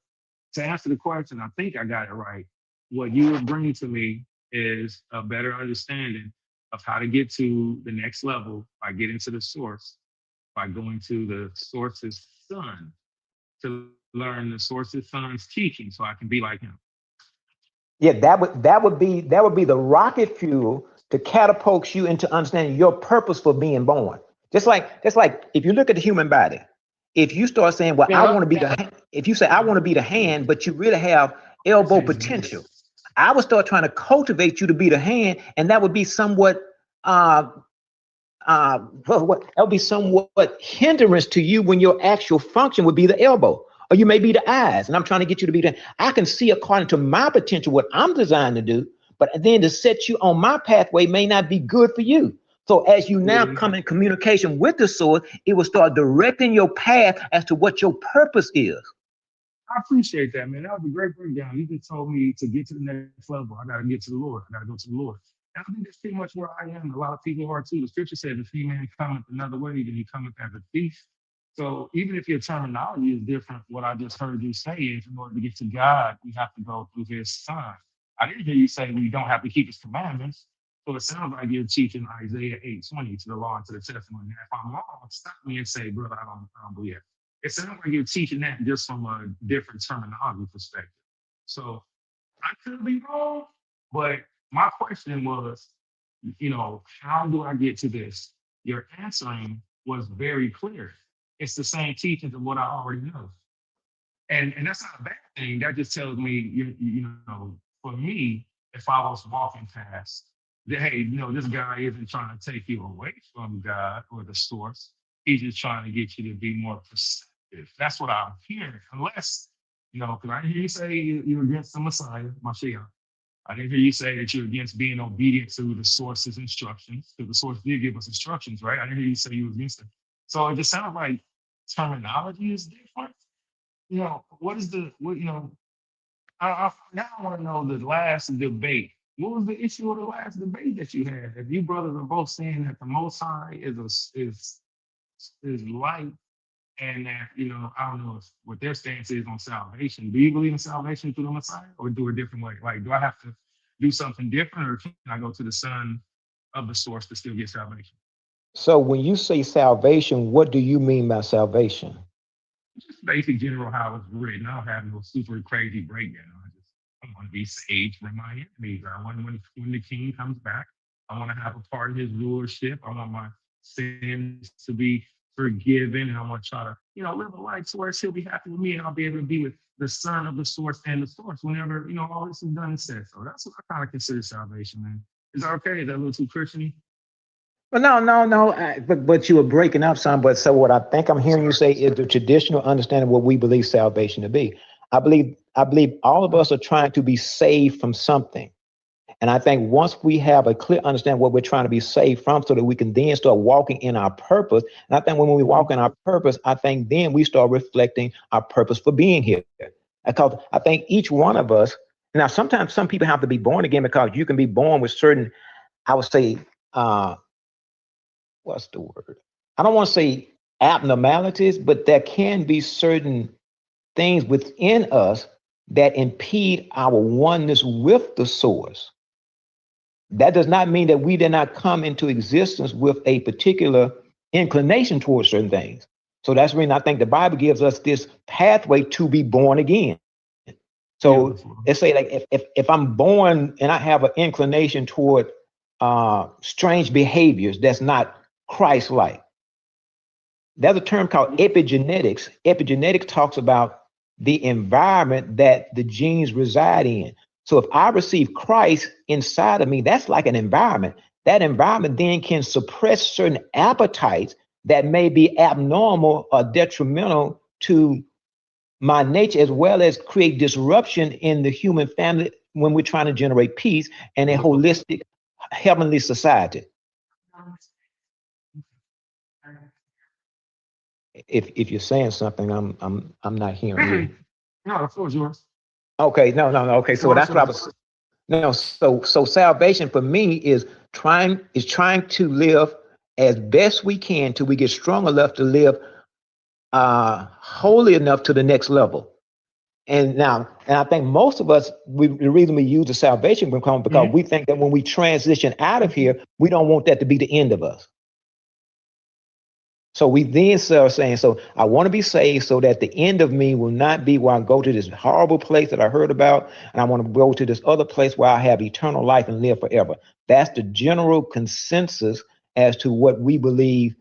to answer the question, I think I got it right. What you were bringing to me is a better understanding of how to get to the next level by getting to the source, by going to the source's son, to learn the source's son's teaching so I can be like him. Yeah, that would be the rocket fuel to catapult you into understanding your purpose for being born. Just like if you look at the human body, if you start saying, "Well, I want to be the," if you say, "I want to be the hand," but you really have elbow potential, I would start trying to cultivate you to be the hand, and that would be somewhat uh that would be somewhat hindrance to you when your actual function would be the elbow, or you may be the eyes. And I'm trying to get you to be the. I can see according to my potential what I'm designed to do, but then to set you on my pathway may not be good for you. So as you now come in communication with the source, it will start directing your path as to what your purpose is. I appreciate that, man. That was a great breakdown. You just told me to get to the next level. I got to get to the Lord. I got to go to the Lord. And I think that's pretty much where I am. A lot of people are too. The scripture says, if any man cometh another way, then he cometh as a thief. So even if your terminology is different, what I just heard you say is in order to get to God, we have to go through his son. I didn't hear you say we don't have to keep his commandments. So it sounds like you're teaching Isaiah 8:20 to the law and to the testimony. And if I'm wrong, stop me and say, brother, I don't believe it. It sounds like you're teaching that just from a different terminology perspective. So I could be wrong, but my question was, how do I get to this? Your answering was very clear. It's the same teachings of what I already know. And that's not a bad thing. That just tells me, for me, if I was walking past that, hey, you know, this guy isn't trying to take you away from God or the source. He's just trying to get you to be more perceptive. That's what I'm hearing. Unless, you know, because I didn't hear you say you're against the Messiah, Mashiach. I didn't hear you say that you're against being obedient to the source's instructions, because the source did give us instructions, right? I didn't hear you say you were against it. So it just sounds like terminology is different. You know, what, you know, now I want to know the last debate. What was the issue of the last debate that you had? If you brothers are both saying that the Most High is light, and that, you know, I don't know what their stance is on salvation. Do you believe in salvation through the Messiah, or do a different way? Like, do I have to do something different, or can I go to the Son of the source to still get salvation? So when you say salvation, what do you mean by salvation? Just basic general how it's written. I don't have no super crazy breakdown. I want to be saved from my enemies. I want when the king comes back, I want to have a part of his rulership. I want my sins to be forgiven, and I want to try to, you know, live a life to where he'll be happy with me, and I'll be able to be with the Son of the source and the source whenever, you know, all this is done and said. So that's what I kind of consider salvation, man. Is that okay? Is that a little too Christian-y? Well, no. But you were breaking up some. But so what I think I'm hearing you say is the traditional understanding of what we believe salvation to be. I believe all of us are trying to be saved from something. And I think once we have a clear understanding of what we're trying to be saved from, so that we can then start walking in our purpose. And I think when we walk in our purpose, I think then we start reflecting our purpose for being here. Because I think each one of us, now sometimes some people have to be born again, because you can be born with certain, I would say, what's the word? I don't want to say abnormalities, but there can be certain things within us that impede our oneness with the source. That does not mean that we did not come into existence with a particular inclination towards certain things. So that's when I think the Bible gives us this pathway to be born again. So let's say, like, if I'm born and I have an inclination toward strange behaviors that's not Christ-like, there's a term called epigenetics. Epigenetics talks about the environment that the genes reside in. So if I receive Christ inside of me, that's like an environment. That environment then can suppress certain appetites that may be abnormal or detrimental to my nature, as well as create disruption in the human family when we're trying to generate peace and a holistic heavenly society. If you're saying something, I'm not hearing you. No, the floor is yours. Okay, no. Okay, so that's what I was. No, so salvation for me is trying to live as best we can till we get strong enough to live holy enough to the next level. And I think most of us, the reason we use the salvation because we think that when we transition out of here, we don't want that to be the end of us. So we then start saying, so I want to be saved so that the end of me will not be where I go to this horrible place that I heard about, and I want to go to this other place where I have eternal life and live forever. That's the general consensus as to what we believe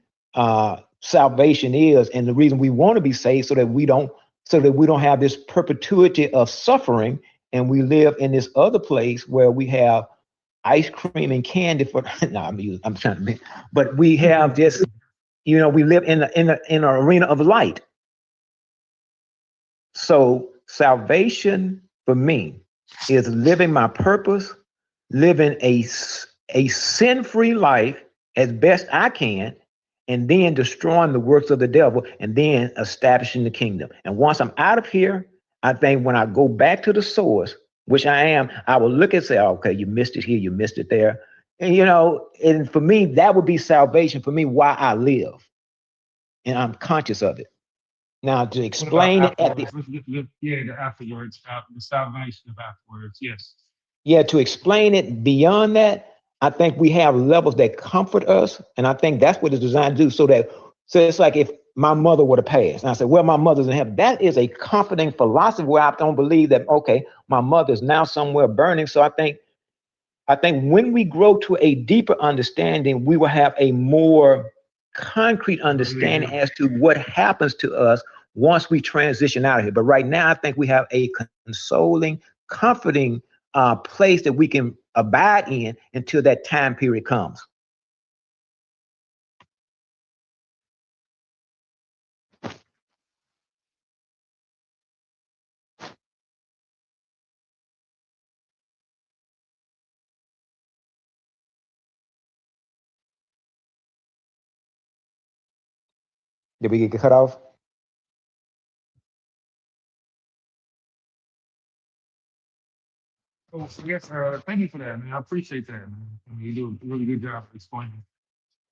salvation is, and the reason we want to be saved so that we don't have this perpetuity of suffering, and we live in this other place where we have ice cream and candy for. No, I'm trying to be, but we have this. You know, we live in an arena of light. So salvation for me is living my purpose, living a sin-free life as best I can, and then destroying the works of the devil, and then establishing the kingdom. And once I'm out of here, I think when I go back to the source, which I am, I will look and say, okay, you missed it here, you missed it there. And, you know, and for me, that would be salvation for me, why I live. And I'm conscious of it. Now, to explain it at the afterwards, the salvation of afterwards, yes. Yeah, to explain it beyond that, I think we have levels that comfort us. And I think that's what it's designed to do. So it's like if my mother would have passed, and I said, well, my mother's in heaven. That is a comforting philosophy where I don't believe that, okay, my mother's now somewhere burning. So I think when we grow to a deeper understanding, we will have a more concrete understanding as to what happens to us once we transition out of here. But right now, I think we have a consoling, comforting place that we can abide in until that time period comes. Did we get cut off? So yes, thank you for that, man. I appreciate that, man. I mean, you do a really good job explaining.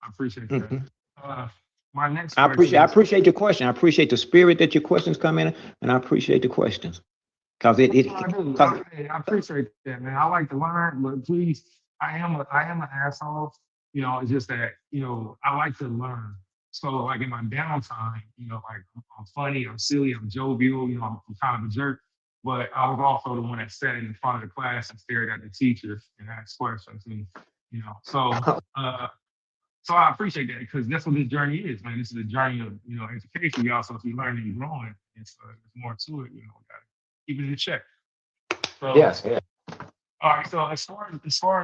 I appreciate that. Mhm. My next I question appreciate your question. I appreciate the spirit that your questions come in, and I appreciate the questions. Cause I do. I appreciate that, man. I like to learn, but please, I am an asshole. You know, it's just that, you know, I like to learn. So like in my downtime, you know, like I'm funny, I'm silly, I'm jovial, you know, I'm kind of a jerk. But I was also the one that sat in front of the class and stared at the teacher and asked questions. And, you know, so I appreciate that because that's what this journey is, man. This is a journey of, you know, education. We also keep learning and growing. And so there's more to it, you know, we gotta keep it in check. So, yes, yeah. all right. So as far as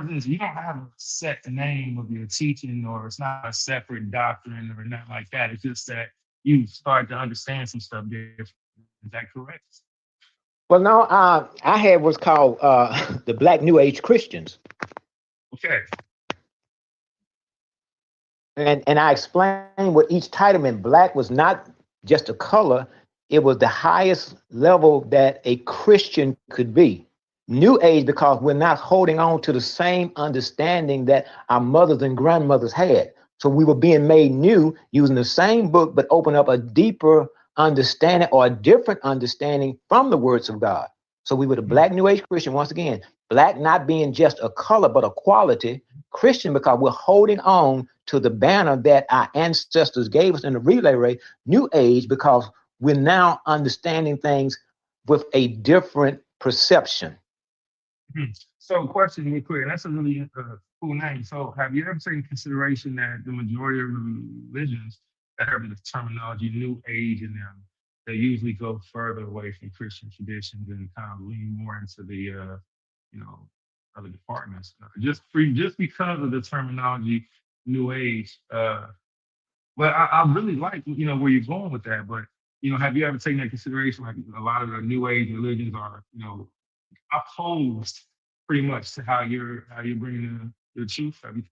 this, you don't have a set name of your teaching, or it's not a separate doctrine or nothing like that. It's just that you start to understand some stuff different. Is that correct? Well, no, I had what's called the Black New Age Christians, Okay. and I explained what each title meant. Black was not just a color; it was the highest level that a Christian could be. New Age, because we're not holding on to the same understanding that our mothers and grandmothers had. So we were being made new using the same book, but open up a deeper understanding or a different understanding from the words of God. So we were the Black New Age Christian. Once again, Black not being just a color, but a quality. Christian, because we're holding on to the banner that our ancestors gave us in the relay race. New Age, because we're now understanding things with a different perception. So, question real quick. That's a really cool name. So, have you ever taken consideration that the majority of religions that have the terminology New Age in them, they usually go further away from Christian traditions and kind of lean more into the, you know, other departments, just because of the terminology New Age. But I really like, you know, where you're going with that. But you know, have you ever taken that consideration? Like a lot of the New Age religions are, you know, opposed pretty much to how you're bringing the truth. Have you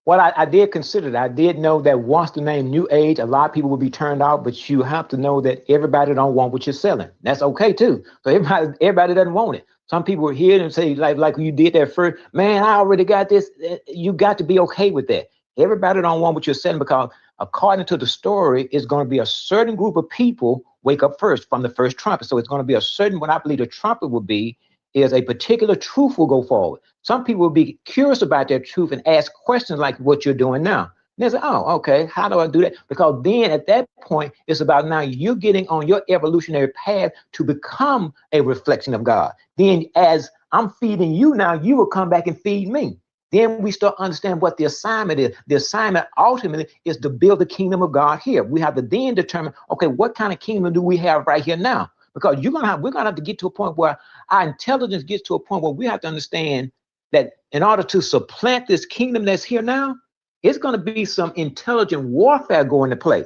Well, I did consider that. I did know that once the name New Age, a lot of people will be turned out, but you have to know that everybody don't want what you're selling. That's okay too. So everybody doesn't want it. Some people are here and say, like you did that first, man, I already got this. You got to be okay with that. Everybody don't want what you're selling because according to the story, it's going to be a certain group of people wake up first from the first trumpet. So it's going to be a certain, what I believe the trumpet will be, is a particular truth will go forward. Some people will be curious about their truth and ask questions like what you're doing now. And they say, oh, okay, how do I do that? Because then at that point, it's about now you're getting on your evolutionary path to become a reflection of God. Then as I'm feeding you now, you will come back and feed me. Then we start understanding what the assignment is. The assignment ultimately is to build the kingdom of God here. We have to then determine, okay, what kind of kingdom do we have right here now? Because we're gonna have to get to a point where our intelligence gets to a point where we have to understand that in order to supplant this kingdom that's here now, it's going to be some intelligent warfare going to play.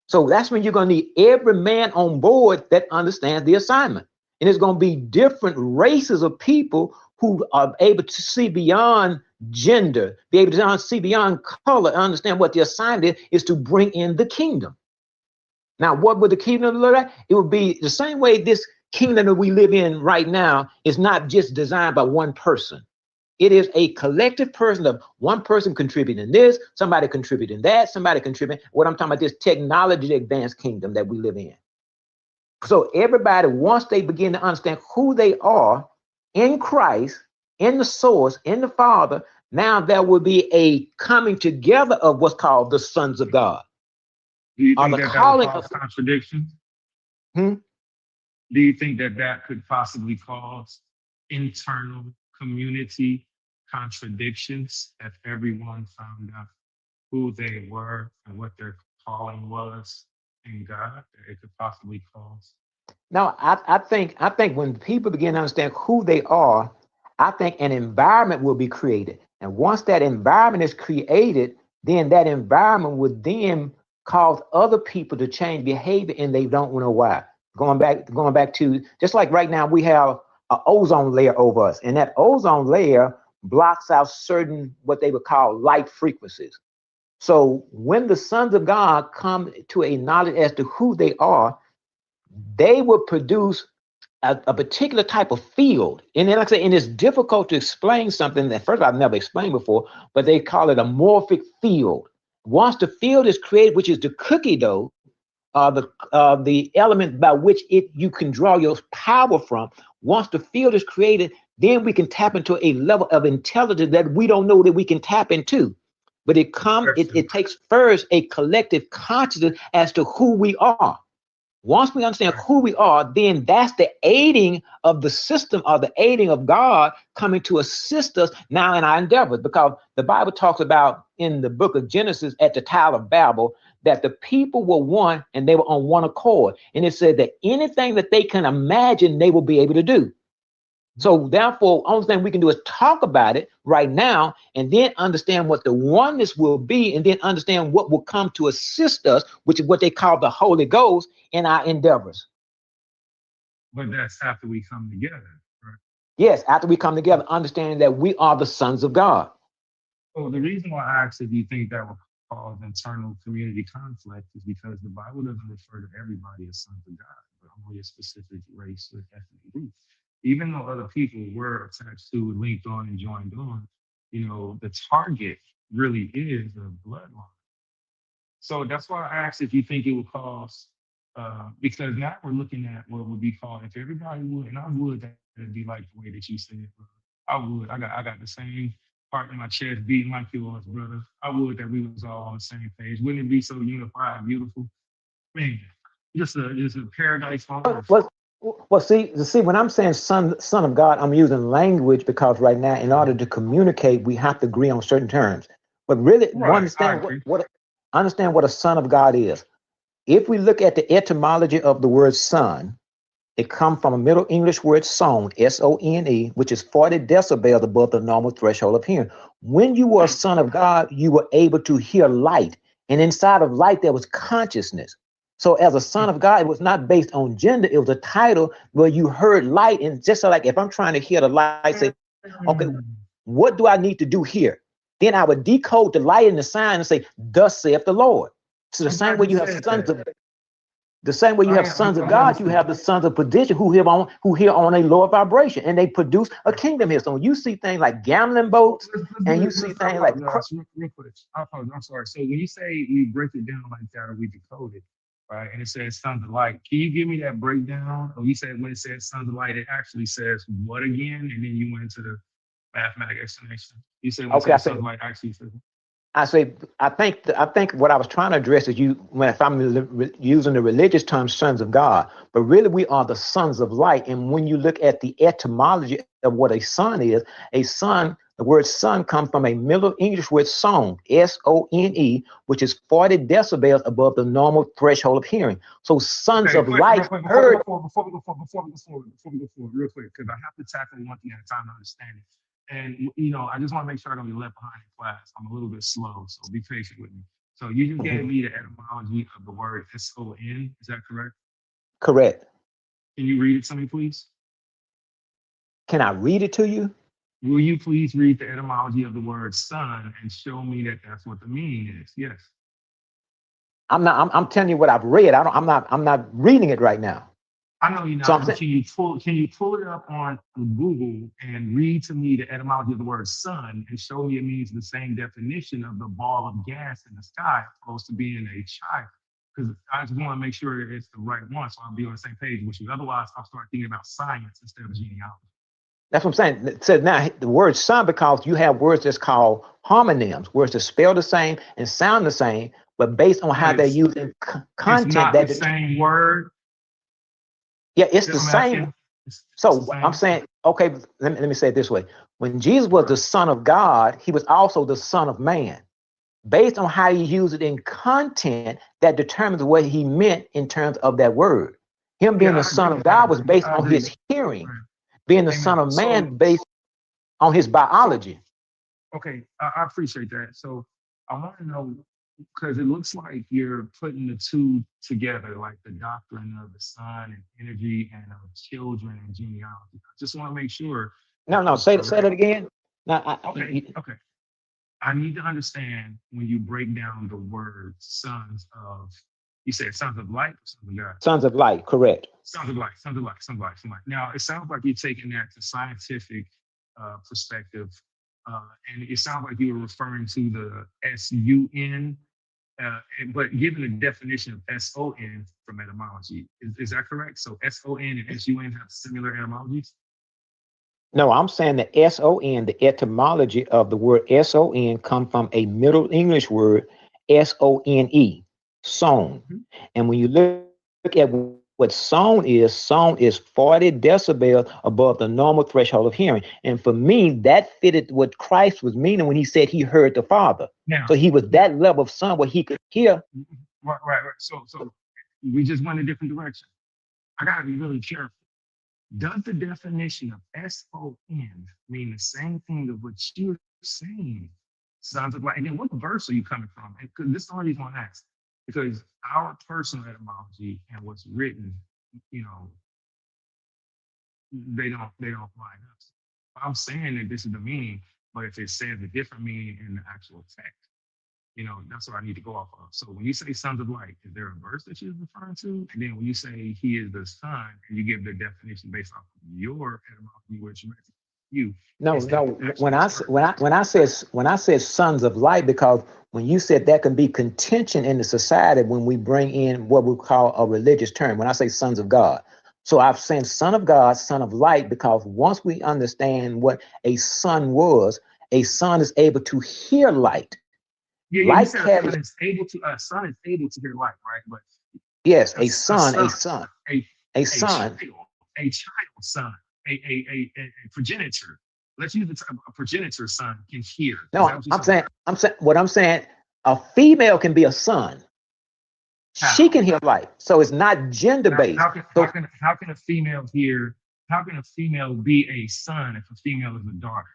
So that's when you're going to need every man on board that understands the assignment. And it's going to be different races of people who are able to see beyond gender, be able to see beyond color, understand what the assignment is to bring in the kingdom. Now, what would the kingdom look like? It would be the same way this kingdom that we live in right now is not just designed by one person. It is a collective person of one person contributing this, somebody contributing that, somebody contributing. What I'm talking about, this technology advanced kingdom that we live in. So everybody, once they begin to understand who they are in Christ, in the source, in the Father, now there will be a coming together of what's called the sons of God. Do you think that would cause contradiction? Hmm? Do you think that could possibly cause internal community contradictions if everyone found out who they were and what their calling was in God? It could possibly cause No, I think when people begin to understand who they are, I think an environment will be created. And once that environment is created, then that environment would then cause other people to change behavior and they don't know why. Going back to just like right now, we have an ozone layer over us, and that ozone layer blocks out certain what they would call light frequencies. So when the sons of God come to a knowledge as to who they are, they will produce a particular type of field. And then, like I say, and it's difficult to explain something that, first of all, I've never explained before, but they call it a morphic field. Once the field is created, which is the cookie dough, the element by which you can draw your power from, once the field is created, then we can tap into a level of intelligence that we don't know that we can tap into. But it takes first a collective consciousness as to who we are. Once we understand who we are, then that's the aiding of the system, or the aiding of God coming to assist us now in our endeavors. Because the Bible talks about in the book of Genesis at the Tower of Babel that the people were one and they were on one accord. And it said that anything that they can imagine, they will be able to do. So therefore, only thing we can do is talk about it right now and then understand what the oneness will be, and then understand what will come to assist us, which is what they call the Holy Ghost in our endeavors. But that's after we come together, right? Yes, after we come together, understanding that we are the sons of God. So the reason why I asked if you think that will cause internal community conflict is because the Bible doesn't refer to everybody as sons of God, but only a specific race or ethnic group. Even though other people were attached to, linked on, and joined on, the target really is the bloodline. So that's why I asked if you think it would cause, because now we're looking at what would be called, if everybody would, and I would, that it'd be like the way that you said, I would. I got the same heart in my chest beating like yours, brother. I would that we was all on the same page. Wouldn't it be so unified and beautiful? Man, just a paradise on earth. Well, see, when I'm saying son of God, I'm using language because right now, in order to communicate, we have to agree on certain terms. But really, understand what a son of God is. If we look at the etymology of the word son, it comes from a Middle English word sone, S-O-N-E, which is 40 decibels above the normal threshold of hearing. When you were a son of God, you were able to hear light. And inside of light, there was consciousness. So as a son of God, it was not based on gender. It was a title where you heard light. And just like if I'm trying to hear the light, say, okay, what do I need to do here? Then I would decode the light and the sign and say, thus saith the Lord. So the same way you have sons of God, you have the sons of perdition who hear on a lower vibration, and they produce a kingdom here. So when you see things like gambling boats, and you see things like real quick. I'm sorry. So when you say we break it down like that, or we decode it, right? And it says sons of light. Can you give me that breakdown? Or you said when it says sons of light, it actually says what again? And then you went into the mathematical explanation. You said when it says sons of light actually says. I think what I was trying to address is if I'm using the religious term sons of God, but really we are the sons of light. And when you look at the etymology of what a son is, the word son comes from a Middle English word sone, S-O-N-E, which is 40 decibels above the normal threshold of hearing. So sons of light heard. Before we go forward, real quick, because I have to tackle one thing at a time to understand it. And, I just want to make sure I don't get left behind in class. I'm a little bit slow, so be patient with me. So you just gave me the etymology of the word S-O-N. Is that correct? Correct. Can you read it to me, please? Can I read it to you? Will you please read the etymology of the word son and show me that that's what the meaning is? Yes. I'm telling you what I've read. I'm not reading it right now. I know you're not. So can you pull it up on Google and read to me the etymology of the word sun and show me it means the same definition of the ball of gas in the sky opposed to being a child? Because I just want to make sure it's the right one, so I'll be on the same page with you. Otherwise, I'll start thinking about science instead of genealogy. That's what I'm saying. It says now the word son, because you have words that's called homonyms, words that spell the same and sound the same, but based on how they're used in content. It's not the same word. Yeah, it's the same. So I'm saying, okay, let me say it this way. When Jesus was the Son of God, he was also the Son of Man. Based on how you use it in content, that determines what he meant in terms of that word. Him being Yeah, the I son agree. of God was based I on agree. his hearing. Right. Being the Amen. son of So, man based on his biology. okay, I appreciate that. So I want to know, because it looks like you're putting the two together, like the doctrine of the sun and energy and of children and genealogy. I just want to make sure that No, I'm say correct. that again. Now, Okay. I need to understand when you break down the word sons of, you said sons of light or sons of God? Sons of light, correct. Sons of light, sons of light, sons of light, sons of light. Now, it sounds like you're taking that to scientific perspective. And it sounds like you were referring to the S-U-N, but given the definition of S-O-N from etymology, is that correct? So S-O-N and S-U-N have similar etymologies? No, I'm saying the S-O-N, the etymology of the word S-O-N come from a Middle English word, S-O-N-E, sown. Mhm. And when you look at what sown is 40 decibels above the normal threshold of hearing. And for me, that fitted what Christ was meaning when he said he heard the Father. Now, So he was that level of son where he could hear. right. So we just went a different direction. I gotta be really careful. Does the definition of S-O-N mean the same thing of what you're saying? Sons of light. And then what verse are you coming from? Because this is the only reason I ask. Because our personal etymology and what's written, you know, they don't line up. I'm saying that this is the meaning, but if it says a different meaning in the actual text, you know, that's what I need to go off of. So when you say sons of light, is there a verse that you're referring to? And then when you say he is the son, and you give the definition based off of your etymology, which you. No, is that when actually I said sons of light, because when you said that can be contention in the society when we bring in what we call a religious term, when I say sons of God. So I've said son of God, son of light, because once we understand what a son was, a son is able to hear light. Yeah, you Light said carries, a son is able to hear light, right? But yes, a son, a son, a a child, son. a child son, a progenitor. Let's use the term a progenitor son can hear. Is that No, what you're saying? I'm saying, a female can be a son. She How? can hear light. So it's not gender based. So How can a female hear? How can a female be a son if a female is a daughter?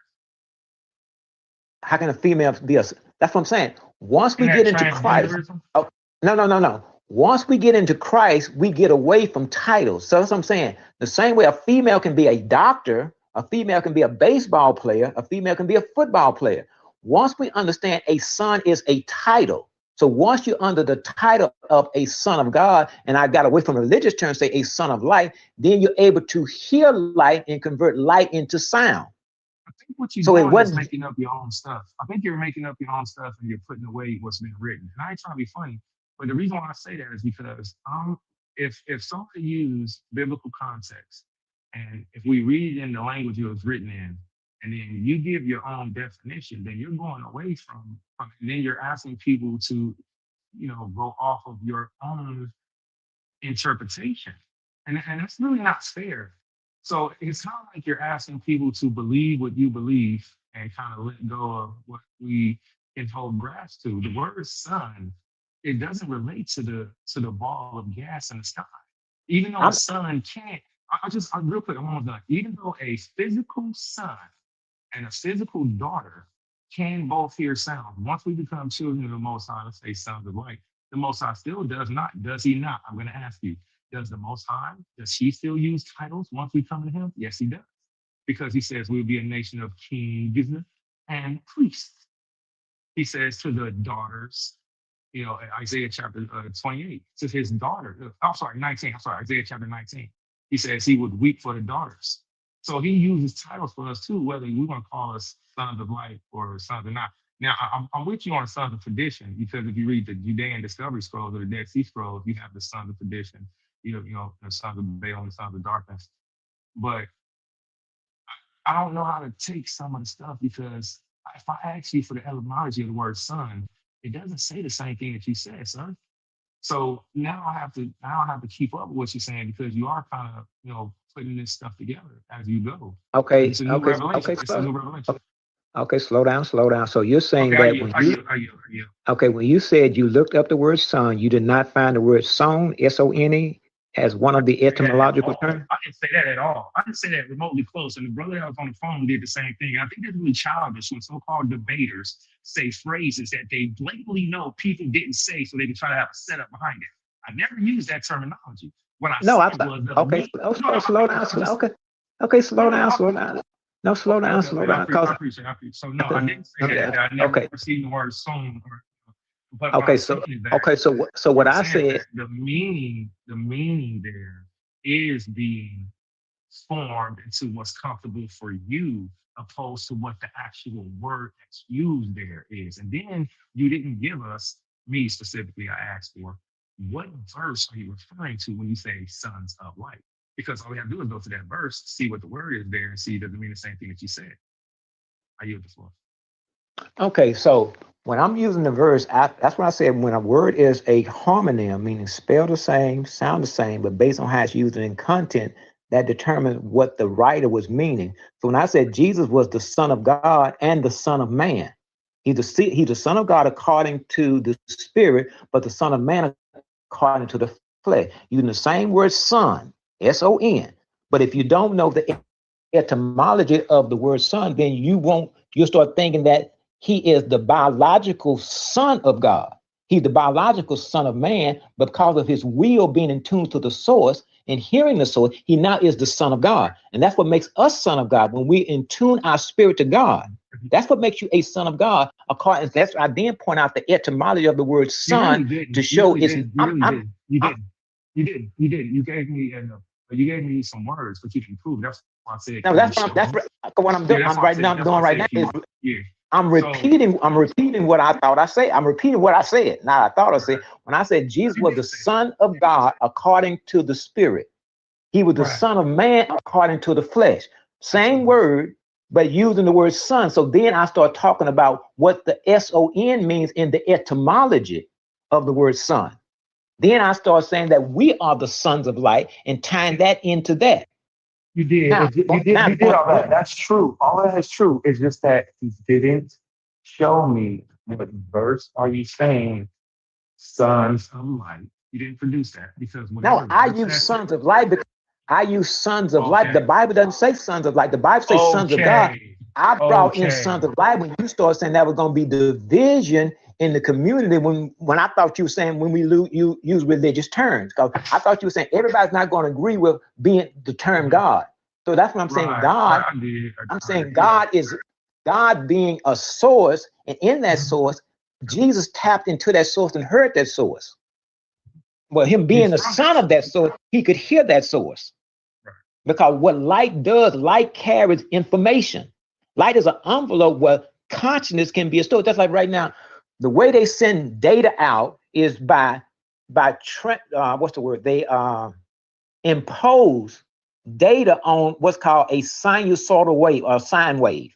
how can a female be a, that's what I'm saying. Once we Isn't that get into Christ, transgenderism? oh, no. Once we get into Christ, we get away from titles. So that's what I'm saying. The same way a female can be a doctor, a female can be a baseball player, a female can be a football player. Once we understand a son is a title. So once you're under the title of a son of God, and I got away from religious terms, say a son of light, then you're able to hear light and convert light into sound. I think what you're So it doing is wasn't, making up your own stuff. I think you're making up your own stuff and you're putting away what's been written. And I ain't trying to be funny, but the reason why I say that is because if somebody used biblical context and if we read in the language it was written in, and then you give your own definition, then you're going away from and then you're asking people to, you know, go off of your own interpretation. And that's really not fair. So it's kind of like you're asking people to believe what you believe and kind of let go of what we can hold grasp to. The word sun, it doesn't relate to the ball of gas in the sky. Even though a sun can't, I'm real quick, I'm almost done. Even though a physical son and a physical daughter can both hear sound. Once we become children of the Most High, let's say sons of light, the Most High still does not. Does he not? I'm going to ask you, does the Most High, does he still use titles once we come to him? Yes, he does. Because he says we'll be a nation of kings and priests. He says to the daughters, you know, Isaiah chapter 28, to his daughter, 19, Isaiah chapter 19. He says he would weep for the daughters. So he uses titles for us too, whether we want to call us sons of light or sons of not. Now, I'm with you on sons of tradition, because if you read the Judean Discovery Scrolls or the Dead Sea Scrolls, you have the sons of tradition, you know, the sons of Baal and the sons of darkness. But I don't know how to take some of the stuff, because if I ask you for the etymology of the word son, it doesn't say the same thing that you said, son. So now I have to keep up with what you're saying, because you are kind of, you know, putting this stuff together as you go. okay, It's a new revelation. It's a new revelation. okay, slow down. So you're saying Okay, that are you? okay, when you said you looked up the word son, you did not find the word sown, S-O-N-E? as one of the etymological terms? I didn't say that at all. I didn't say that remotely close. And the brother that was on the phone did the same thing. I think it's really childish when so-called debaters say phrases that they blatantly know people didn't say, so they can try to have a setup behind it. I never used that terminology. What I No, I said thought, was okay, slow down, okay, slow down. No, slow down, I cause, appreciate it. So no, I didn't say that. I never okay, received the word sown. But okay, so what I said, the meaning there is being formed into what's comfortable for you, opposed to what the actual word that's used there is. And then you didn't give us, me specifically, I asked for, what verse are you referring to when you say sons of light? Because all we have to do is go to that verse, see what the word is there, and see it doesn't mean the same thing that you said. I yield the floor. okay, so when I'm using the verse, that's what I said, when a word is a homonym, meaning spelled the same, sound the same, but based on how it's used in content, that determines what the writer was meaning. So when I said Jesus was the Son of God and the Son of Man, he's the Son of God according to the Spirit, but the Son of Man according to the flesh, using the same word son, S-O-N. But if you don't know the etymology of the word son, then you'll start thinking that he is the biological son of God. He's the biological son of man, but because of his will being in tune to the source and hearing the source, he now is the son of God. And that's what makes us son of God. When we in tune our spirit to God, that's what makes you a son of God. That's I then point out the etymology of the word son to show it's. You didn't. You gave me some words, but you can prove. That's why I said. No, that's what I'm doing. I'm right now doing right now is I'm repeating what I thought I said. I'm repeating what I said. Now I thought I said when I said Jesus was the Son of God according to the Spirit. He was the Son of Man according to the flesh. Same word, but using the word son. So then I start talking about what the S-O-N means in the etymology of the word son. Then I start saying that we are the sons of light and tying that into that. You did. You did all that. That's true. All that is true. It's just that you didn't show me what verse are you saying sons of light. You didn't produce that because no, I use sons of light because I use sons of light. The Bible doesn't say sons of light. The Bible says sons of God. I brought in sons of light when you start saying that was going to be division in the community when I thought you were saying when we use religious terms, because I thought you were saying everybody's not going to agree with being the term God. So that's what I'm saying. God, I'm saying God is God being a source, and in that source, Jesus tapped into that source and heard that source. Well, him being the son of that source, he could hear that source. Because what light does, light carries information. Light is an envelope where consciousness can be stored. That's like right now, the way they send data out is by what's the word? They impose data on what's called a sinusoidal wave or sine wave.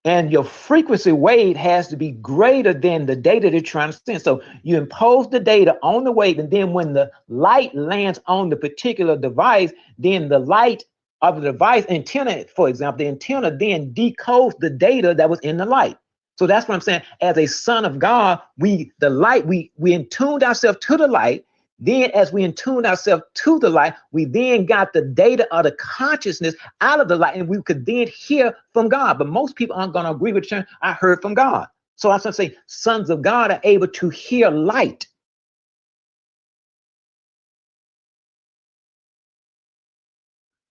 And your frequency wave has to be greater than the data they're trying to send. So you impose the data on the wave, and then when the light lands on the particular device, then the light of the device antenna, for example, the antenna then decodes the data that was in the light. So that's what I'm saying. As a son of God, we intuned ourselves to the light. Then as we intune ourselves to the light, we then got the data of the consciousness out of the light, and we could then hear from God. But most people aren't going to agree with you. I heard from God. So I'm saying sons of God are able to hear light.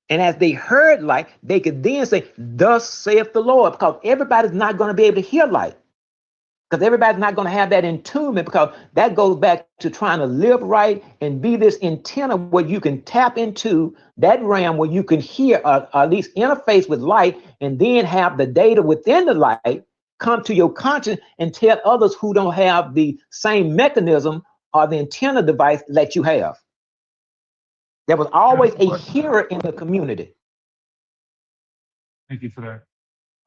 And as they heard light, they could then say, thus saith the Lord, because everybody's not going to be able to hear light. Because everybody's not going to have that attunement, because that goes back to trying to live right and be this antenna where you can tap into that realm where you can hear, at least interface with light, and then have the data within the light come to your conscience and tell others who don't have the same mechanism or the antenna device that you have. There was always a hearer in the community. Thank you for that.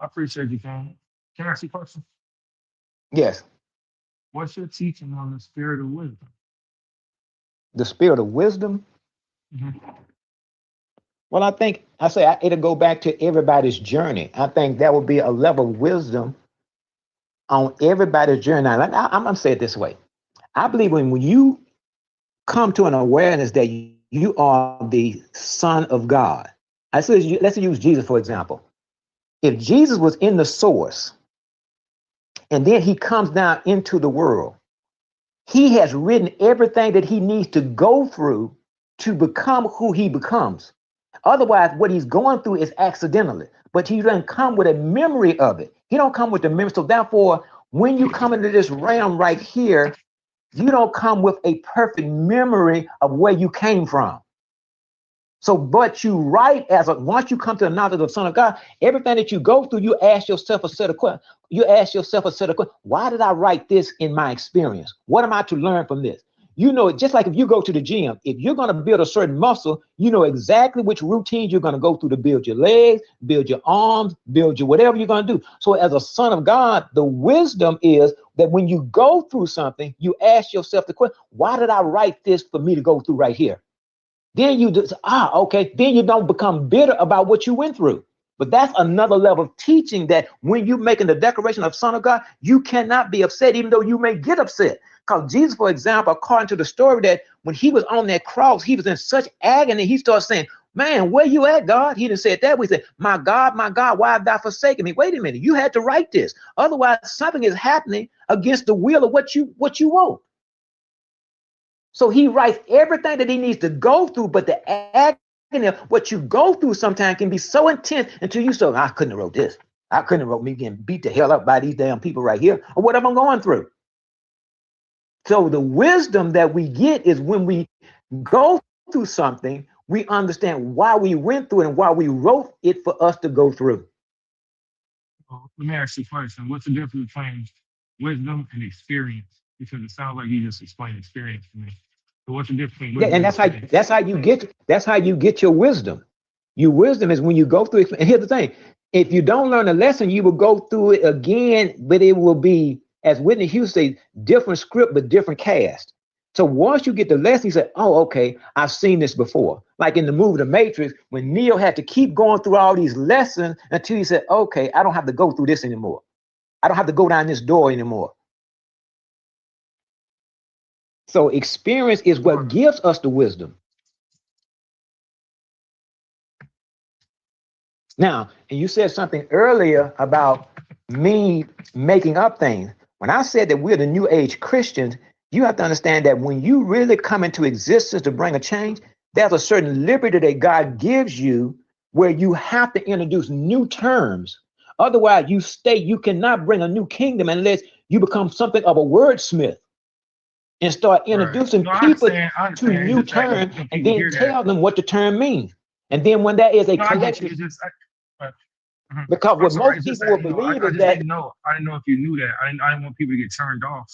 I appreciate you, Ken. Can I ask you a question? Yes. What's your teaching on the spirit of wisdom? The spirit of wisdom? Mm-hmm. Well, I think it'll go back to everybody's journey. I think that would be a level of wisdom on everybody's journey. Now, I'm going to say it this way. I believe when you come to an awareness that you are the Son of God. Let's use Jesus, for example. If Jesus was in the source, and then he comes down into the world, he has written everything that he needs to go through to become who he becomes. Otherwise, what he's going through is accidentally, but he doesn't come with a memory of it. He don't come with the memory. So therefore, when you come into this realm right here, you don't come with a perfect memory of where you came from. So, but you write once you come to the knowledge of the Son of God, everything that you go through, you ask yourself a set of questions. Why did I write this in my experience? What am I to learn from this? You know, just like if you go to the gym, if you're going to build a certain muscle, you know exactly which routines you're going to go through to build your legs, build your arms, build your whatever you're going to do. So as a son of God, the wisdom is that when you go through something, you ask yourself the question, why did I write this for me to go through right here? Then you just, okay, then you don't become bitter about what you went through. But that's another level of teaching, that when you're making the declaration of Son of God, you cannot be upset, even though you may get upset. Because Jesus, for example, according to the story, that when he was on that cross, he was in such agony, he started saying, man, where you at, God? He didn't say it that way. He said, my God, why have thou forsaken me? Wait a minute, you had to write this. Otherwise, something is happening against the will of what you want. So he writes everything that he needs to go through, but the agony of what you go through sometimes can be so intense until you say, I couldn't have wrote this. I couldn't have wrote me getting beat the hell up by these damn people right here, or whatever I'm going through. So the wisdom that we get is when we go through something, we understand why we went through it and why we wrote it for us to go through. Well, let me ask you a question. What's the difference between wisdom and experience? Because it sounds like you just explained experience to me. So what's the difference between wisdom and that's how you get your wisdom. Your wisdom is when you go through it. And here's the thing: if you don't learn a lesson, you will go through it again, but it will be, as Whitney Houston says, different script but different cast. So once you get the lesson, you say, oh, okay, I've seen this before. Like in the movie The Matrix, when Neo had to keep going through all these lessons until he said, okay, I don't have to go through this anymore. I don't have to go down this door anymore. So experience is what gives us the wisdom. Now, and you said something earlier about me making up things. When I said that we're the New Age Christians, you have to understand that when you really come into existence to bring a change, there's a certain liberty that God gives you where you have to introduce new terms. Otherwise, you cannot bring a new kingdom unless you become something of a wordsmith and start introducing people to new terms and then tell them what the term means. And then when that is a collective, because what most people will believe is that. I didn't know if you knew that. I didn't want people to get turned off.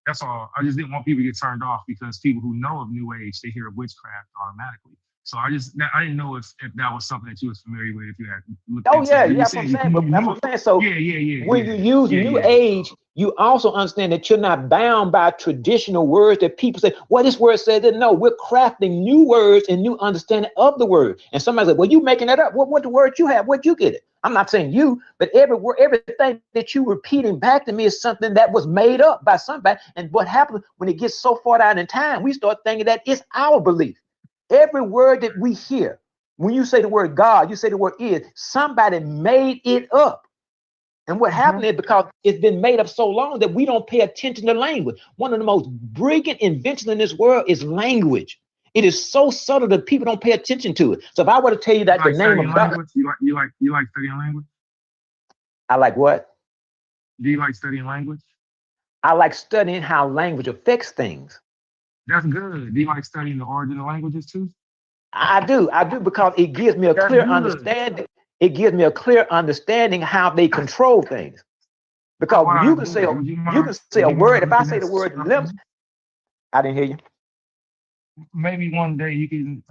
That's all. I just didn't want people to get turned off because people who know of New Age, they hear of witchcraft automatically. So I didn't know if that was something that you was familiar with, if you had looked into it. That's what I'm saying. But that's what I'm saying. So when you use New Age, you also understand that you're not bound by traditional words that people say, well, this word said that. No, we're crafting new words and new understanding of the word. And somebody said, well, you making that up. What the word you have? Where'd you get it? I'm not saying you, but everything that you repeating back to me is something that was made up by somebody. And what happens when it gets so far down in time, we start thinking that it's our belief. Every word that we hear, when you say the word God, you say the word is, somebody made it up. And what happened is because it's been made up so long that we don't pay attention to language. One of the most brilliant inventions in this world is language. It is so subtle that people don't pay attention to it. So if I were to tell you that the name of God, you like studying language? I like what? Do you like studying language? I like studying how language affects things. That's good. Do you like studying the origin of languages too? I do because it gives me a clear understanding. It gives me a clear understanding how they control things. Because you can say a word. If I say the word limp, I didn't hear you. Maybe one day you can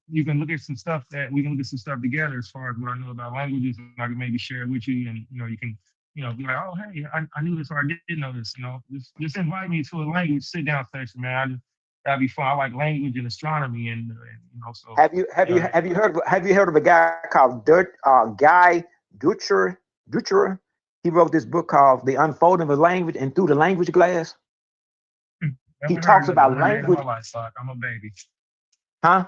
look at some stuff together as far as what I know about languages, and I can maybe share it with you, and you can be like, oh hey, I knew this or I didn't know this. Just invite me to a language sit down session, man. That'd be fun. I like language and astronomy, and so. Have you heard of a guy called Guy Ducher? He wrote this book called The Unfolding of Language and Through the Language Glass. He talks about language. I'm a baby. Huh?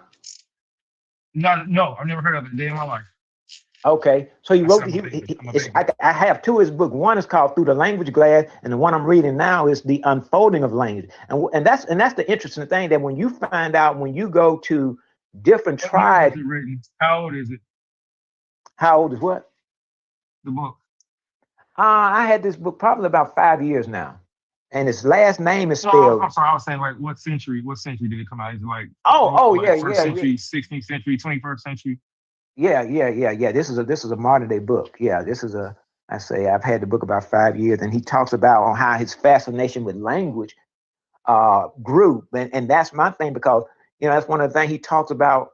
No, I've never heard of it a day in my life. Okay, so he I wrote. said I'm a baby. I'm a It's, baby. I have two of his book. One is called Through the Language Glass, and the one I'm reading now is The Unfolding of Language. And that's the interesting thing, that when you find out, when you go to different What year was tribes, it written? How old is it? how old is what? The book. I had this book probably about 5 years now, and his last name is No, spelled. I'm sorry. I was saying, like, what century? What century did it come out? Is it like Yeah, first century, 16th century, 21st century? Yeah. This is a modern day book. Yeah, this is a. I say I've had the book about 5 years, and he talks about on how his fascination with language grew, and that's my thing, because that's one of the things he talks about.